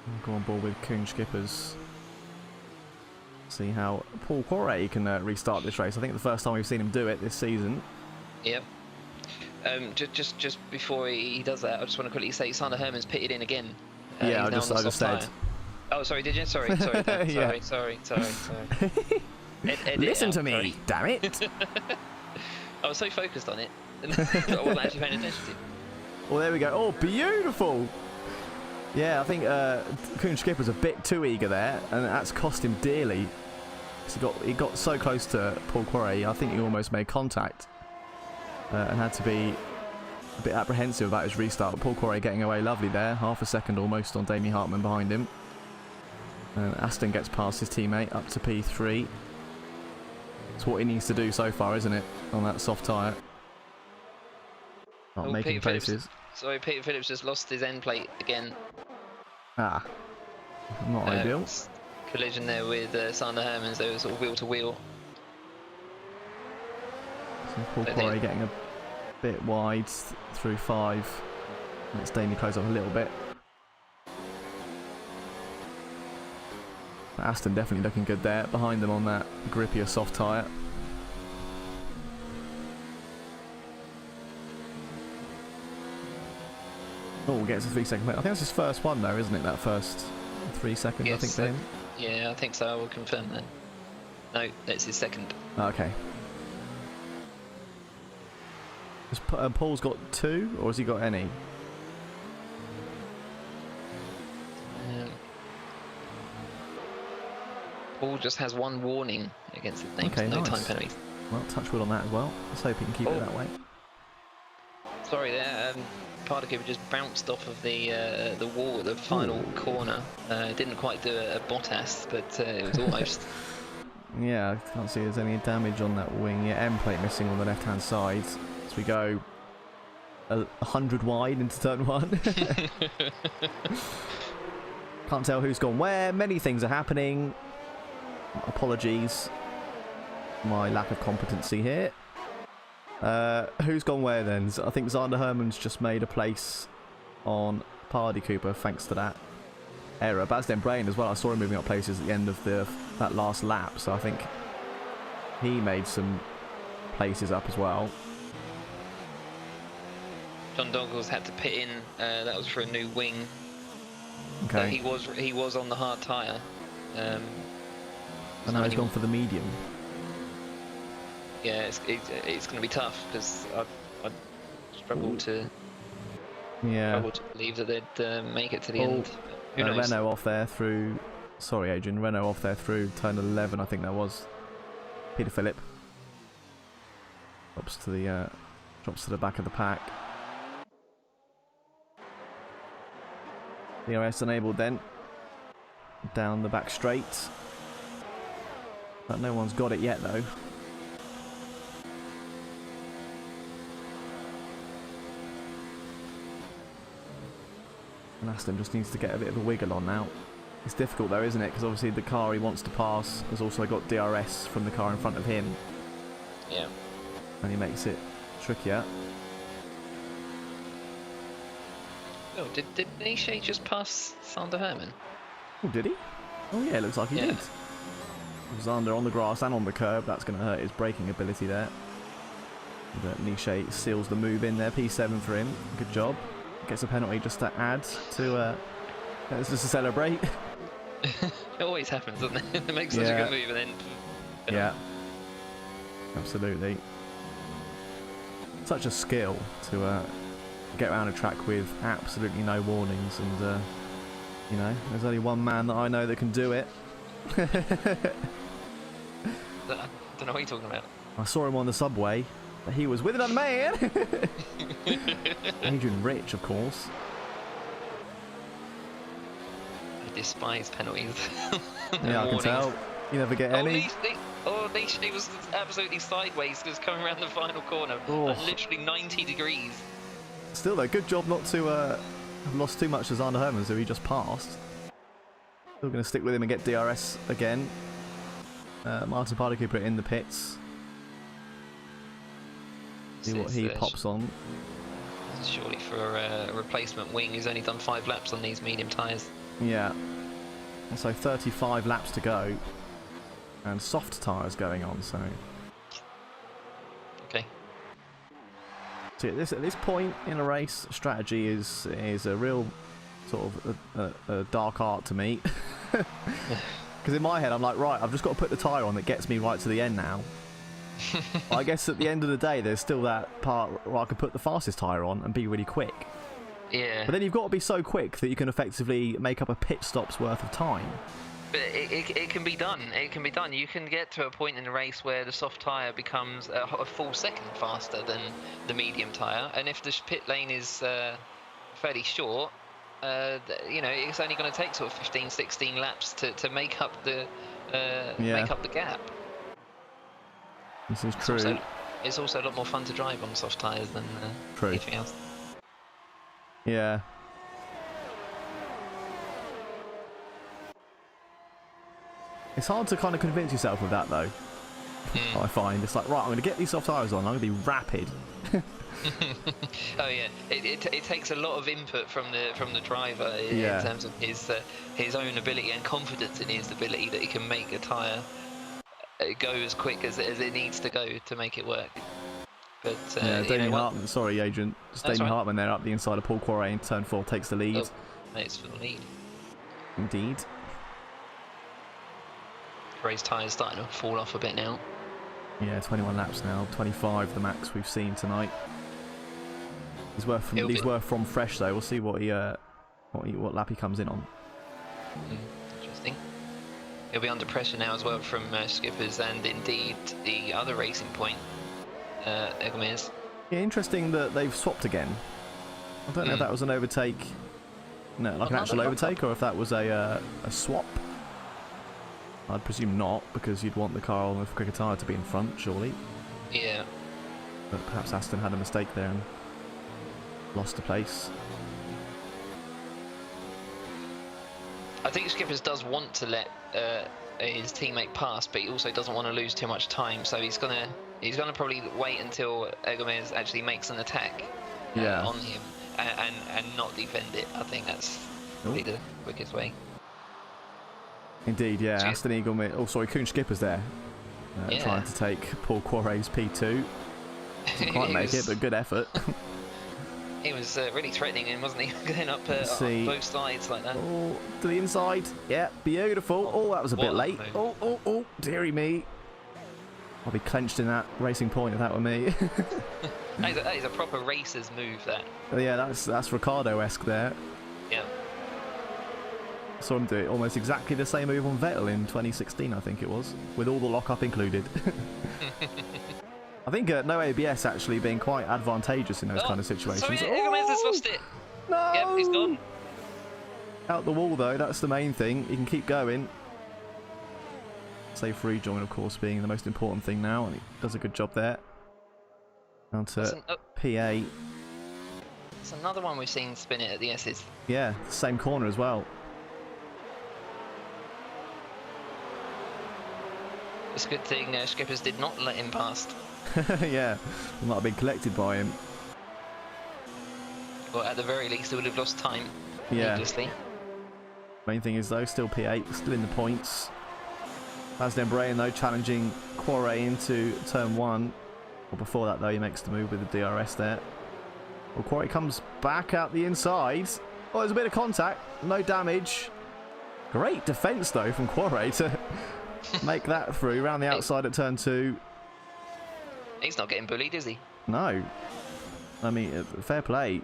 I'll go on board with Kuhn Skippers. See how Paul Quarret can restart this race. I think the first time we've seen him do it this season. Yep. Just before he does that, I just want to quickly say Zander Herman's pitted in again. Yeah, I just said. Oh, sorry, did you? Sorry, Dan. Yeah. sorry. Listen to me, damn it! I was so focused on it, I wasn't actually paying attention to it. Well, there we go. Oh, beautiful! Yeah, I think Kuhn Skipper's a bit too eager there, and that's cost him dearly. He got so close to Paul Quarry, I think he almost made contact and had to be a bit apprehensive about his restart. But Paul Quarry getting away lovely there, half a second almost on Damien Hartman behind him. And Aston gets past his teammate up to P3. It's what he needs to do so far, isn't it, on that soft tyre? Not making paces. Sorry, Peter Phillips just lost his end plate again. Ah, not ideal. Collision there with Sander Hermans, they were sort of wheel to wheel. So Paul Quarry getting a bit wide through 5. Let's Damien close up a little bit. But Aston definitely looking good there, behind them on that grippier soft tyre. Oh, gets a 3-second plate. I think that's his first one though, isn't it? That first 3 seconds, yes, I think, for him. Yeah, I think so. I will confirm that. No, that's his second. Okay. Has Paul's got 2, or has he got any? Paul just has 1 warning against his name, okay, no nice. time penalties. Well, touch wood on that as well. Let's hope he can keep it that way. Sorry there, Partaker just bounced off of the wall at the final corner. Didn't quite do a Bottas, but it was almost. Yeah, I can't see there's any damage on that wing. Yeah, end plate missing on the left-hand side. As we go 100 wide into turn 1. Can't tell who's gone where. Many things are happening. Apologies. My lack of competency here. Who's gone where then? I think Sander Hermans just made a place on Pardy Cooper thanks to that error. Basden Brain as well. I saw him moving up places at the end of that last lap, so I think he made some places up as well. John Doggles had to pit in. That was for a new wing. Okay. He was on the hard tyre. And now he's gone for the medium. Yeah, it's going to be tough because I struggle to believe that they'd make it to the end. Who knows? Renault off there through. Sorry, Adrian. Renault off there through turn 11. I think that was Peter Phillip. Drops to the back of the pack. DRS enabled then. Down the back straight. But no one's got it yet though. And Aston just needs to get a bit of a wiggle on now. It's difficult though, isn't it? Because obviously the car he wants to pass has also got DRS from the car in front of him. Yeah. And he makes it trickier. Oh, did Niche just pass Sander Herman? Oh, did he? Oh yeah, it looks like he did. Sander on the grass and on the curb. That's going to hurt his braking ability there. But Niche seals the move in there. P7 for him. Good job. Gets a penalty just to add to just to celebrate. It always happens, doesn't it? It makes such a good move and then. Yeah. Absolutely. Such a skill to get around a track with absolutely no warnings, and you know, there's only one man that I know that can do it. I don't know what you're talking about. I saw him on the subway, but he was with another man. Adrian Rich, of course. I despise penalties. Yeah, I can tell. You never get any. Niche was absolutely sideways, just coming around the final corner, at literally 90 degrees. Still though, good job not to have lost too much to Sander Hermans, who he just passed. Still going to stick with him and get DRS again. Martin Pardy Cooper in the pits. See what he pops on. Surely for a replacement wing who's only done 5 laps on these medium tyres. Yeah. And so 35 laps to go. And soft tyres going on, so... Okay. So at this point in a race, strategy is a real sort of a dark art to me. Because in my head, I'm like, right, I've just got to put the tyre on that gets me right to the end now. I guess at the end of the day, there's still that part where I can put the fastest tyre on and be really quick. Yeah. But then you've got to be so quick that you can effectively make up a pit stop's worth of time. But it can be done. It can be done. You can get to a point in the race where the soft tyre becomes a full second faster than the medium tyre, and if the pit lane is fairly short, you know, it's only going to take sort of 15, 16 laps to make up the make up the gap. This is true. It's also a lot more fun to drive on soft tyres than anything else. Yeah. It's hard to kind of convince yourself of that, though. I find it's like, right, I'm going to get these soft tyres on. I'm going to be rapid. Oh yeah, it takes a lot of input from the driver in terms of his own ability and confidence in his ability that he can make a tyre go as quick as it needs to go to make it work. But Damien Hartman, sorry, Adrian. Damien Hartman there up the inside of Paul Quarret in turn 4 takes the lead. Oh, it's for the lead. Indeed. Quarret's tyres starting to fall off a bit now. Yeah, 21 laps now, 25 the max we've seen tonight. These were from fresh though. We'll see what lap he comes in on. Interesting. He'll be under pressure now as well from skippers and indeed the other racing point, Egomez. Yeah, interesting that they've swapped again. I don't know if that was an overtake, an actual overtake, or if that was a swap. I'd presume not, because you'd want the car on with quicker tyre to be in front, surely. Yeah. But perhaps Aston had a mistake there and lost a place. I think Skippers does want to let his teammate pass, but he also doesn't want to lose too much time, so he's gonna probably wait until Egomez actually makes an attack on him and not defend it. I think that's probably the quickest way. Indeed, yeah. Aston Eagle, Kuhn Skipper's there, trying to take Paul Quarret's P2. Didn't quite make it, but good effort. He was really threatening him, wasn't he? Going up both sides like that. Oh, to the inside. Yeah, beautiful. Oh, that was a bit late. Oh, dearie me. I'll be clenched in that racing point if that were me. That is a proper racer's move, that. Yeah, that's Ricciardo-esque there. Yeah. Saw him do it almost exactly the same move on Vettel in 2016, I think it was, with all the lock-up included. I think no ABS actually being quite advantageous in those kind of situations. Sorry, Egomez has lost it. No! Yep, he's gone. Out the wall though, that's the main thing. He can keep going. Safe rejoin, of course, being the most important thing now, and he does a good job there. Down to P8. It's another one we've seen spin it at the S's. Yeah, same corner as well. It's a good thing Skippers did not let him past. Yeah, it might have been collected by him. Well, at the very least, he would have lost time. Yeah. Needlessly. Main thing is though, still P8, still in the points. Aston Brain though challenging Quarret into turn 1. Well, before that though, he makes the move with the DRS there. Well, Quarret comes back out the inside. Oh, there's a bit of contact, no damage. Great defence though from Quarret to make that through around the outside at turn 2. He's not getting bullied, is he? No. I mean, fair play.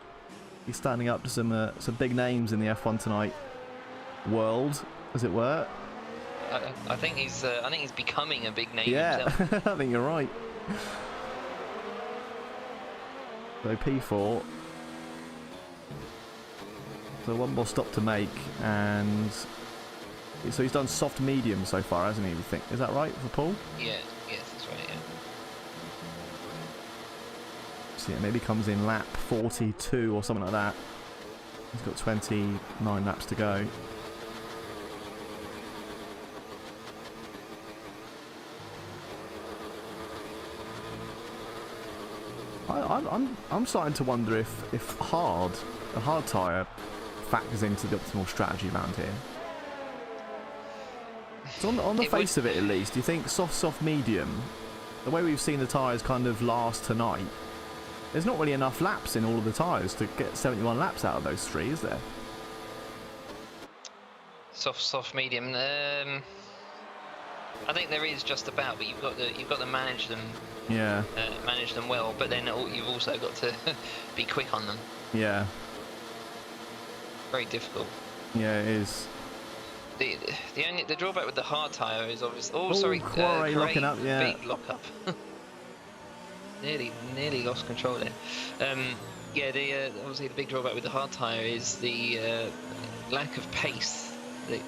He's standing up to some big names in the F1 tonight world, as it were. I think he's becoming a big name Yeah, himself. I think you're right. So P4. So one more stop to make, and so he's done soft medium so far, hasn't he? We think, is that right for Paul? Yeah. Yes, that's right. Yeah. So yeah, maybe comes in lap 42 or something like that. He's got 29 laps to go. I'm starting to wonder if a hard tyre factors into the optimal strategy around here. So on the face of it, at least, do you think soft, medium, the way we've seen the tyres kind of last tonight, there's not really enough laps in all of the tyres to get 71 laps out of those three, is there? Soft, medium. I think there is just about, but you've got to manage them. Yeah. Manage them well, but then you've also got to be quick on them. Yeah. Very difficult. Yeah, it is. the drawback with the hard tyre is obviously. Oh, Oh, sorry, Quarry locking up, yeah. Big lock up. nearly lost control there. Yeah, obviously the big drawback with the hard tyre is the lack of pace that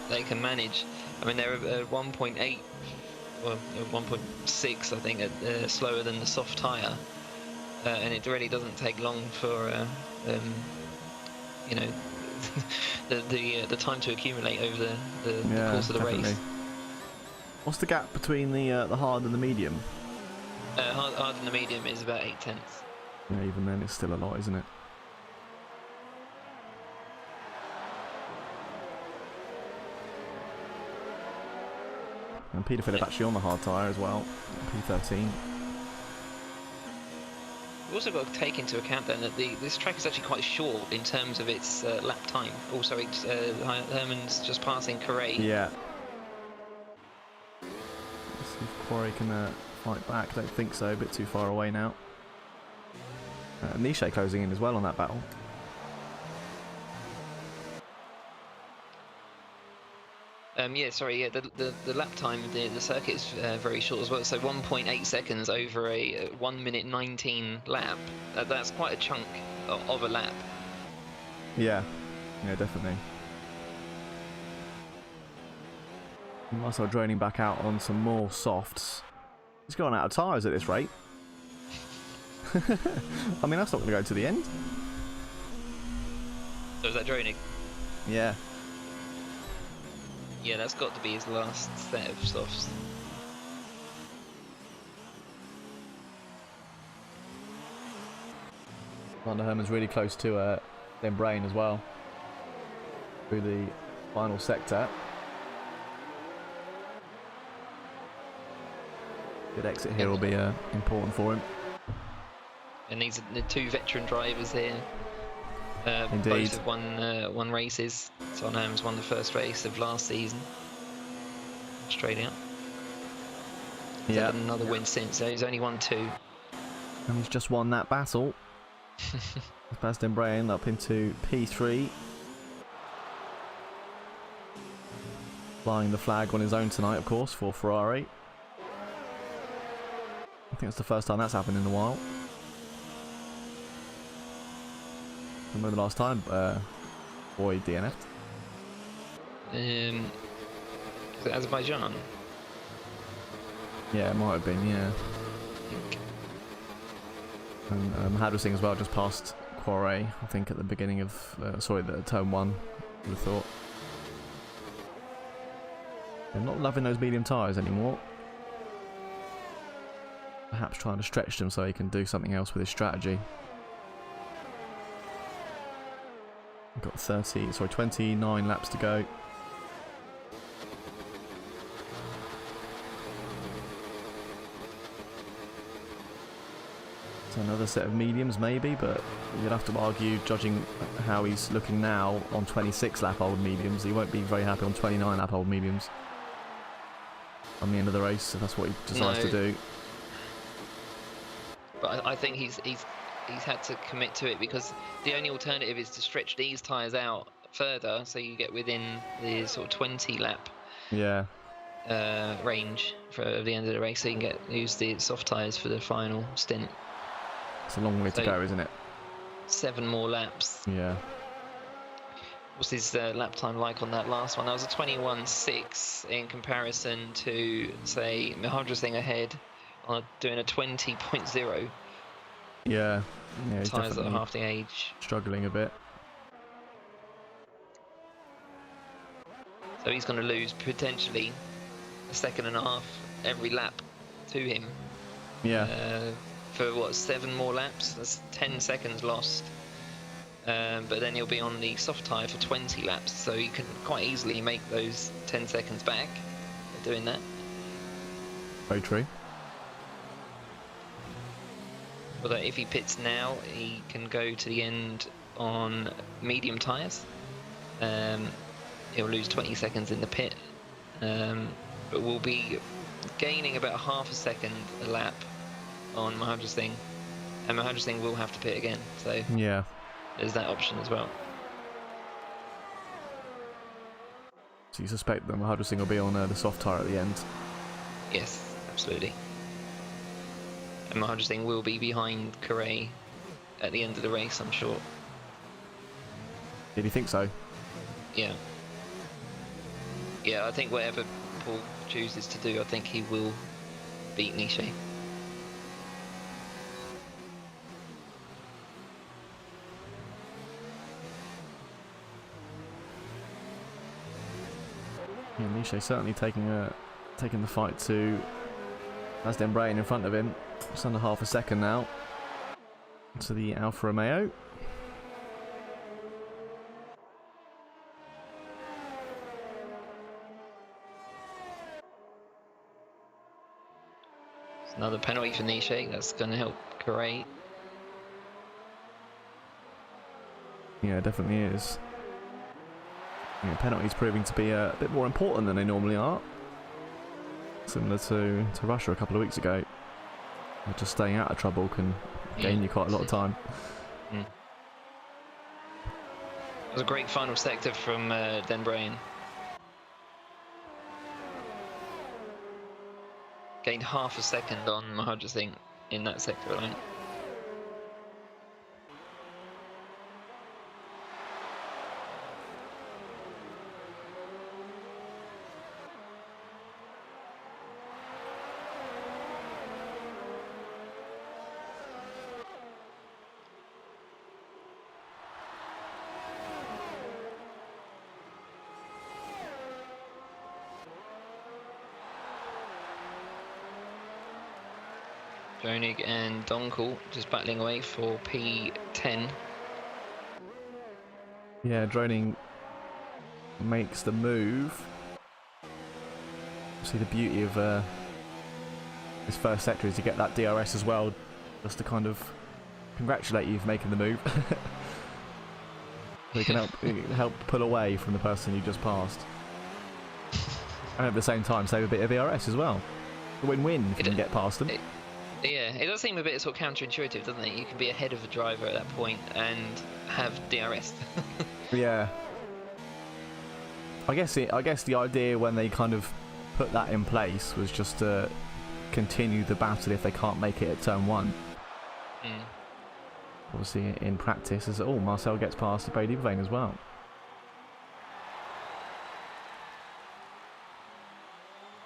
they can manage. I mean, they're 1.8, well, 1.6, I think, slower than the soft tyre, and it really doesn't take long for you know, the time to accumulate over the course of the race. What's the gap between the hard and the medium? Hard and the medium is about 0.8. Yeah, even then it's still a lot, isn't it? And Peter Phillip actually on the hard tyre as well, P13. We've also got to take into account then that this track is actually quite short in terms of its lap time. Also, Herman's just passing Correa. Yeah. Let's see if Quarry can fight back. Don't think so. A bit too far away now. Niche closing in as well on that battle. Yeah, sorry. Yeah, the lap time of the circuit is very short as well. So 1.8 seconds over a 1 minute 19 lap. That's quite a chunk of a lap. Yeah, yeah, definitely. Russell droning back out on some more softs. He's going out of tyres at this rate. I mean, that's not going to go to the end. So is that droning? Yeah. Yeah, that's got to be his last set of softs. Van Herman's really close to Brain as well. Through the final sector. Good exit here will be important for him. And these are the two veteran drivers here. Indeed. Both have won races. Van Herman's won the first race of last season. Australia. He's had another win since, so he's only won 2. And he's just won that battle. Sebastian Brain up into P3. Flying the flag on his own tonight, of course, for Ferrari. I think it's the first time that's happened in a while. I remember the last time Boy DNF'd. Is it Azerbaijan? Yeah, it might have been, yeah. And Hazzah as well, just past Quarry, I think at the beginning of, the turn 1, I would have thought. I'm not loving those medium tyres anymore. Perhaps trying to stretch them so he can do something else with his strategy. We've got 29 laps to go. So another set of mediums maybe, but you'd have to argue, judging how he's looking now on 26 lap old mediums, he won't be very happy on 29 lap old mediums on the end of the race, if that's what he decides to do. But I think he's had to commit to it, because the only alternative is to stretch these tyres out further, so you get within the sort of 20 lap range for the end of the race, so you can use the soft tyres for the final stint. It's a long way to go, isn't it? 7 more laps. Yeah. What's his lap time like on that last one? That was a 21.6 in comparison to, say, Hazzah ahead on doing a 20.0. Yeah. He's tyres that are half the age. Struggling a bit. So he's going to lose potentially a second and a half every lap to him. Yeah. For what, 7 more laps? That's 10 seconds lost. But then he'll be on the soft tyre for 20 laps, so you can quite easily make those 10 seconds back by doing that. Very true. Although if he pits now, he can go to the end on medium tyres. He'll lose 20 seconds in the pit, but will be gaining about half a second a lap on Hazzah, and Hazzah will have to pit again, so yeah, there's that option as well. So you suspect that Hazzah will be on the soft tyre at the end? Yes, absolutely. And Hazzah will be behind Correa at the end of the race, I'm sure. Did you think so? Yeah. Yeah, I think whatever Paul chooses to do, I think he will beat Niche. Yeah, Niche certainly taking the fight to Asden Brain in front of him. Just under half a second now to the Alfa Romeo. It's another penalty for Niche. That's going to help Correa. Yeah, it definitely is. Yeah, penalties proving to be a bit more important than they normally are. Similar to Russia a couple of weeks ago. Just staying out of trouble can gain you quite a lot of time. It was a great final sector from Den Brain. Gained half a second on Hazzah in that sector alone. Jonig and Donkel just battling away for P10. Yeah, Droning makes the move. See, the beauty of this first sector is you get that DRS as well, just to kind of congratulate you for making the move. So you can help pull away from the person you just passed, and at the same time save a bit of DRS as well. A win-win if you can get past them. Yeah, it does seem a bit sort of counterintuitive, doesn't it? You can be ahead of the driver at that point and have DRS. Yeah. I guess the idea when they kind of put that in place was just to continue the battle if they can't make it at turn 1. Obviously, in practice, as Marcel gets past the Brady Vane as well.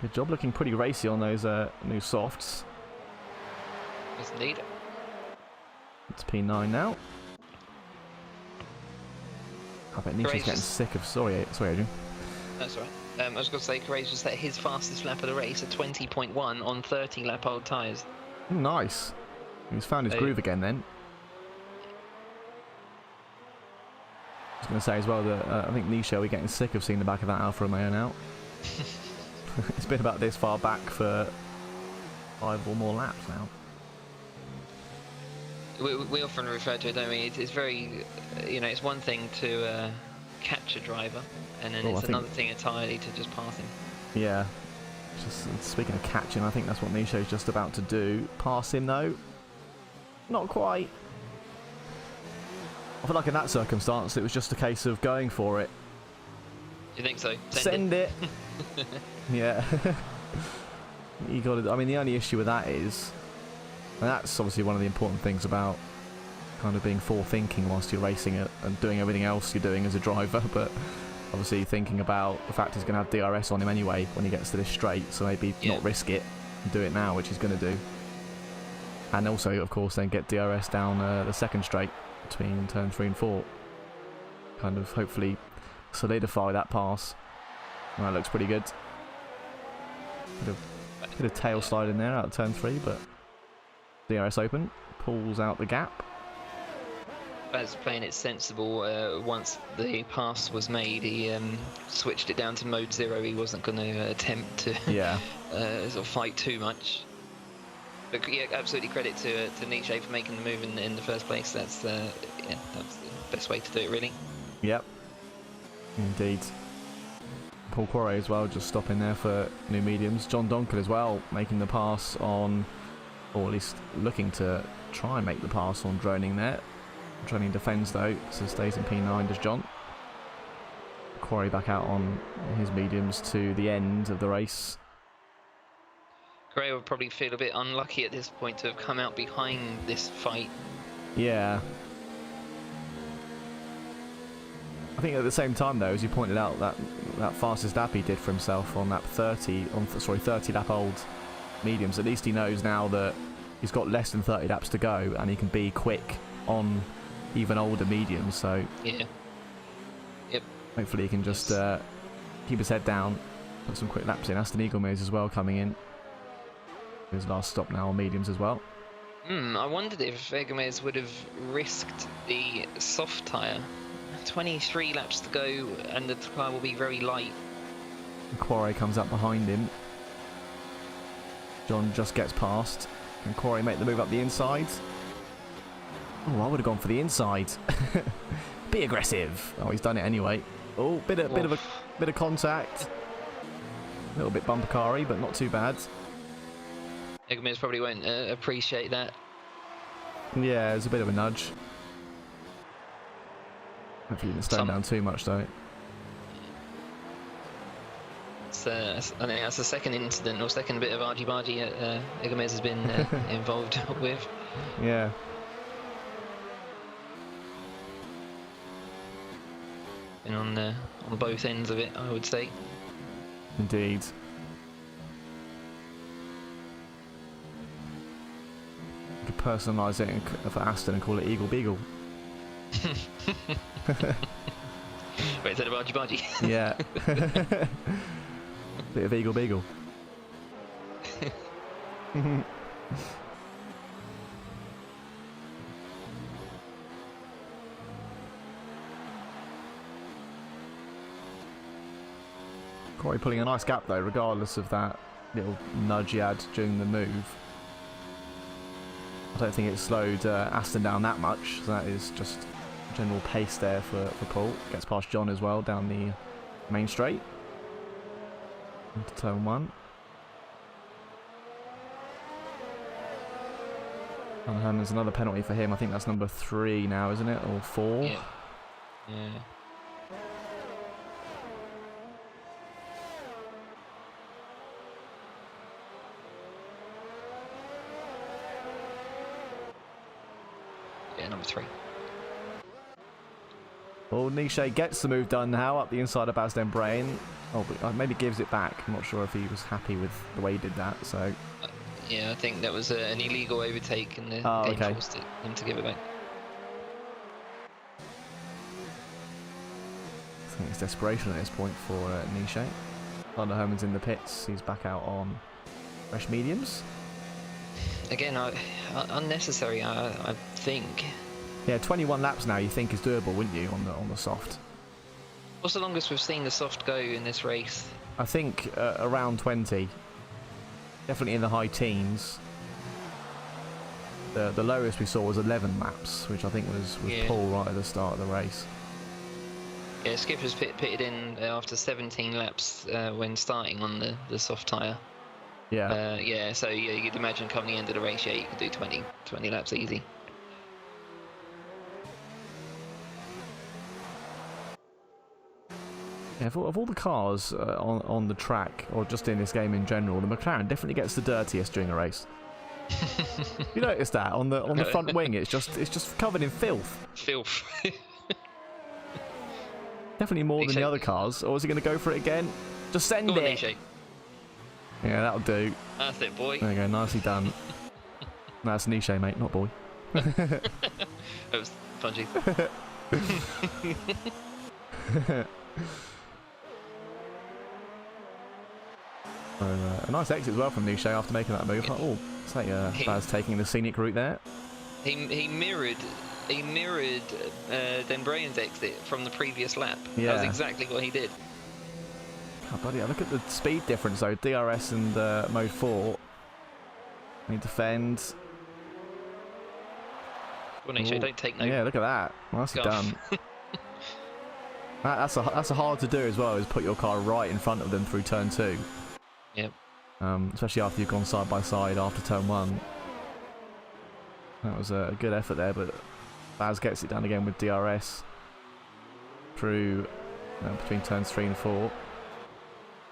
Good job, looking pretty racy on those new softs. Yes, indeed. It's P9 now. I bet Nisha's getting sick of... Sorry, Adrian. That's all right. I was going to say, Correa just set his fastest lap of the race at 20.1 on 30 lap old tyres. Nice. He's found his groove again then. I was going to say as well that I think Nisha, we're getting sick of seeing the back of that Alfa Romeo now. It's been about this far back for 5 or more laps now. We often refer to it, don't we? It's very, it's one thing to catch a driver, and then it's another thing entirely to just pass him. Yeah. Just speaking of catching, I think that's what Nisha is just about to do. Pass him though. Not quite. I feel like in that circumstance, it was just a case of going for it. You think so? Send it. Yeah. You got to. I mean, the only issue with that is. And that's obviously one of the important things about kind of being forward-thinking whilst you're racing it and doing everything else you're doing as a driver, but obviously thinking about the fact he's going to have DRS on him anyway when he gets to this straight, so maybe not risk it and do it now, which he's going to do. And also, of course, then get DRS down the second straight between turn 3 and 4. Kind of hopefully solidify that pass. And that looks pretty good. Bit of tail slide in there out of turn 3, but DRS open, pulls out the gap. As playing it sensible, once the pass was made, he switched it down to mode 0. He wasn't going to attempt to sort of fight too much. But yeah, absolutely credit to Niche for making the move in the first place. That's the best way to do it, really. Yep, indeed. Paul Quarry as well, just stopping there for new mediums. John Donker as well, making the pass on, or at least looking to try and make the pass on Droning there. Droning defends though, so stays in P9 does John. Quarry back out on his mediums to the end of the race. Gray will probably feel a bit unlucky at this point to have come out behind this fight. Yeah. I think at the same time though, as you pointed out, that fastest lap he did for himself on that 30 lap old mediums, at least he knows now that he's got less than 30 laps to go and he can be quick on even older mediums, so yeah. Yep. Hopefully he can just keep his head down, put some quick laps in. Aston Eaglemez as well coming in. His last stop now on mediums as well. I wondered if Eaglemez would have risked the soft tyre. 23 laps to go and the tyre will be very light. Quarry comes up behind him. John just gets past. Can Quarry make the move up the inside? Oh, I would have gone for the inside. Be aggressive. Oh, he's done it anyway. Oh, bit of contact. A little bit bumper car-y, but not too bad. Eaglemez probably won't appreciate that. Yeah, it's a bit of a nudge. Hopefully he didn't slow down too much though. I think that's the second incident or second bit of argy-bargy Eaglemez has been involved with. Yeah. Been on both ends of it, I would say. Indeed. You could personalise it for Aston and call it Eagle Beagle. Wait, instead of argy-bargy? Yeah. Bit of Eagle Beagle. Quarry pulling a nice gap though, regardless of that little nudge he had during the move. I don't think it slowed Aston down that much, so that is just general pace there for Paul. Gets past John as well down the main straight. Into turn 1. And Herman's another penalty for him. I think that's number 3 now, isn't it? Or 4? Yeah. Yeah. Yeah, number 3. Well, Niche gets the move done now up the inside of Baz Brain. Oh, but maybe gives it back. I'm not sure if he was happy with the way he did that. So. Yeah, I think that was an illegal overtake, and the game forced him to give it back. I think it's desperation at this point for Niche. Lando Herman's in the pits. He's back out on fresh mediums. Again, unnecessary, I think. Yeah, 21 laps now. You think is doable, wouldn't you, on the soft? What's the longest we've seen the soft go in this race? I think around 20. Definitely in the high teens. The lowest we saw was 11 laps, which I think was Paul right at the start of the race. Yeah, Skipper's pitted in after 17 laps when starting on the soft tyre. Yeah. Yeah, so yeah, you'd imagine come the end of the race, yeah, you could do 20 laps easy. Yeah, of all the cars on the track, or just in this game in general, the McLaren definitely gets the dirtiest during a race. You notice that on the front wing, it's just covered in filth. Filth. Definitely more than the other cars. Or is he going to go for it again? Just send it. Niche. Yeah, that'll do. That's it, boy. There you go, nicely done. That's Niche, mate, not boy. That was punchy. A nice exit as well from Niche after making that move. Oh, it's like Baz taking the scenic route there. He mirrored Denbrain's exit from the previous lap. Yeah. That was exactly what he did. Oh, buddy, look at the speed difference though. DRS and mode 4. Need to defend. Well, Niche, don't take no. Yeah, look at that. Nicely done. That's a hard to do as well, is put your car right in front of them through turn 2. Yep. Especially after you've gone side by side after turn 1. That was a good effort there, but Baz gets it done again with DRS through between turns 3 and 4.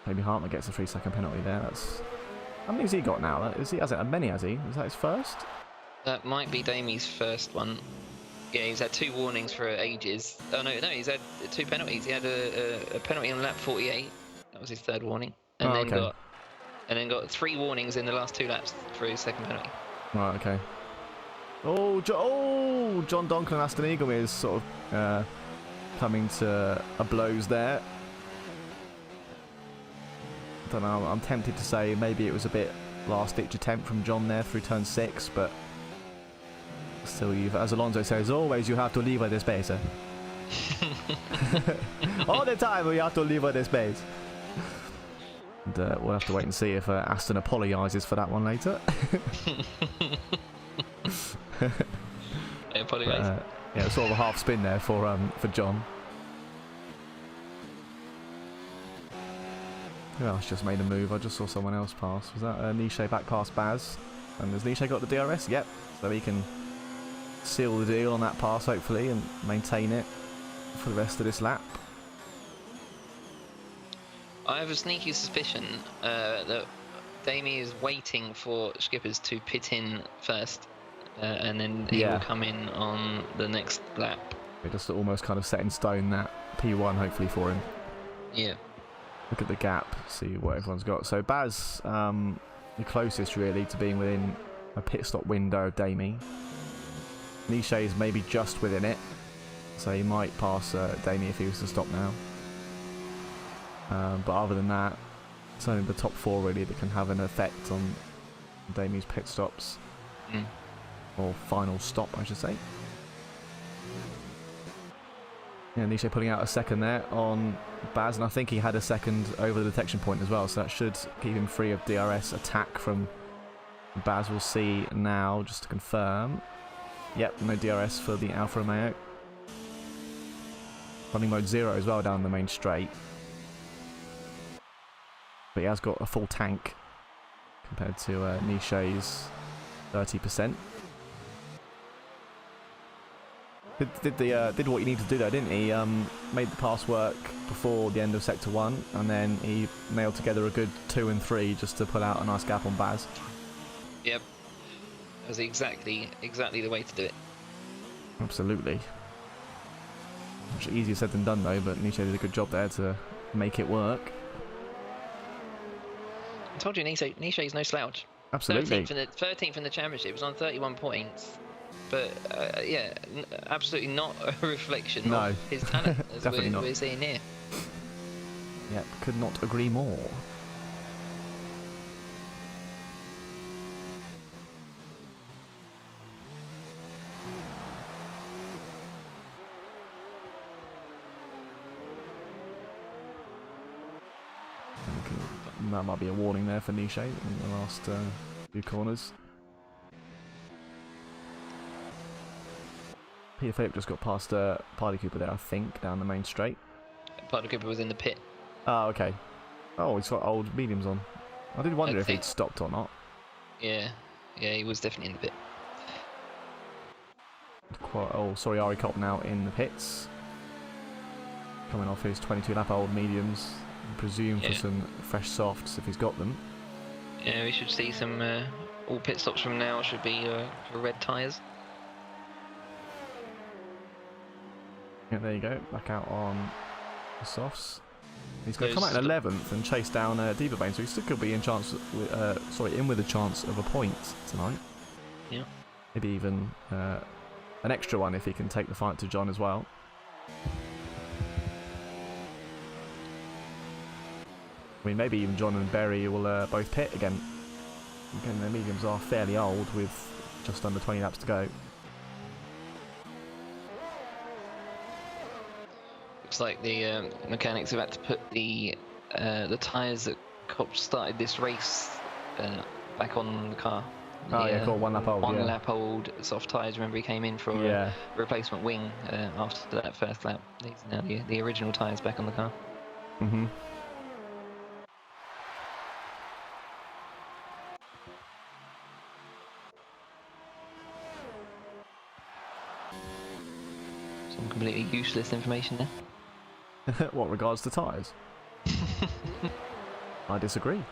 Maybe Hartman gets a 3-second penalty there. That's how many has he got now? Has many, has he? Is that his first? That might be Damie's first one. Yeah, he's had 2 warnings for ages. Oh no, he's had 2 penalties. He had a penalty on lap 48. That was his 3rd warning, and then got 3 warnings in the last 2 laps for his 2nd penalty. Right, okay. Oh, John Donkin and Aston Eagle is sort of coming to a blows there. I don't know, I'm tempted to say maybe it was a bit last-ditch attempt from John there through turn 6, but still, as Alonso says, always you have to leave the space. All the time we have to leave the space. And we'll have to wait and see if Aston apologises for that one later. I apologise. Yeah, sort of a half spin there for John. Who else just made a move? I just saw someone else pass. Was that Niche back past Baz? And has Niche got the DRS? Yep. So he can seal the deal on that pass, hopefully, and maintain it for the rest of this lap. I have a sneaky suspicion that Damie is waiting for Skippers to pit in first, and then he will come in on the next lap. It just almost kind of set in stone that P1, hopefully, for him. Yeah. Look at the gap, see what everyone's got. So Baz, the closest really to being within a pit stop window of Damie. Niche is maybe just within it, so he might pass Damie if he was to stop now. But other than that, it's only the top 4 really that can have an effect on Damie's pit stops. Or final stop, I should say. Yeah, Niche pulling out a 2nd there on Baz, and I think he had a 2nd over the detection point as well, so that should keep him free of DRS attack from Baz. We'll see now, just to confirm. Yep, no DRS for the Alfa Romeo. Running mode 0 as well down the main straight. But he has got a full tank compared to Niche's 30%. Did what you need to do though, didn't he? Made the pass work before the end of sector 1, and then he nailed together a good 2 and 3 just to pull out a nice gap on Baz. Yep, that was exactly the way to do it. Absolutely. Much easier said than done though, but Niche did a good job there to make it work. I told you, Niche is no slouch. Absolutely. 13th in the championship, was on 31 points. But yeah, absolutely not a reflection of his talent, as we're seeing here. Yep, could not agree more. That might be a warning there for Niche in the last 2 corners. Peter Philip just got past Party Cooper there, I think, down the main straight. Party Cooper was in the pit. Oh, okay. Oh, he's got old mediums on. I did wonder if he'd stopped or not. Yeah, he was definitely in the pit. Sorry, Ari Kopp now in the pits. Coming off his 22-lap old mediums. I presume for some fresh softs if he's got them. Yeah, we should see some. All pit stops from now should be for red tyres. Yeah, there you go. Back out on the softs. He's going to come out in 11th and chase down Deeperbane, so he still could be in with a chance of a point tonight. Yeah. Maybe even an extra one if he can take the fight to John as well. I mean, maybe even John and Berry will both pit again. Again, their mediums are fairly old with just under 20 laps to go. Looks like the mechanics have had to put the tyres that Kopp started this race back on the car. Cool. 1 lap old. One lap old soft tyres. Remember, he came in for a replacement wing after that first lap. These are now the original tyres back on the car. Mm-hmm. Some completely useless information there. What regards to tyres? I disagree.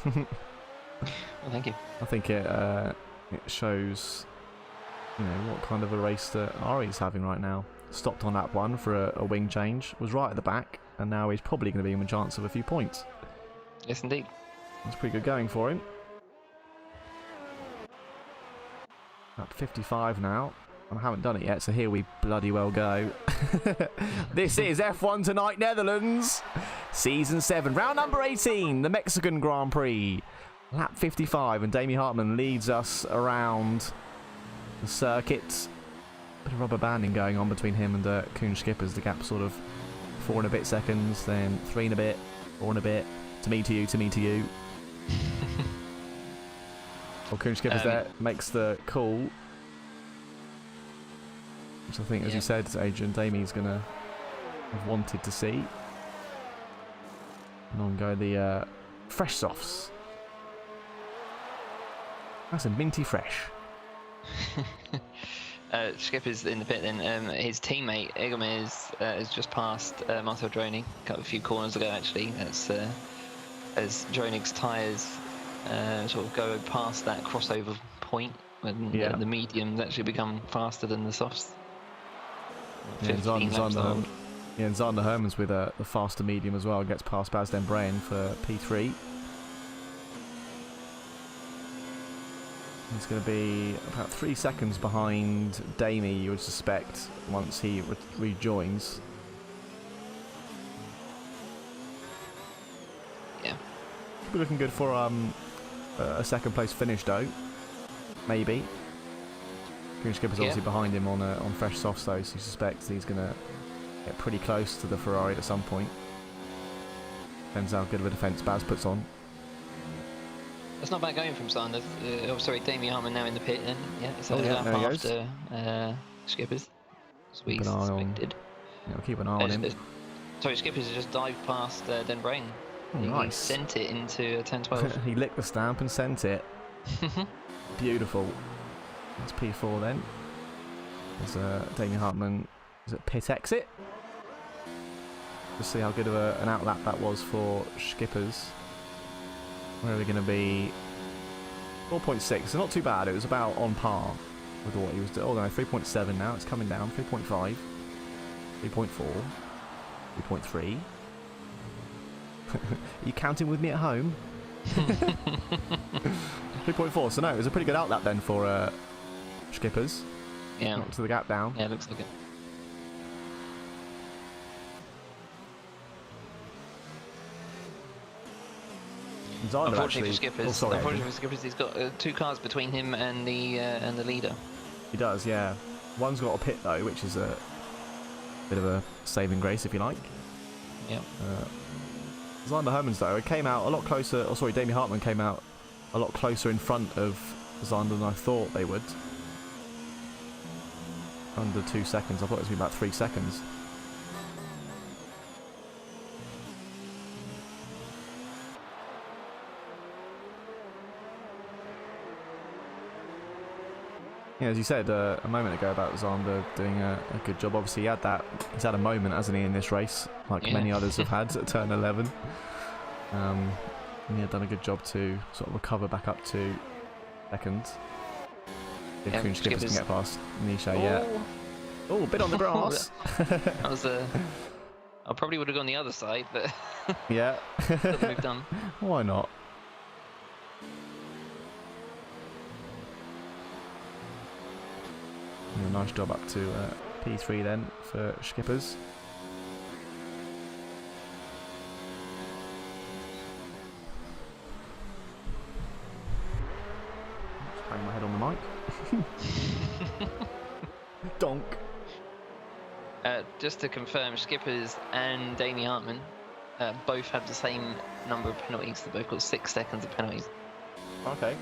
Well, thank you. I think it shows, you know, what kind of a race that Ari's having right now. Stopped on lap 1 for a wing change, was right at the back, and now he's probably going to be in a chance of a few points. Yes, indeed. That's pretty good going for him. Up 55 now. I haven't done it yet, so here we bloody well go. This is F1 Tonight Netherlands, Season 7, round number 18, the Mexican Grand Prix. Lap 55, and Damien Hartman leads us around the circuit. Bit of rubber banding going on between him and Koen Schippers. The gap sort of 4 and a bit seconds, then 3 and a bit, 4 and a bit, to me to you, to me to you. Well, Koen Schippers there makes the call, which I think, as you said, Adrian, Damie's going to have wanted to see. And on go the fresh softs. That's a minty fresh. Skipper's in the pit then. His teammate, Egomez, has just passed Marcel Dronig a few corners ago, actually. That's as Dronig's tyres sort of go past that crossover point when the mediums actually become faster than the softs. Yeah, and Zander Hermans with the faster medium as well, gets past Bas Den Breyen for P3. He's going to be about 3 seconds behind Damie, you would suspect, once he rejoins. Yeah. Could be looking good for a second place finish, though. Maybe. Koen Schippers obviously behind him on fresh softs, though, so you suspect he's going to get pretty close to the Ferrari at some point. Depends how good of a defence Baz puts on. That's not bad going from Sanders. Damien Hartman now in the pit, and so there he goes. After Schippers, as we Keep an eye suspected. Yeah, we'll keep an eye on him. Sorry, Schippers has just dived past Den Breyen. Oh, He nice. sent it into a 10-12. He licked the stamp and sent it. Beautiful. That's P4 then. There's Damien Hartman. Is it pit exit? Let's see how good of an outlap that was for Schippers. Where are we going to be? 4.6, so not too bad. It was about on par with what he was doing. Oh no, 3.7 now. It's coming down. 3.5, 3.4, 3.3. Are you counting with me at home? 3.4. So no, it was a pretty good outlap then for Schippers. Yeah. Knocked the gap down. Yeah, looks like it. Unfortunately for Schippers, he's got 2 cars between him and the leader. He does, yeah. One's got a pit though, which is a bit of a saving grace, if you like. Yeah. Zander Hermans though, it came out a lot closer. Oh, sorry, Damien Hartman came out a lot closer in front of Zander than I thought they would. Under 2 seconds. I thought it was going to be about 3 seconds. Yeah, as you said a moment ago about Zander doing a good job. Obviously, he's had a moment, hasn't he, in this race, like many others have had at turn 11. And he had done a good job to sort of recover back up to second. If Koen Schippers can get past Nisha, Oh, a bit on the grass. That was I probably would have gone the other side, but yeah, moved on. Why not? Yeah, nice job up to P3 then for Schippers. Just bang my head on the mic. Donk. Just to confirm, Schippers and Damien Hartman both have the same number of penalties. They both got 6 seconds of penalties. Okay.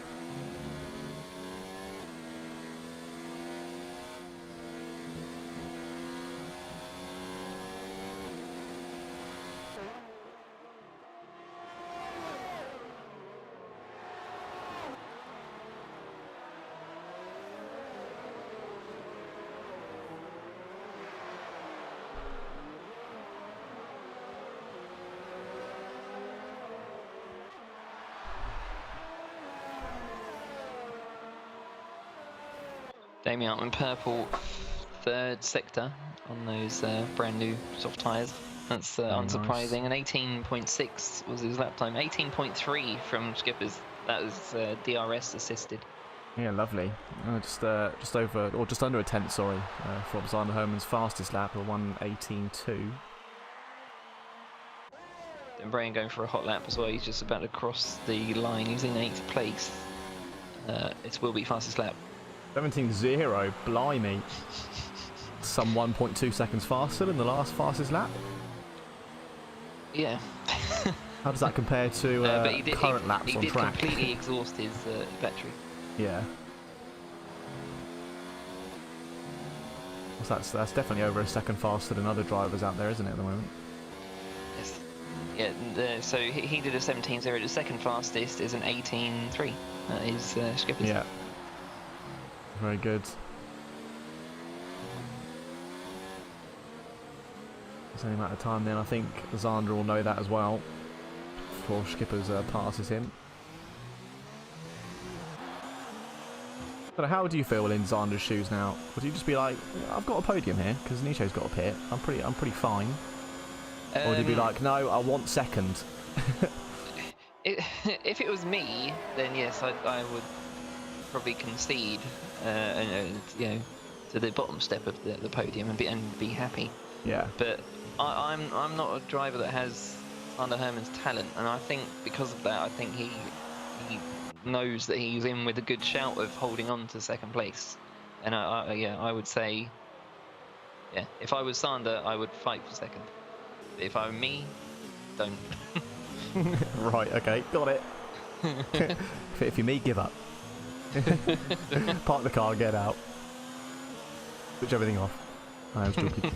Jamie Altman, purple, 3rd sector on those brand new soft tyres. That's unsurprising. Nice. And 18.6 was his lap time. 18.3 from Skippers. That was DRS assisted. Yeah, lovely. Just over, or just under a tenth, sorry, for Alexander Herman's fastest lap, a 1:18.2. And Brian going for a hot lap as well. He's just about to cross the line. He's in 8th place. It will be fastest lap. 17.0, blimey. Some 1.2 seconds faster than the last fastest lap. Yeah. How does that compare to current laps on track? He did completely exhaust his battery. Yeah. So that's definitely over a second faster than other drivers out there, isn't it, at the moment? Yes. Yeah. So he did a 17.0. The second fastest is an 18.3. That is Skipper's. Yeah. Very good. It's only a matter of time then. I think Zander will know that as well before Skippers passes him. But how do you feel in Zander's shoes now? Would you just be like, I've got a podium here because Nisho's got a pit. I'm pretty fine. Or would you be like, no, I want second? If it was me, then yes, I would probably concede, you know, to the bottom step of the podium and be happy. Yeah. But I'm not a driver that has Sander Herman's talent, and I think because of that, I think he knows that he's in with a good shout of holding on to second place. And I would say, yeah, if I was Sander, I would fight for second. But if I were me, don't. Right, okay, got it. If you're me, give up. Park the car, get out. Switch everything off. I am stupid.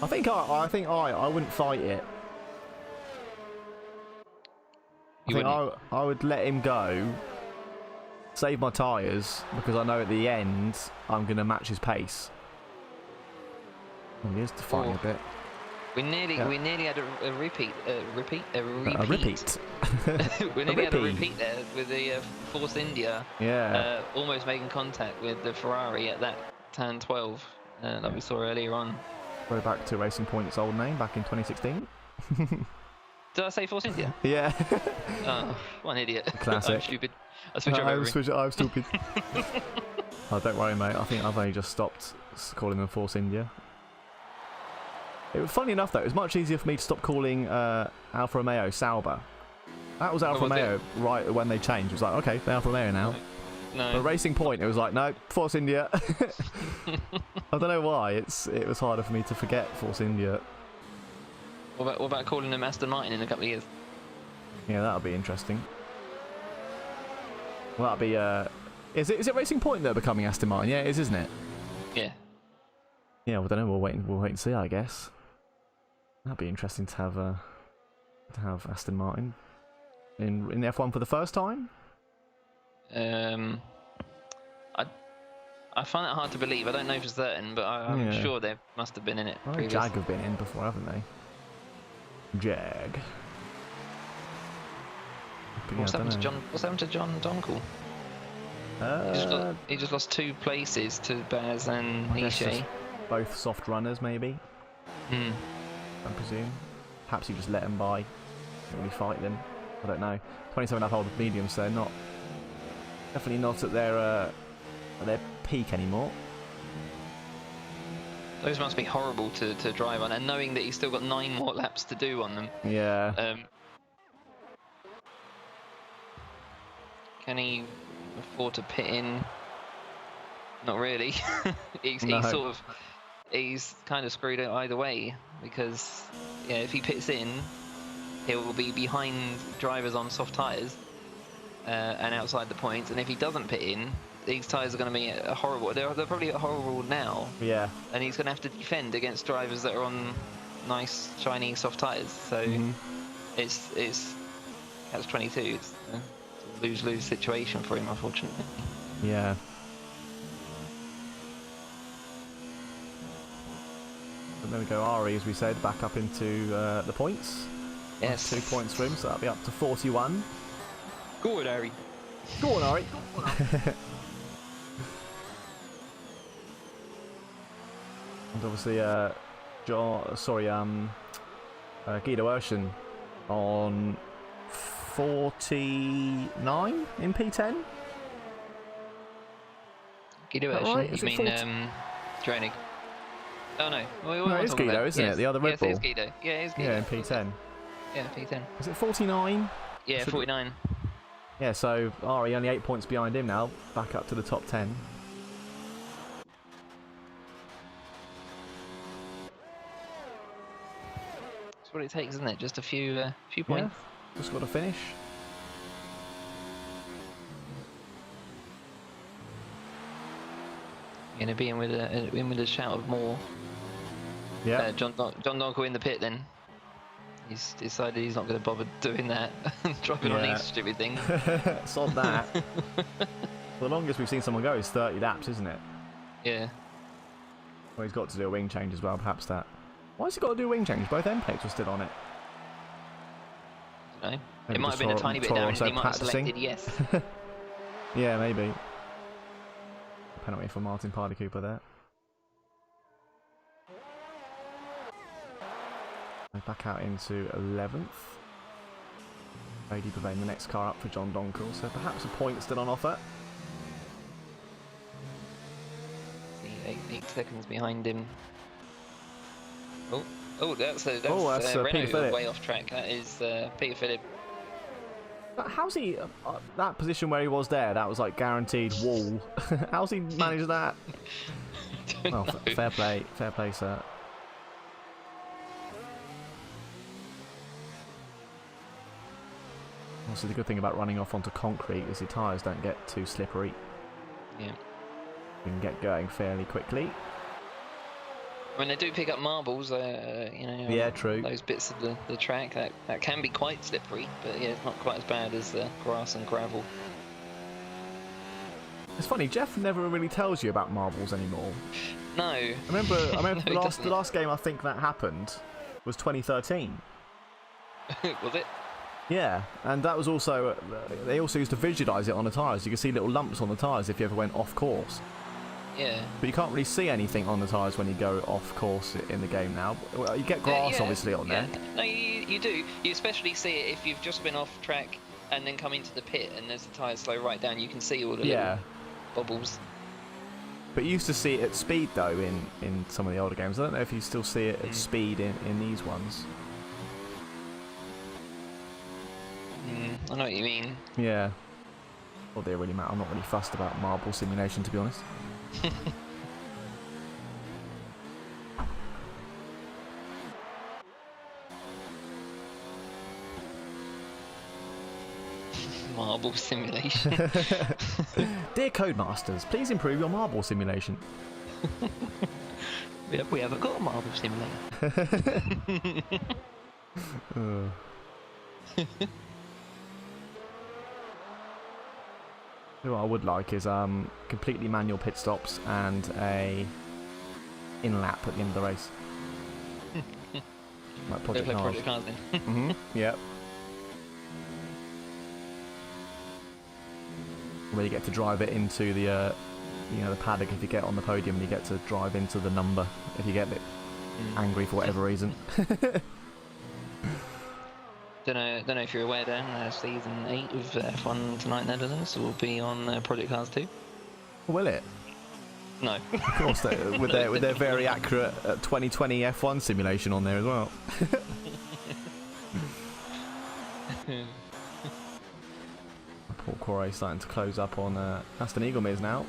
I think I wouldn't fight it. I would let him go, save my tyres, because I know at the end I'm going to match his pace. He is defying a bit. We nearly had a repeat. We nearly had a repeat there with the Force India. Yeah. Almost making contact with the Ferrari at that turn 12 that we saw earlier on. Go back to Racing Point's old name back in 2016. Did I say Force India? Yeah. Oh, what an idiot. Classic. I'm stupid. I switched over. I'm stupid. Oh, don't worry, mate. I think I've only just stopped calling them Force India. It was funny enough though. It was much easier for me to stop calling Alfa Romeo Sauber. That was Alfa Romeo right when they changed. It was like, okay, they're Alfa Romeo now. No. But Racing Point, it was like, no, Force India. I don't know why. It was harder for me to forget Force India. What about calling them Aston Martin in a couple of years? Yeah, that'll be interesting. Well, that'll be is it Racing Point that are becoming Aston Martin? Yeah, it is, isn't it? Yeah. Yeah, well, I don't know. We'll wait and see, I guess. That'd be interesting to have Aston Martin in F1 for the first time. I find that hard to believe. I don't know for certain, but I'm sure they must have been in it. Jag have been in before, haven't they? Jag. What's happened to John Donkel? He just lost 2 places to Baz and Niche. Both soft runners, maybe. I presume. Perhaps you just let them by. Don't really fight them. I don't know. 27.5 mediums, so definitely not at their peak anymore. Those must be horrible to drive on, and knowing that he's still got 9 more laps to do on them. Yeah. Can he afford to pit in? Not really. He's kind of screwed it either way, because if he pits in, he'll be behind drivers on soft tyres and outside the points, and if he doesn't pit in, these tyres are going to be horrible. They're probably horrible now. Yeah. And he's going to have to defend against drivers that are on nice, shiny, soft tyres. So it's catch-22. It's a lose-lose situation for him, unfortunately. Yeah. And there we go, Ari, as we said, back up into the points. Yes. 2 points for him, so that'll be up to 41. Go on, Ari. Go on, Ari. And obviously, Guido Urshan on 49 in P10. Guido Urshan? Right? You Is it mean 40? Dreinig? Oh no. No, it is Guido, isn't it? The other Red Bull. Yes, it is Guido. Yeah, it is Guido. Yeah, in P10. Yeah, P10. Is it 49? Yeah, 49. Yeah, so Ari only 8 points behind him now, back up to the top 10. That's what it takes, isn't it? Just a few points. Yeah, just got to finish. Going to be in with a shout of more. Yeah. John Donko in the pit then. He's decided he's not going to bother doing that, driving on these stupid things. Sod that. The longest we've seen someone go is 30 laps, isn't it? Yeah. Well, he's got to do a wing change as well, perhaps that. Why has he got to do a wing change? Both end plates were still on it. I don't know. Maybe It might have been a tiny bit damage, and he might have practicing. selected yes. Yeah, maybe. Penalty for Martin Pardy Cooper there. Back out into 11th. Brady Pavane, the next car up for John Donkel, so perhaps a point still on offer. 8 seconds behind him. That's Peter Renault Phillip. way off track. That is Peter Phillip. But how's he that position where he was there? That was like guaranteed wall. How's he managed that? Well, fair play, sir. Also, the good thing about running off onto concrete is your tyres don't get too slippery. Yeah. You can get going fairly quickly. When they do pick up marbles, Yeah, true. those bits of the track, that can be quite slippery, but yeah, it's not quite as bad as grass and gravel. It's funny, Jeff never really tells you about marbles anymore. No. I remember No, the last game I think that happened was 2013. Was it? Yeah, and that was also they also used to visualise it on the tyres. You could see little lumps on the tyres if you ever went off course. Yeah. But you can't really see anything on the tyres when you go off course in the game now. Well, you get grass obviously on there. No, you do. You especially see it if you've just been off track and then come into the pit and there's the tyres slow right down. You can see all the little bubbles. But you used to see it at speed though in some of the older games. I don't know if you still see it at speed in these ones. I know what you mean. Yeah. Well, they really matter. I'm not really fussed about marble simulation, to be honest. Marble simulation. Dear Codemasters, please improve your marble simulation. We haven't got a marble simulator. What I would like is completely manual pit stops and a in lap at the end of the race. Like Project Cars. Project Cars then. Yep. Where you get to drive it into the the paddock if you get on the podium, and you get to drive into the number if you get a bit angry for whatever reason. Don't know if you're aware, Dan. Season 8 of F1 Tonight Netherlands will be on Project Cars 2. Will it? No. Of course, with their very accurate 2020 F1 simulation on there as well. Poor Quarry starting to close up on Aston Eagle Miz now.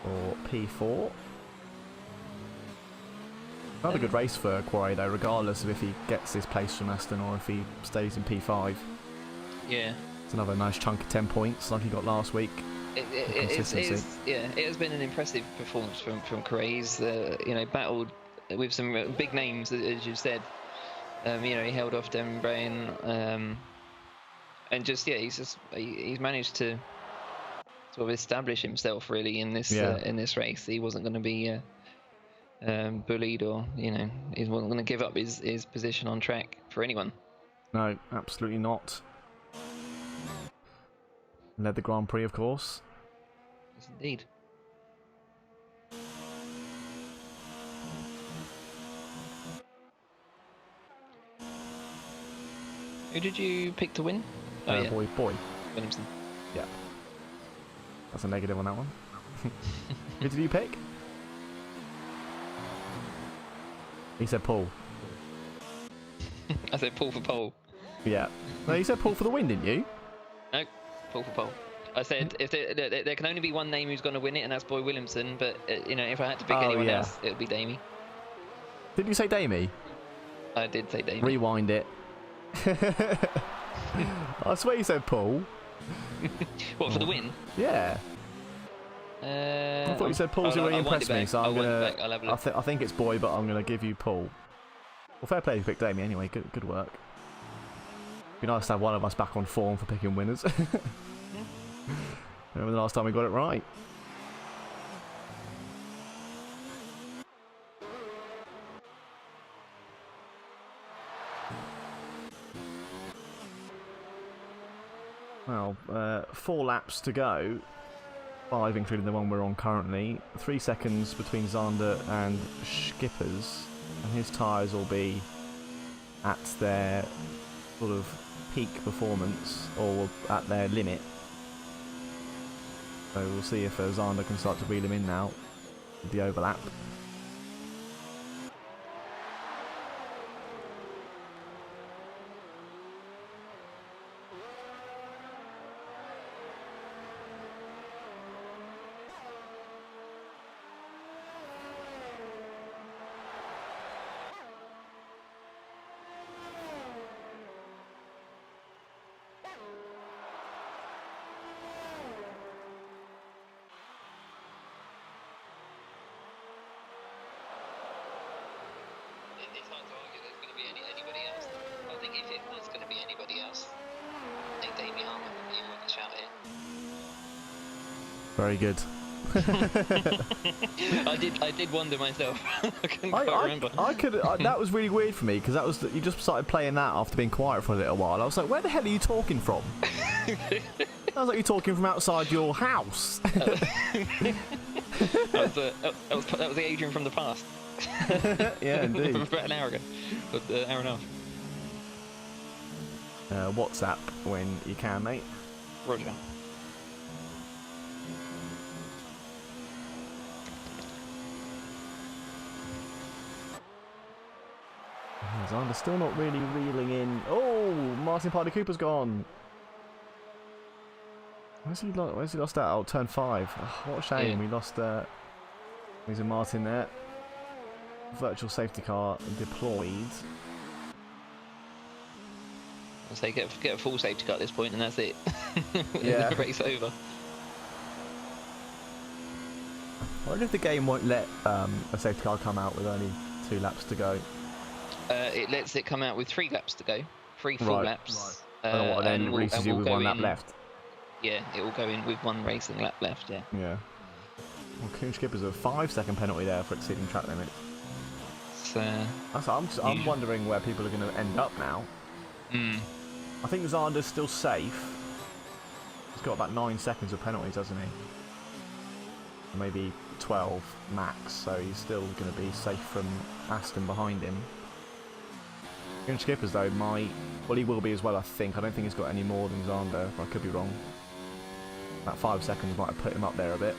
Or P4. Another good race for Quarry though, regardless of if he gets this place from Aston or if he stays in P5. Yeah. It's another nice chunk of 10 points like he got last week. It has been an impressive performance from Quarry. He's battled with some big names, as you said. He held off Devin Brain, and he's managed to sort of establish himself really in this race. He wasn't going to be bullied, or he wasn't going to give up his position on track for anyone. No, absolutely not. Led the Grand Prix, of course. Yes, indeed. Who did you pick to win? Oh yeah, Boy. Williamson. Yeah. That's a negative on that one. Who did you pick? He said Paul. I said Paul for pole. Yeah. No, you said Paul for the win, didn't you? No, Paul for pole. I said if there can only be one name who's going to win it, and that's Boy Williamson. But you know, if I had to pick anyone else, it would be Damie. Did you say Damie? I did say Damie. Rewind it. I swear you said Paul. What, for the win? Yeah. I thought you said Paul's really impressed me, so I'm gonna. I think it's Boy, but I'm gonna give you Paul. Well, fair play to pick Damie anyway. Good work. Be nice to have one of us back on form for picking winners. Remember the last time we got it right? Well, 4 laps to go. 5 including the one we're on currently. 3 seconds between Zander and Skippers. And his tyres will be at their sort of peak performance, or at their limit. So we'll see if Zander can start to reel him in now with the overlap. It's hard to argue there's going to be anybody else. I think if it was going to be anybody else, I think Damie Harmon would be more of a shout here. Very good. I did wonder myself. I couldn't quite remember. That was really weird for me, because that was you just started playing that after being quiet for a little while. I was like, where the hell are you talking from? Sounds like you're talking from outside your house. that was the Adrian from the past. Yeah, indeed. About an hour ago, but hour and a half. WhatsApp when you can, mate. Roger. Zander still not really reeling in. Oh, Martin Party Cooper's gone. Where's he lost out? Oh, turn 5. Oh, what a shame. We lost he's a Martin there. Virtual safety car deployed. I'll say get a full safety car at this point, and that's it. Yeah. The race over. I wonder if the game won't let a safety car come out with only 2 laps to go. It lets it come out with 3 laps to go. 3 full laps. Right. And then it releases you with 1 lap left. Yeah, it will go in with 1 racing lap left, yeah. Yeah. Well, Coon Skipper's a 5-second penalty there for exceeding track limits. I'm wondering where people are going to end up now. I think Zander's still safe. He's got about 9 seconds of penalties, hasn't he? Maybe 12 max, so he's still going to be safe from Aston behind him. Coon Skipper's though he will be as well, I think. I don't think he's got any more than Zander, but I could be wrong. That 5 seconds might have put him up there a bit.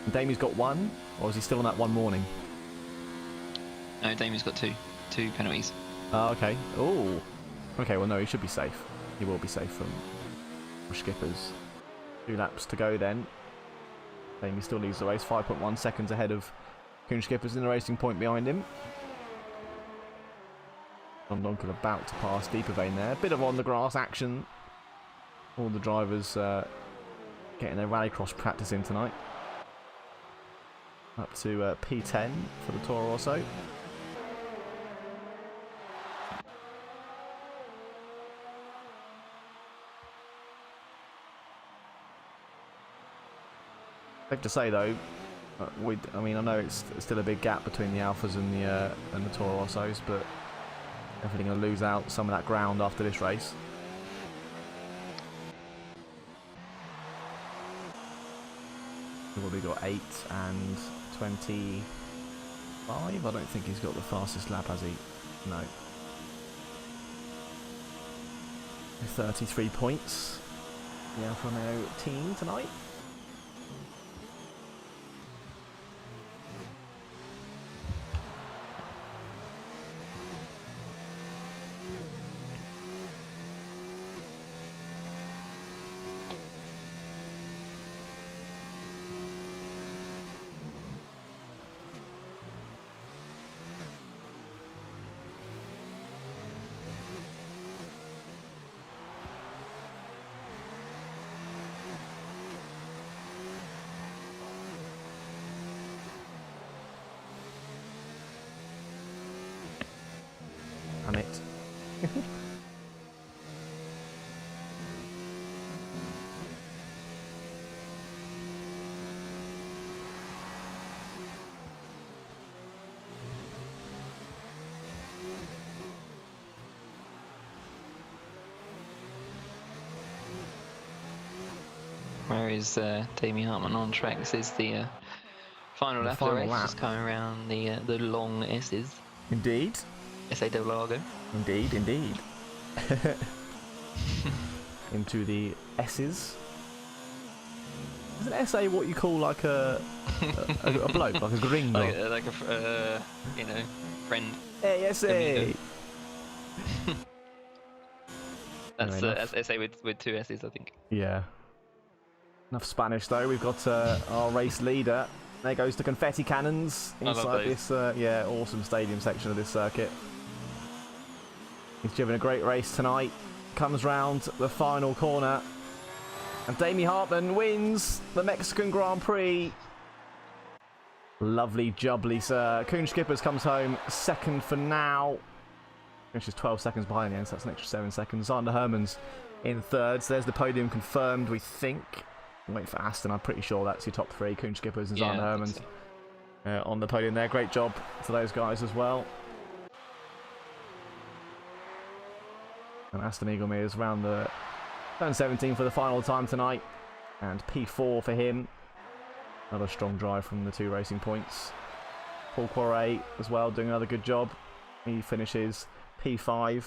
And Damie's got 1, or is he still on that 1 warning? No, Damie's got 2 penalties. Oh, okay. Oh. Okay, well no, he should be safe. He will be safe from Skippers. 2 laps to go then. Damie still leads the race, 5.1 seconds ahead of Coon Skippers in the racing point behind him. John Donkin about to pass Deeper Vein there. Bit of on the grass action. All the drivers getting their rallycross practice in tonight. Up to P10 for the Toro Rosso. Safe to say though, I mean I know it's still a big gap between the Alphas and the Toro Rossos, but definitely going to lose out some of that ground after this race. We've got 8 and 25. I don't think he's got the fastest lap, has he? No. 33 points. The Alfa Romeo team tonight. Damn it. Where is Damien Hartman on track? This is the final lap of the final race, lap. just coming around the long S's. Indeed. SA double Argo. Indeed, indeed. Into the S's. Is an SA what you call like a bloke, like a gringo? Like a you know, friend. Hey, SA! That's SA with two S's, I think. Yeah. Enough Spanish though. We've got our race leader. There goes the confetti cannons inside this awesome stadium section of this circuit. He's driven a great race tonight. Comes round the final corner. And Damien Hartman wins the Mexican Grand Prix. Lovely jubbly, sir. Kuhn Skippers comes home second for now. Finishes 12 seconds behind the end, so that's an extra 7 seconds. Zander Hermans in third. So there's the podium confirmed, we think. Wait for Aston, I'm pretty sure that's your top three. Kuhn Skippers and Zander Hermans on the podium there. Great job to those guys as well. And Aston Eagle is round the turn 17 for the final time tonight. And P4 for him. Another strong drive from the two racing points. Paul Poiret as well, doing another good job. He finishes P5.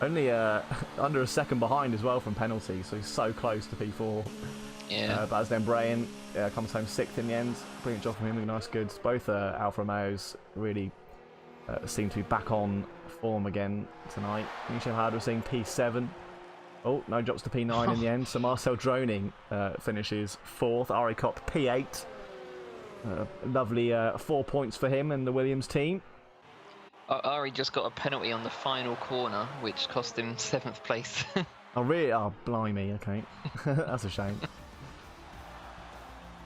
Only under a second behind as well from penalty, so he's so close to P4. Yeah. Baz Dembrain comes home sixth in the end. Brilliant job from him, nice goods. Both Alfa Romeos really seem to be back on form again tonight. Michel Hard was seeing P7. Oh, no drops to P9 in the end. So Marcel Droning finishes fourth. Ari Kopp P8. Lovely 4 points for him and the Williams team. Ari just got a penalty on the final corner, which cost him 7th place. Oh, really? Oh, blimey, okay. That's a shame.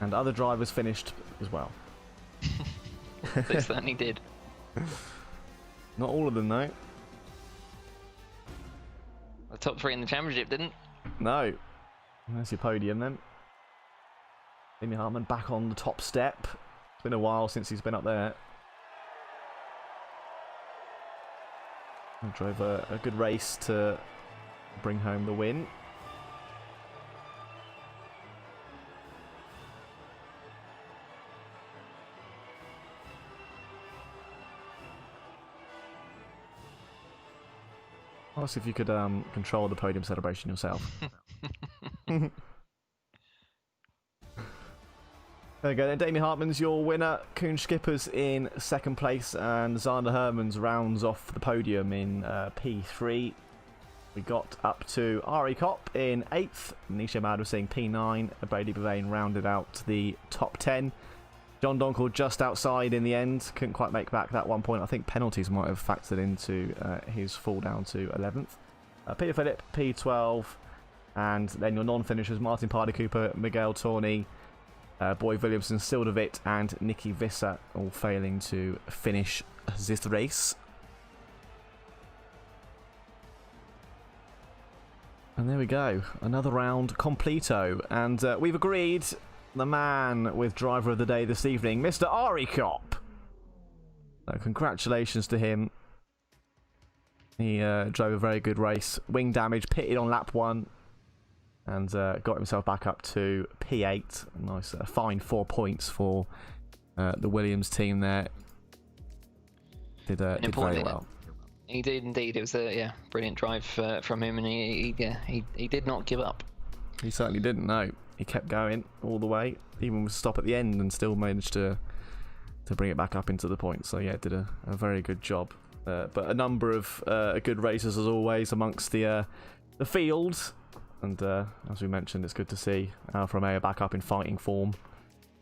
And other drivers finished as well. They certainly did. Not all of them, though. The top three in the championship didn't. No. There's your podium, then. Damien Hartman back on the top step. It's been a while since he's been up there. He drove a good race to bring home the win. I'll see if you could control the podium celebration yourself. There we go then, Damien Hartman's your winner, Kuhn Skippers in second place, and Zander Hermans rounds off the podium in P3. We got up to Ari Kopp in 8th, Nisha Mad was seeing P9, Brady Bavane rounded out the top 10. John Donkel just outside in the end, couldn't quite make back that 1 point. I think penalties might have factored into his fall down to 11th. Peter Phillip, P12, and then your non-finishers, Martin Pardy Cooper, Miguel Torney, Boy Williamson, Sildovit, and Nicky Visser, all failing to finish this race. And there we go, another round completo, and we've agreed the man with driver of the day this evening, Mr. Ari Kopp. Congratulations to him. He drove a very good race. Wing damage, pitted on lap 1. And got himself back up to P8. Nice, fine 4 points for the Williams team there. Did very well. He did indeed. It was a brilliant drive from him, and he did not give up. He certainly didn't. No, he kept going all the way, even with a stop at the end, and still managed to bring it back up into the points. So yeah, did a very good job. But a number of good races as always amongst the field, and as we mentioned, it's good to see Alfa Romeo back up in fighting form.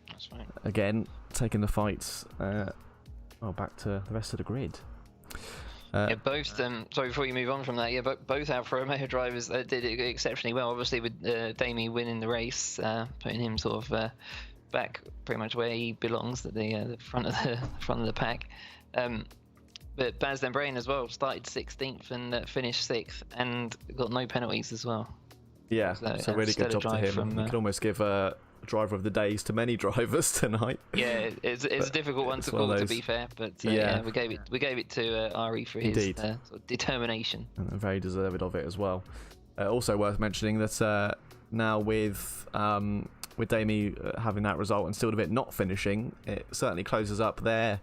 That's right. Again, taking the fights back to the rest of the grid. Both. Sorry, before you move on from that, both Alfa Romeo drivers did it exceptionally well. Obviously, with Damie winning the race, putting him sort of back pretty much where he belongs, at the front of the pack. But Baz Den Brain as well started 16th and finished 6th, and got no penalties as well. Yeah, so really good job to him. You could almost give driver of the days to many drivers tonight. Yeah, it's a difficult one to call, to be fair, but we gave it to Ari for his sort of determination, and very deserved of it as well. Also worth mentioning that now with Damie having that result and still a bit not finishing, it certainly closes up their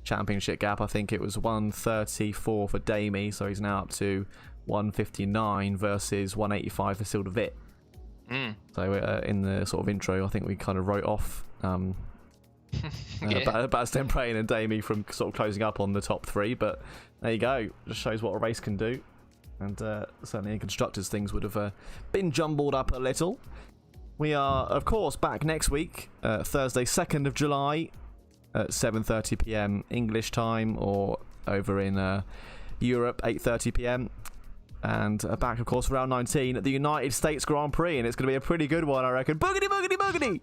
championship gap. I think it was 134 for Damie, so he's now up to 159 versus 185 for Silde Witt. So in the sort of intro, I think we kind of wrote off Baz Den Brain and Damie from sort of closing up on the top 3, but there you go. Just shows what a race can do, and certainly in constructors things would have been jumbled up a little. We are, of course, back next week, Thursday 2nd of July at 7:30 p.m. English time, or over in Europe 8:30 p.m. And back, of course, for round 19 at the United States Grand Prix, and it's going to be a pretty good one, I reckon. Boogity, boogity, boogity!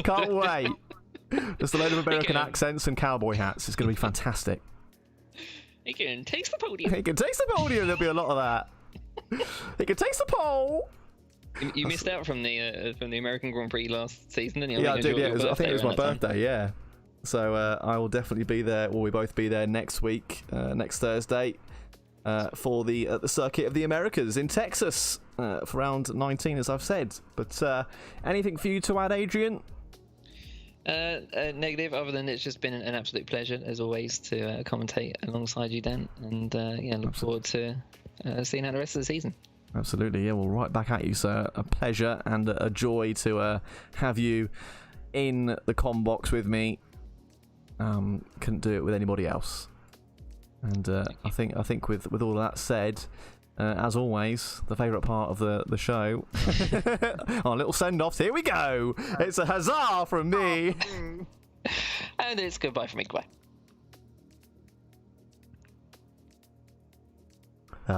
Can't wait. Just a load of American accents and cowboy hats. It's going to be fantastic. He can taste the podium. He can taste the podium. There'll be a lot of that. He can taste the pole. You missed out from the American Grand Prix last season, didn't you? Yeah, I did. Yeah, I think it was my birthday. Yeah. So I will definitely be there. Will we both be there next week, next Thursday? For the circuit of the Americas in Texas for round 19, as I've said. But anything for you to add, Adrian? Negative, other than it's just been an absolute pleasure, as always, to commentate alongside you, Dan. And look forward to seeing out the rest of the season. Absolutely, yeah. Well, right back at you, sir. A pleasure and a joy to have you in the comm box with me. Couldn't do it with anybody else. And I think with all of that said, as always, the favourite part of the show, our little send-offs, here we go. It's a huzzah from me. And it's goodbye from me. Goodbye.